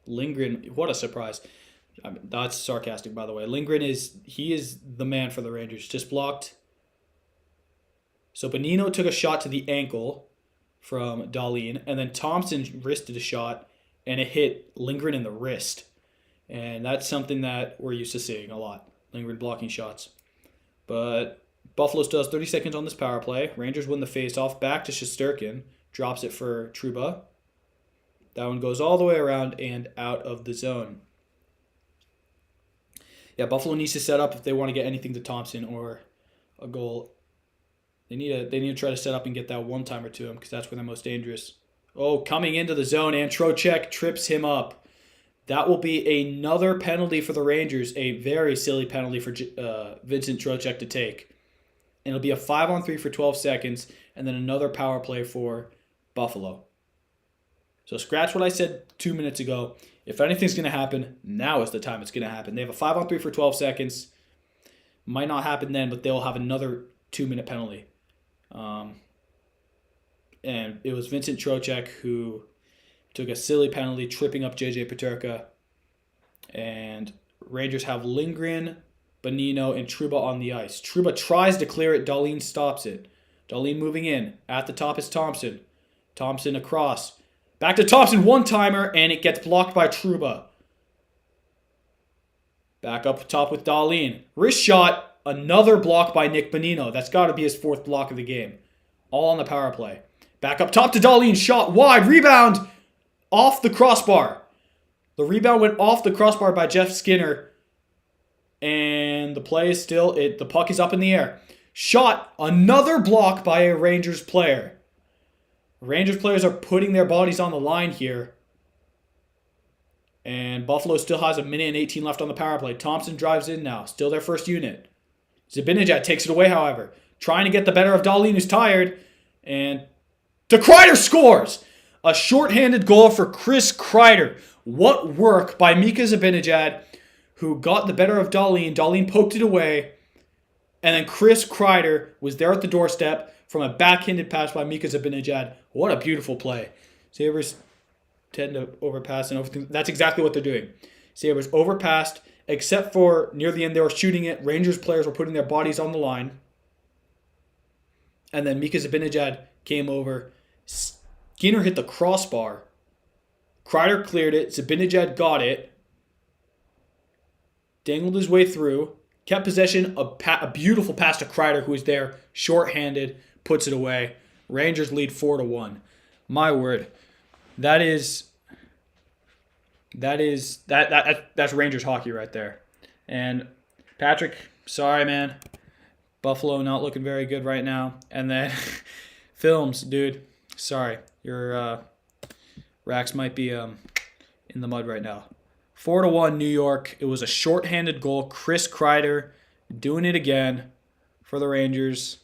Lindgren, what a surprise. I mean, that's sarcastic, by the way. Lindgren is the man for the Rangers. Just blocked. So Bonino took a shot to the ankle from Dahlin, and then Thompson wristed a shot, and it hit Lindgren in the wrist. And that's something that we're used to seeing a lot. Lindgren blocking shots. But Buffalo still has 30 seconds on this power play. Rangers win the face-off. Back to Shesterkin. Drops it for Trouba. That one goes all the way around and out of the zone. Yeah, Buffalo needs to set up if they want to get anything to Thompson or a goal. They need to try to set up and get that one-timer to him because that's where they're most dangerous. Oh, coming into the zone, and Trocheck trips him up. That will be another penalty for the Rangers, a very silly penalty for Vincent Trocheck to take. And it'll be a 5-on-3 for 12 seconds, and then another power play for Buffalo. So scratch what I said 2 minutes ago. If anything's going to happen, now is the time it's going to happen. They have a 5-on-3 for 12 seconds. Might not happen then, but they'll have another 2-minute penalty. And it was Vincent Trocheck who took a silly penalty, tripping up JJ Peterka. And Rangers have Lindgren, Bonino, and Trouba on the ice. Trouba tries to clear it. Dahlin stops it. Dahlin moving in. At the top is Thompson. Thompson across. Back to Thompson, one-timer, and it gets blocked by Trouba. Back up top with Dahlin. Wrist shot, another block by Nick Bonino. That's got to be his fourth block of the game. All on the power play. Back up top to Dahlin. Shot wide. Rebound off the crossbar. The rebound went off the crossbar by Jeff Skinner. And the play is still... the puck is up in the air. Shot. Another block by a Rangers player. Rangers players are putting their bodies on the line here. And Buffalo still has 1:18 left on the power play. Thompson drives in now. Still their first unit. Zibanejad takes it away, however. Trying to get the better of Dahlin, who's tired. And Kreider scores! A shorthanded goal for Chris Kreider. What work by Mika Zibanejad, who got the better of Dahlin. Dahlin poked it away. And then Chris Kreider was there at the doorstep from a backhanded pass by Mika Zibanejad. What a beautiful play. Sabres tend to overpass and overthink. That's exactly what they're doing. Sabres overpassed, except for near the end they were shooting it. Rangers players were putting their bodies on the line. And then Mika Zibanejad came over. Skinner hit the crossbar. Kreider cleared it. Zibanejad got it. Dangled his way through. Kept possession. A beautiful pass to Kreider, who is there. Short-handed. Puts it away. Rangers lead 4-1. My word. That's Rangers hockey right there. And Patrick, sorry, man. Buffalo not looking very good right now. And then Films, dude, sorry. Your racks might be in the mud right now. 4-1 New York. It was a shorthanded goal. Chris Kreider doing it again for the Rangers.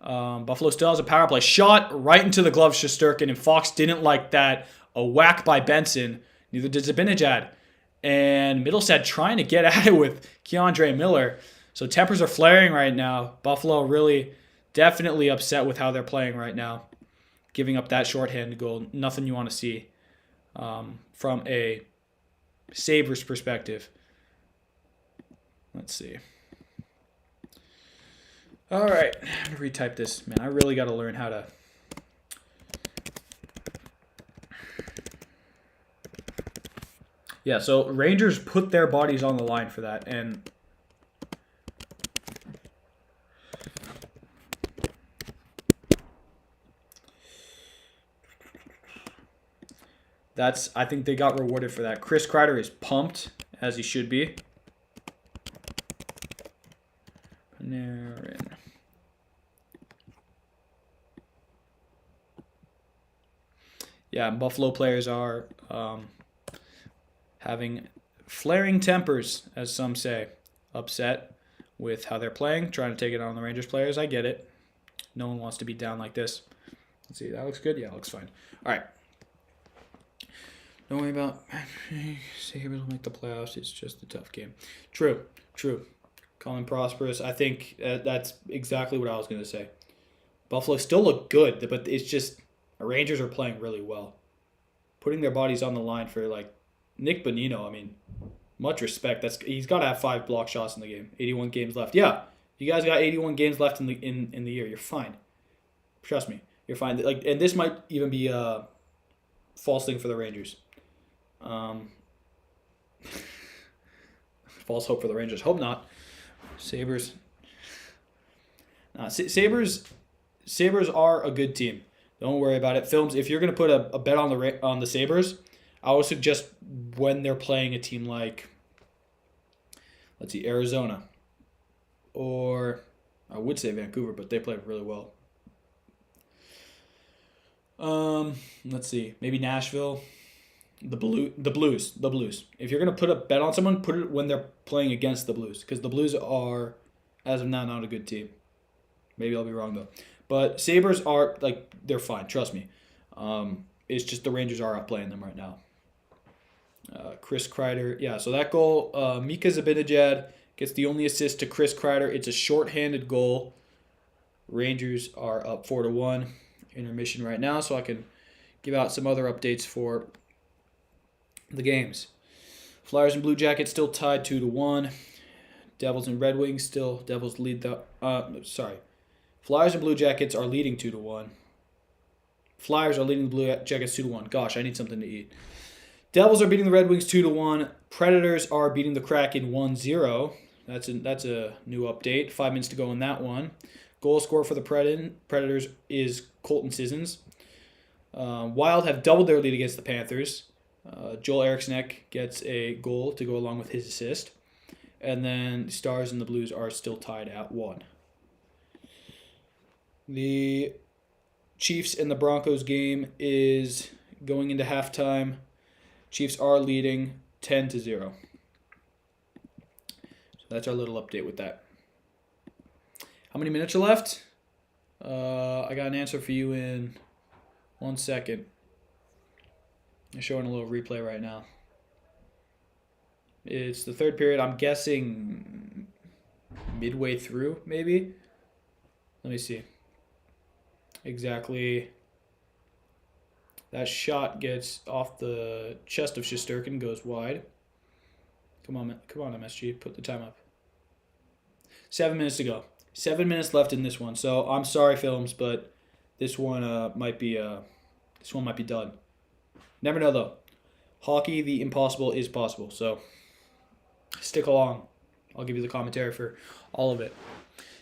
Buffalo still has a power play. Shot right into the glove of Shesterkin, and Fox didn't like that. A whack by Benson. Neither did Zibanejad. And Middlesex trying to get at it with Keandre Miller. So tempers are flaring right now. Buffalo really definitely upset with how they're playing right now. Giving up that shorthanded goal. Nothing you want to see from a Sabres perspective. Let's see. All right, I'm going to retype this. Man, I really got to learn how to... Yeah, so Rangers put their bodies on the line for that, and... I think they got rewarded for that. Chris Kreider is pumped, as he should be. Panarin. Yeah, Buffalo players are having flaring tempers, as some say. Upset with how they're playing, trying to take it on the Rangers players. I get it. No one wants to be down like this. Let's see, that looks good? Yeah, it looks fine. All right. Don't worry about Sabres will make the playoffs. It's just a tough game. True. Colin Prosperous, I think that's exactly what I was going to say. Buffalo still look good, but it's just the Rangers are playing really well. Putting their bodies on the line for, like, Nick Bonino, I mean, much respect. He's got to have 5 block shots in the game. 81 games left. Yeah, you guys got 81 games left in the year. You're fine. Trust me, you're fine. Like, and this might even be a false thing for the Rangers. False hope for the Rangers. Hope not. Sabres. Sabres are a good team. Don't worry about it. Films, if you're going to put a bet on the Sabres, I would suggest when they're playing a team like, let's see, Arizona. Or I would say Vancouver, but they play really well. Let's see, maybe Nashville. The Blues. If you're going to put a bet on someone, put it when they're playing against the Blues. Because the Blues are, as of now, not a good team. Maybe I'll be wrong, though. But Sabres are, like, they're fine. Trust me. It's just the Rangers are outplaying them right now. Chris Kreider. Yeah, so that goal, Mika Zibanejad gets the only assist to Chris Kreider. It's a shorthanded goal. Rangers are up 4-1. Intermission right now, so I can give out some other updates for the games. Flyers and Blue Jackets still tied 2-1. Devils and Red Wings still. Devils lead the. Flyers and Blue Jackets are leading 2-1. Flyers are leading the Blue Jackets 2-1. Gosh, I need something to eat. Devils are beating the Red Wings 2-1. Predators are beating the Kraken 1-0. That's a new update. 5 minutes to go in that one. Goal scorer for the Predators is Colton Sissons. Wild have doubled their lead against the Panthers. Joel Eriksson gets a goal to go along with his assist. And then the Stars and the Blues are still tied at 1. The Chiefs and the Broncos game is going into halftime. Chiefs are leading 10-0. So that's our little update with that. How many minutes are left? I got an answer for you in 1 second. I'm showing a little replay right now. It's the third period. I'm guessing midway through, maybe. Let me see. Exactly. That shot gets off the chest of Shesterkin, goes wide. Come on, MSG. Put the time up. 7 minutes to go. 7 minutes left in this one. So I'm sorry, Films, but this one might be done. Never know though. Hockey, the impossible is possible. So stick along. I'll give you the commentary for all of it.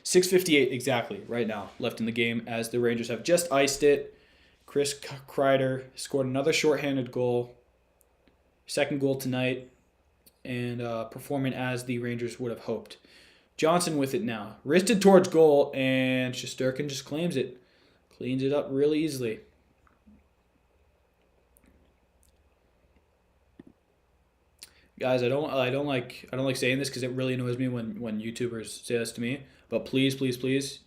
6:58 exactly right now left in the game as the Rangers have just iced it. Chris Kreider scored another shorthanded goal. Second goal tonight. And performing as the Rangers would have hoped. Johnson with it now. Wristed towards goal, and Shesterkin just claims it. Cleans it up really easily. Guys, I don't like saying this because it really annoys me when YouTubers say this to me. But please,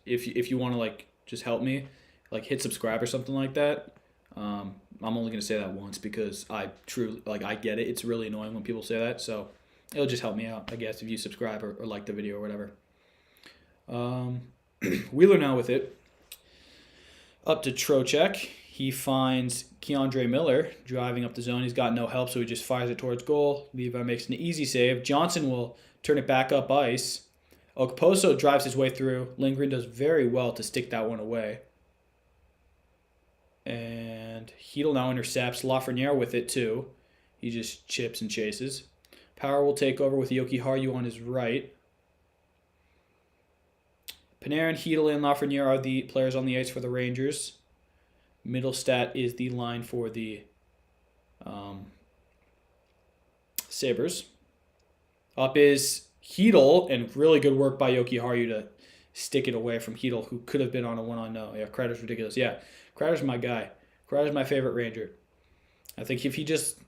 if you want to like just help me, like hit subscribe or something like that. I'm only gonna say that once because I truly I get it. It's really annoying when people say that, so it'll just help me out, I guess, if you subscribe or like the video or whatever. Wheeler now with it. Up to Trocheck. He finds Keandre Miller driving up the zone. He's got no help, so he just fires it towards goal. Levi makes an easy save. Johnson will turn it back up ice. Okposo drives his way through. Lindgren does very well to stick that one away. And Hedl now intercepts. Lafreniere with it too. He just chips and chases. Power will take over with Yoki Haru on his right. Panarin, Hedl, and Lafreniere are the players on the ice for the Rangers. Middlestat is the line for the Sabres. Up is Hedl, and really good work by Yoki Haru to stick it away from Hedl, who could have been on a one-on-no. Yeah, Kreider's ridiculous. Yeah, Kreider's my guy. Kreider's my favorite Ranger. I think if he just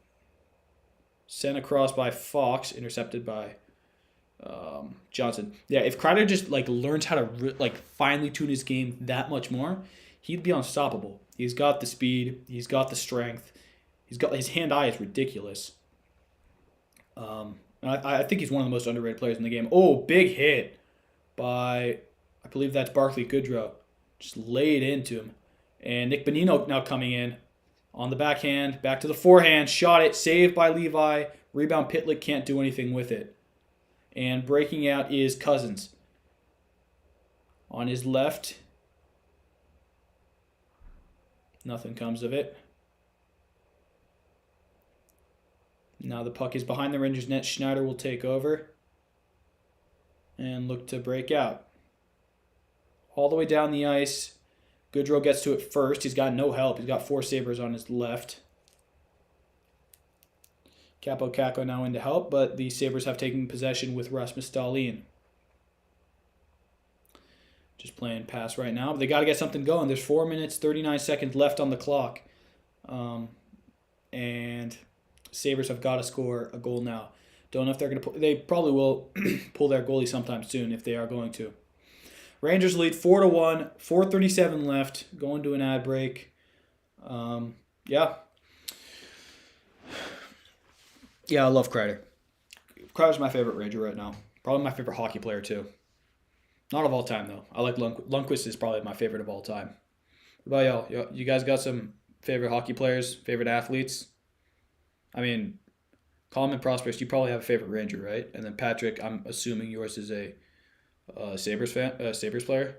sent across by Fox, intercepted by Johnson. Yeah, if Kreider just learns how to finely tune his game that much more, he'd be unstoppable. He's got the speed. He's got the strength. He's got his hand-eye is ridiculous. I think he's one of the most underrated players in the game. Oh, big hit by, I believe that's Barclay Goodrow. Just laid into him. And Nick Bonino now coming in on the backhand. Back to the forehand. Shot it. Saved by Levi. Rebound Pitlick can't do anything with it. And breaking out is Cousins. On his left. Nothing comes of it. Now the puck is behind the Rangers net. Schneider will take over and look to break out. All the way down the ice. Goodrow gets to it first. He's got no help. He's got 4 Sabres on his left. Capo Caco now in to help, but the Sabres have taken possession with Rasmus Dahlin. Just playing pass right now. But they got to get something going. There's 4 minutes, 39 seconds left on the clock. And Sabres have got to score a goal now. Don't know if they're going to pull. They probably will pull their goalie sometime soon if they are going to. Rangers lead 4-1. 4:37 left. Going to an ad break. Yeah. Yeah, I love Kreider. Kreider's my favorite Ranger right now. Probably my favorite hockey player too. Not of all time though. I like Lundqvist is probably my favorite of all time. What about y'all? You guys got some favorite hockey players, favorite athletes? I mean, Coleman Prosperous, you probably have a favorite Ranger, right? And then Patrick, I'm assuming yours is a Sabres fan, Sabres player.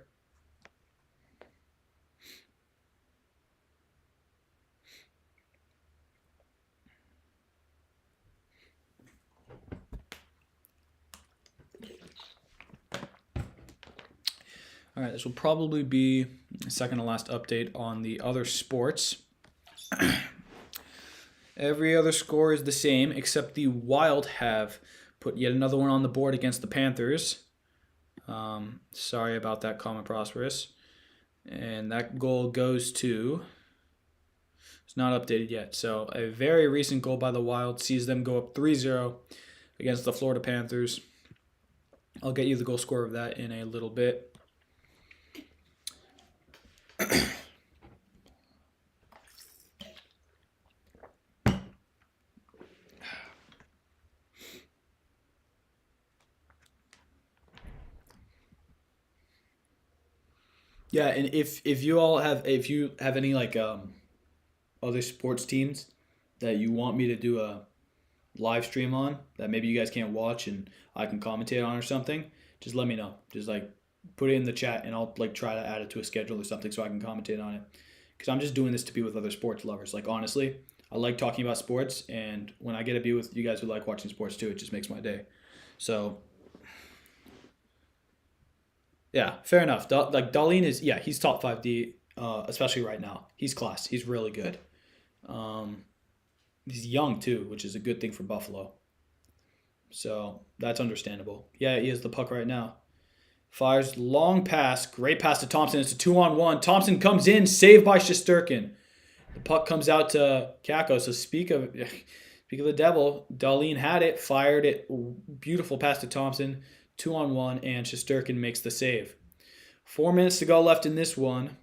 All right, this will probably be the second to last update on the other sports. Every other score is the same, except the Wild have put yet another one on the board against the Panthers. Sorry about that, Common Prosperous. And that goal goes to... It's not updated yet. So a very recent goal by the Wild sees them go up 3-0 against the Florida Panthers. I'll get you the goal score of that in a little bit. Yeah, and if you have any like other sports teams that you want me to do a live stream on that maybe you guys can't watch and I can commentate on or something, just let me know. Just like put it in the chat and I'll like try to add it to a schedule or something so I can commentate on it. Because I'm just doing this to be with other sports lovers. Like honestly, I like talking about sports, and when I get to be with you guys who like watching sports too, it just makes my day. So yeah, fair enough. Like Darlene is, yeah, he's top 5D, especially right now. He's class. He's really good. Um, he's young too, which is a good thing for Buffalo. So that's understandable. Yeah, he has the puck right now. Fires long pass, great pass to Thompson. It's a 2-on-1. Thompson comes in, saved by Shesterkin. The puck comes out to Kako. So speak of the devil, Darlene had it, fired it. Beautiful pass to Thompson. 2-on-1, and Shesterkin makes the save. 4 minutes to go left in this one.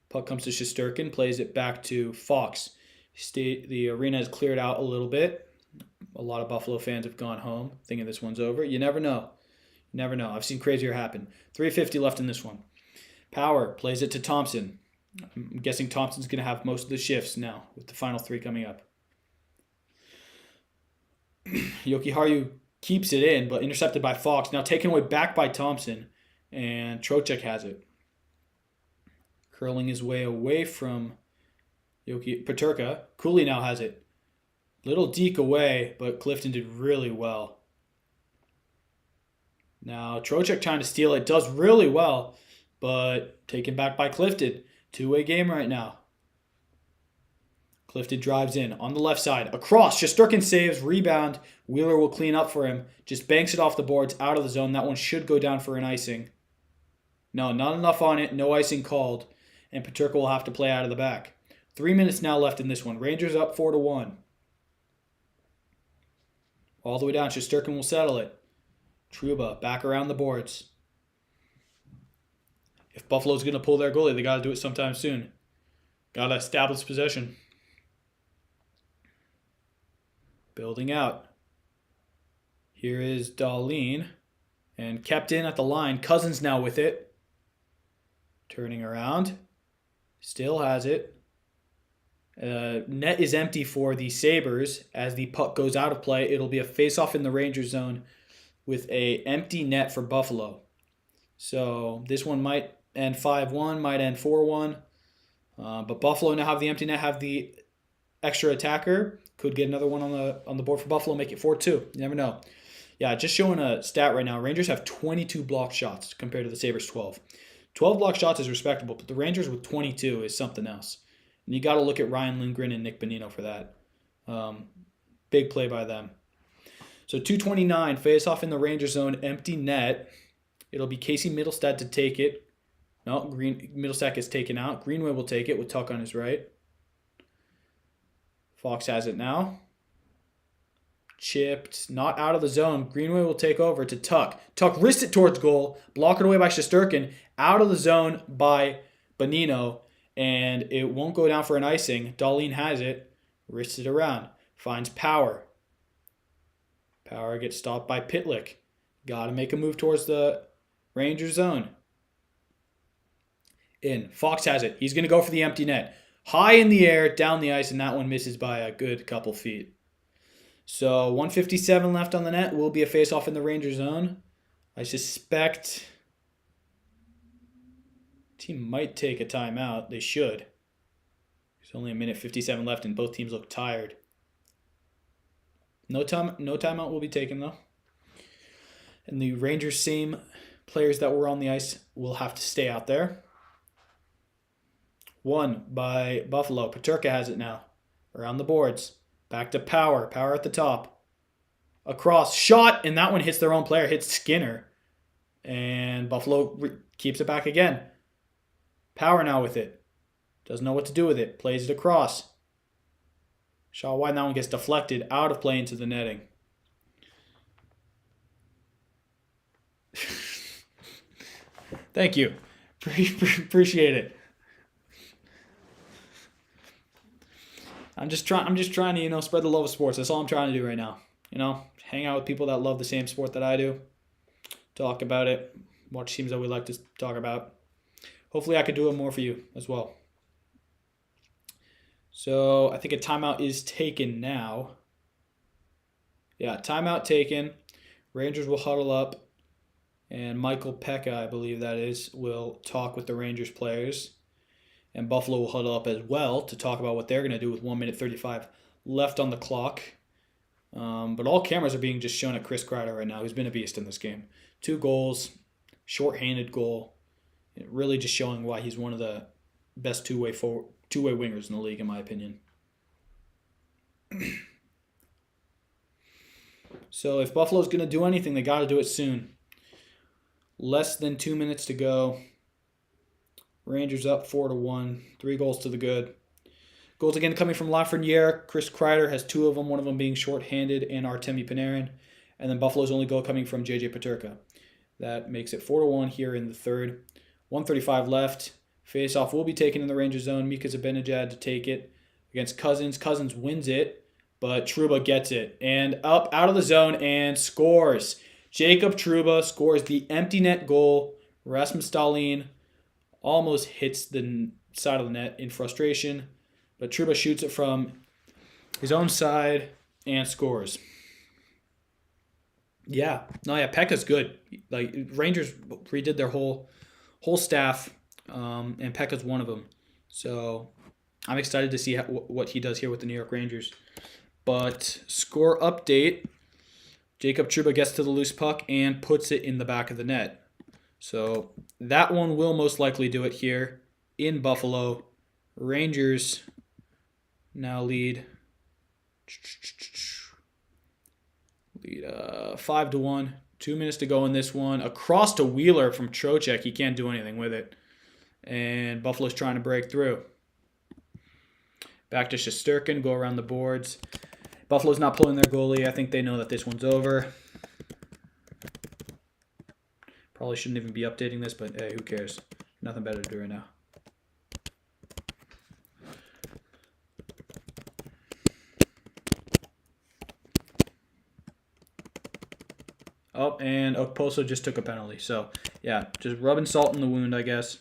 Puck comes to Shesterkin, plays it back to Fox. The arena is cleared out a little bit. A lot of Buffalo fans have gone home thinking this one's over. You never know. You never know. I've seen crazier happen. 3:50 left in this one. Power plays it to Thompson. I'm guessing Thompson's going to have most of the shifts now with the final 3 coming up. Jokiharju keeps it in, but intercepted by Fox. Now taken away back by Thompson, and Trocheck has it. Curling his way away from Peterka. Cooley now has it. Little deke away, but Clifton did really well. Now Trocheck trying to steal it. Does really well, but taken back by Clifton. 2-way game right now. Clifton drives in on the left side. Across. Shesterkin saves. Rebound. Wheeler will clean up for him. Just banks it off the boards. Out of the zone. That one should go down for an icing. No, not enough on it. No icing called. And Peterka will have to play out of the back. 3 minutes now left in this one. Rangers up 4-1. All the way down. Shesterkin will settle it. Trouba back around the boards. If Buffalo's going to pull their goalie, they got to do it sometime soon. Got to establish possession. Building out. Here is Darlene. And kept in at the line. Cousins now with it. Turning around. Still has it. Net is empty for the Sabres. As the puck goes out of play, it'll be a face-off in the Ranger zone with a empty net for Buffalo. So this one might end 5-1, might end 4-1. But Buffalo now have the empty net, have the extra attacker. Could get another one on the board for Buffalo, make it 4-2. You never know. Yeah, just showing a stat right now. Rangers have 22 blocked shots compared to the Sabres 12. 12 blocked shots is respectable, but the Rangers with 22 is something else. And you got to look at Ryan Lindgren and Nick Bonino for that. Big play by them. So 2:29, face-off in the Ranger zone, empty net. It'll be Casey Middlestad to take it. No, Middlestad gets taken out. Greenway will take it with Tuck on his right. Fox has it now. Chipped, not out of the zone. Greenway will take over to Tuck. Tuck wrists it towards goal. Blocked away by Shesterkin. Out of the zone by Bonino. And it won't go down for an icing. Darlene has it. Wrists it around. Finds Power. Power gets stopped by Pitlick. Got to make a move towards the Ranger zone. In. Fox has it. He's going to go for the empty net. High in the air, down the ice, and that one misses by a good couple feet. So 1:57 left on the net. Will be a face-off in the Ranger zone. I suspect the team might take a timeout. They should. There's only 1:57 left, and both teams look tired. No timeout will be taken, though. And the Rangers' same players that were on the ice will have to stay out there. Won by Buffalo. Peterka has it now. Around the boards. Back to Power. Power at the top. Across. Shot. And that one hits their own player. Hits Skinner. And Buffalo keeps it back again. Power now with it. Doesn't know what to do with it. Plays it across. Shot wide. And that one gets deflected out of play into the netting. Thank you. Appreciate it. I'm just trying to, spread the love of sports. That's all I'm trying to do right now. Hang out with people that love the same sport that I do. Talk about it. Watch teams that we like to talk about. Hopefully I could do it more for you as well. So I think a timeout is taken now. Yeah, timeout taken. Rangers will huddle up. And Michael Pekka, I believe that is, will talk with the Rangers players. And Buffalo will huddle up as well to talk about what they're going to do with 1 minute 35 left on the clock. But all cameras are being just shown at Chris Kreider right now, who's been a beast in this game. 2 goals, shorthanded goal. Really just showing why he's one of the best two-way wingers in the league, in my opinion. So if Buffalo's going to do anything, they got to do it soon. Less than 2 minutes to go. Rangers up 4-1. 3 goals to the good. Goals again coming from Lafreniere. Chris Kreider has 2 of them, one of them being shorthanded, and Artemi Panarin. And then Buffalo's only goal coming from JJ Peterka. That makes it 4-1 here in the third. 1:35 left. Face-off will be taken in the Rangers zone. Mika Zibanejad to take it against Cousins. Cousins wins it, but Trouba gets it. And up out of the zone and scores. Jacob Trouba scores the empty net goal. Rasmus Dahlin almost hits the side of the net in frustration, but Trouba shoots it from his own side and scores. Pekka's good. Rangers redid their whole staff, and Pekka's one of them. So I'm excited to see what he does here with the New York Rangers. But score update. Jacob Trouba gets to the loose puck and puts it in the back of the net. So that one will most likely do it here in Buffalo. Rangers now lead 5-1. 2 minutes to go in this one. Across to Wheeler from Trocheck. He can't do anything with it. And Buffalo's trying to break through. Back to Shesterkin. Go around the boards. Buffalo's not pulling their goalie. I think they know that this one's over. Probably shouldn't even be updating this, but hey, who cares? Nothing better to do right now. Oh, and Okposo just took a penalty. So, yeah, just rubbing salt in the wound, I guess.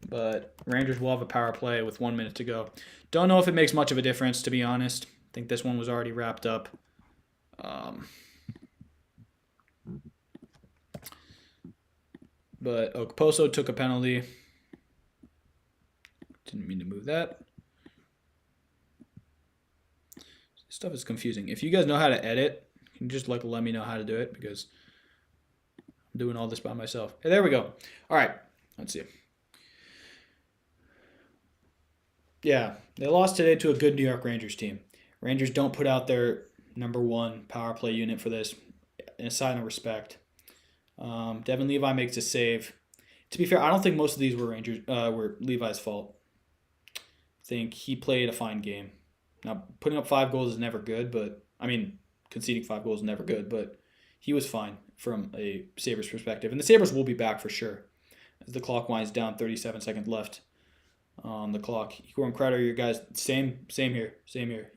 But Rangers will have a power play with 1 minute to go. Don't know if it makes much of a difference, to be honest. I think this one was already wrapped up. But Okposo took a penalty. Didn't mean to move that. This stuff is confusing. If you guys know how to edit, you can just let me know how to do it, because I'm doing all this by myself. Hey, there we go. All right, let's see. Yeah, they lost today to a good New York Rangers team. Rangers don't put out their number 1 power play unit for this, in a sign of respect. Devin Levi makes a save. To be fair, I don't think most of these were Levi's fault. I think he played a fine game. Now, putting up 5 goals is never good, conceding 5 goals is never good, but he was fine from a Sabres perspective. And the Sabres will be back for sure, as the clock winds down, 37 seconds left on the clock. Igor and Kreider, your guys, same here.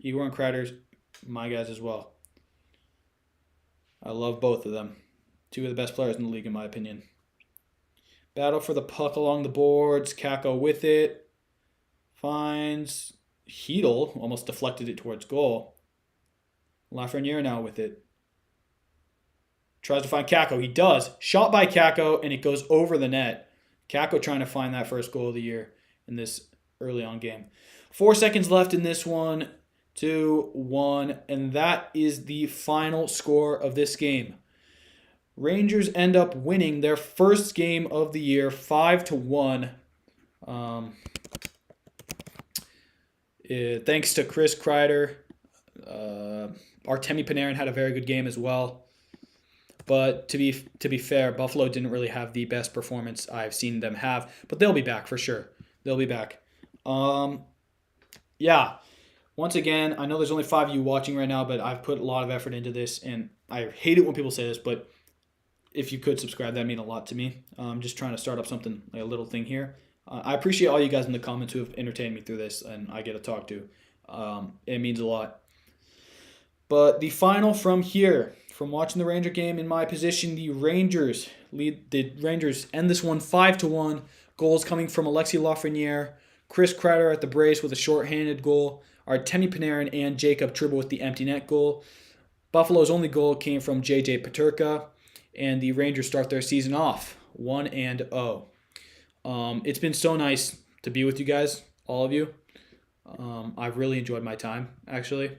Igor and Kreider's my guys as well. I love both of them. 2 of the best players in the league, in my opinion. Battle for the puck along the boards. Kakko with it. Finds Hedl. Almost deflected it towards goal. Lafreniere now with it. Tries to find Kakko. He does. Shot by Kakko, and it goes over the net. Kakko trying to find that first goal of the year in this early on game. 4 seconds left in this one. 2-1. And that is the final score of this game. Rangers end up winning their first game of the year, 5-1. Thanks to Chris Kreider. Artemi Panarin had a very good game as well. But to be fair, Buffalo didn't really have the best performance I've seen them have. But they'll be back for sure. They'll be back. Yeah. Once again, I know there's only 5 of you watching right now, but I've put a lot of effort into this, and I hate it when people say this, but if you could subscribe, that'd mean a lot to me. I'm just trying to start up something, like a little thing here. I appreciate all you guys in the comments who have entertained me through this, and I get to talk to. It means a lot. But the final from here, from watching the Ranger game in my position, the Rangers end this one 5-1. Goals coming from Alexis Lafreniere, Chris Kreider at the brace with a shorthanded goal, Artemi Panarin and Jacob Trouba with the empty net goal. Buffalo's only goal came from JJ Peterka, and the Rangers start their season off 1-0. It's been so nice to be with you guys, all of you. I've really enjoyed my time, actually.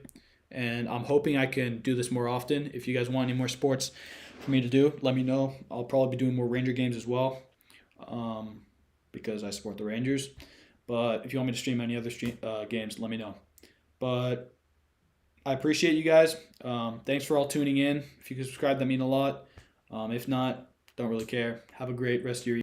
And I'm hoping I can do this more often. If you guys want any more sports for me to do, let me know. I'll probably be doing more Ranger games as well, because I support the Rangers. But if you want me to stream any other games, let me know. But I appreciate you guys. Thanks for all tuning in. If you could subscribe, that means a lot. If not, don't really care. Have a great rest of your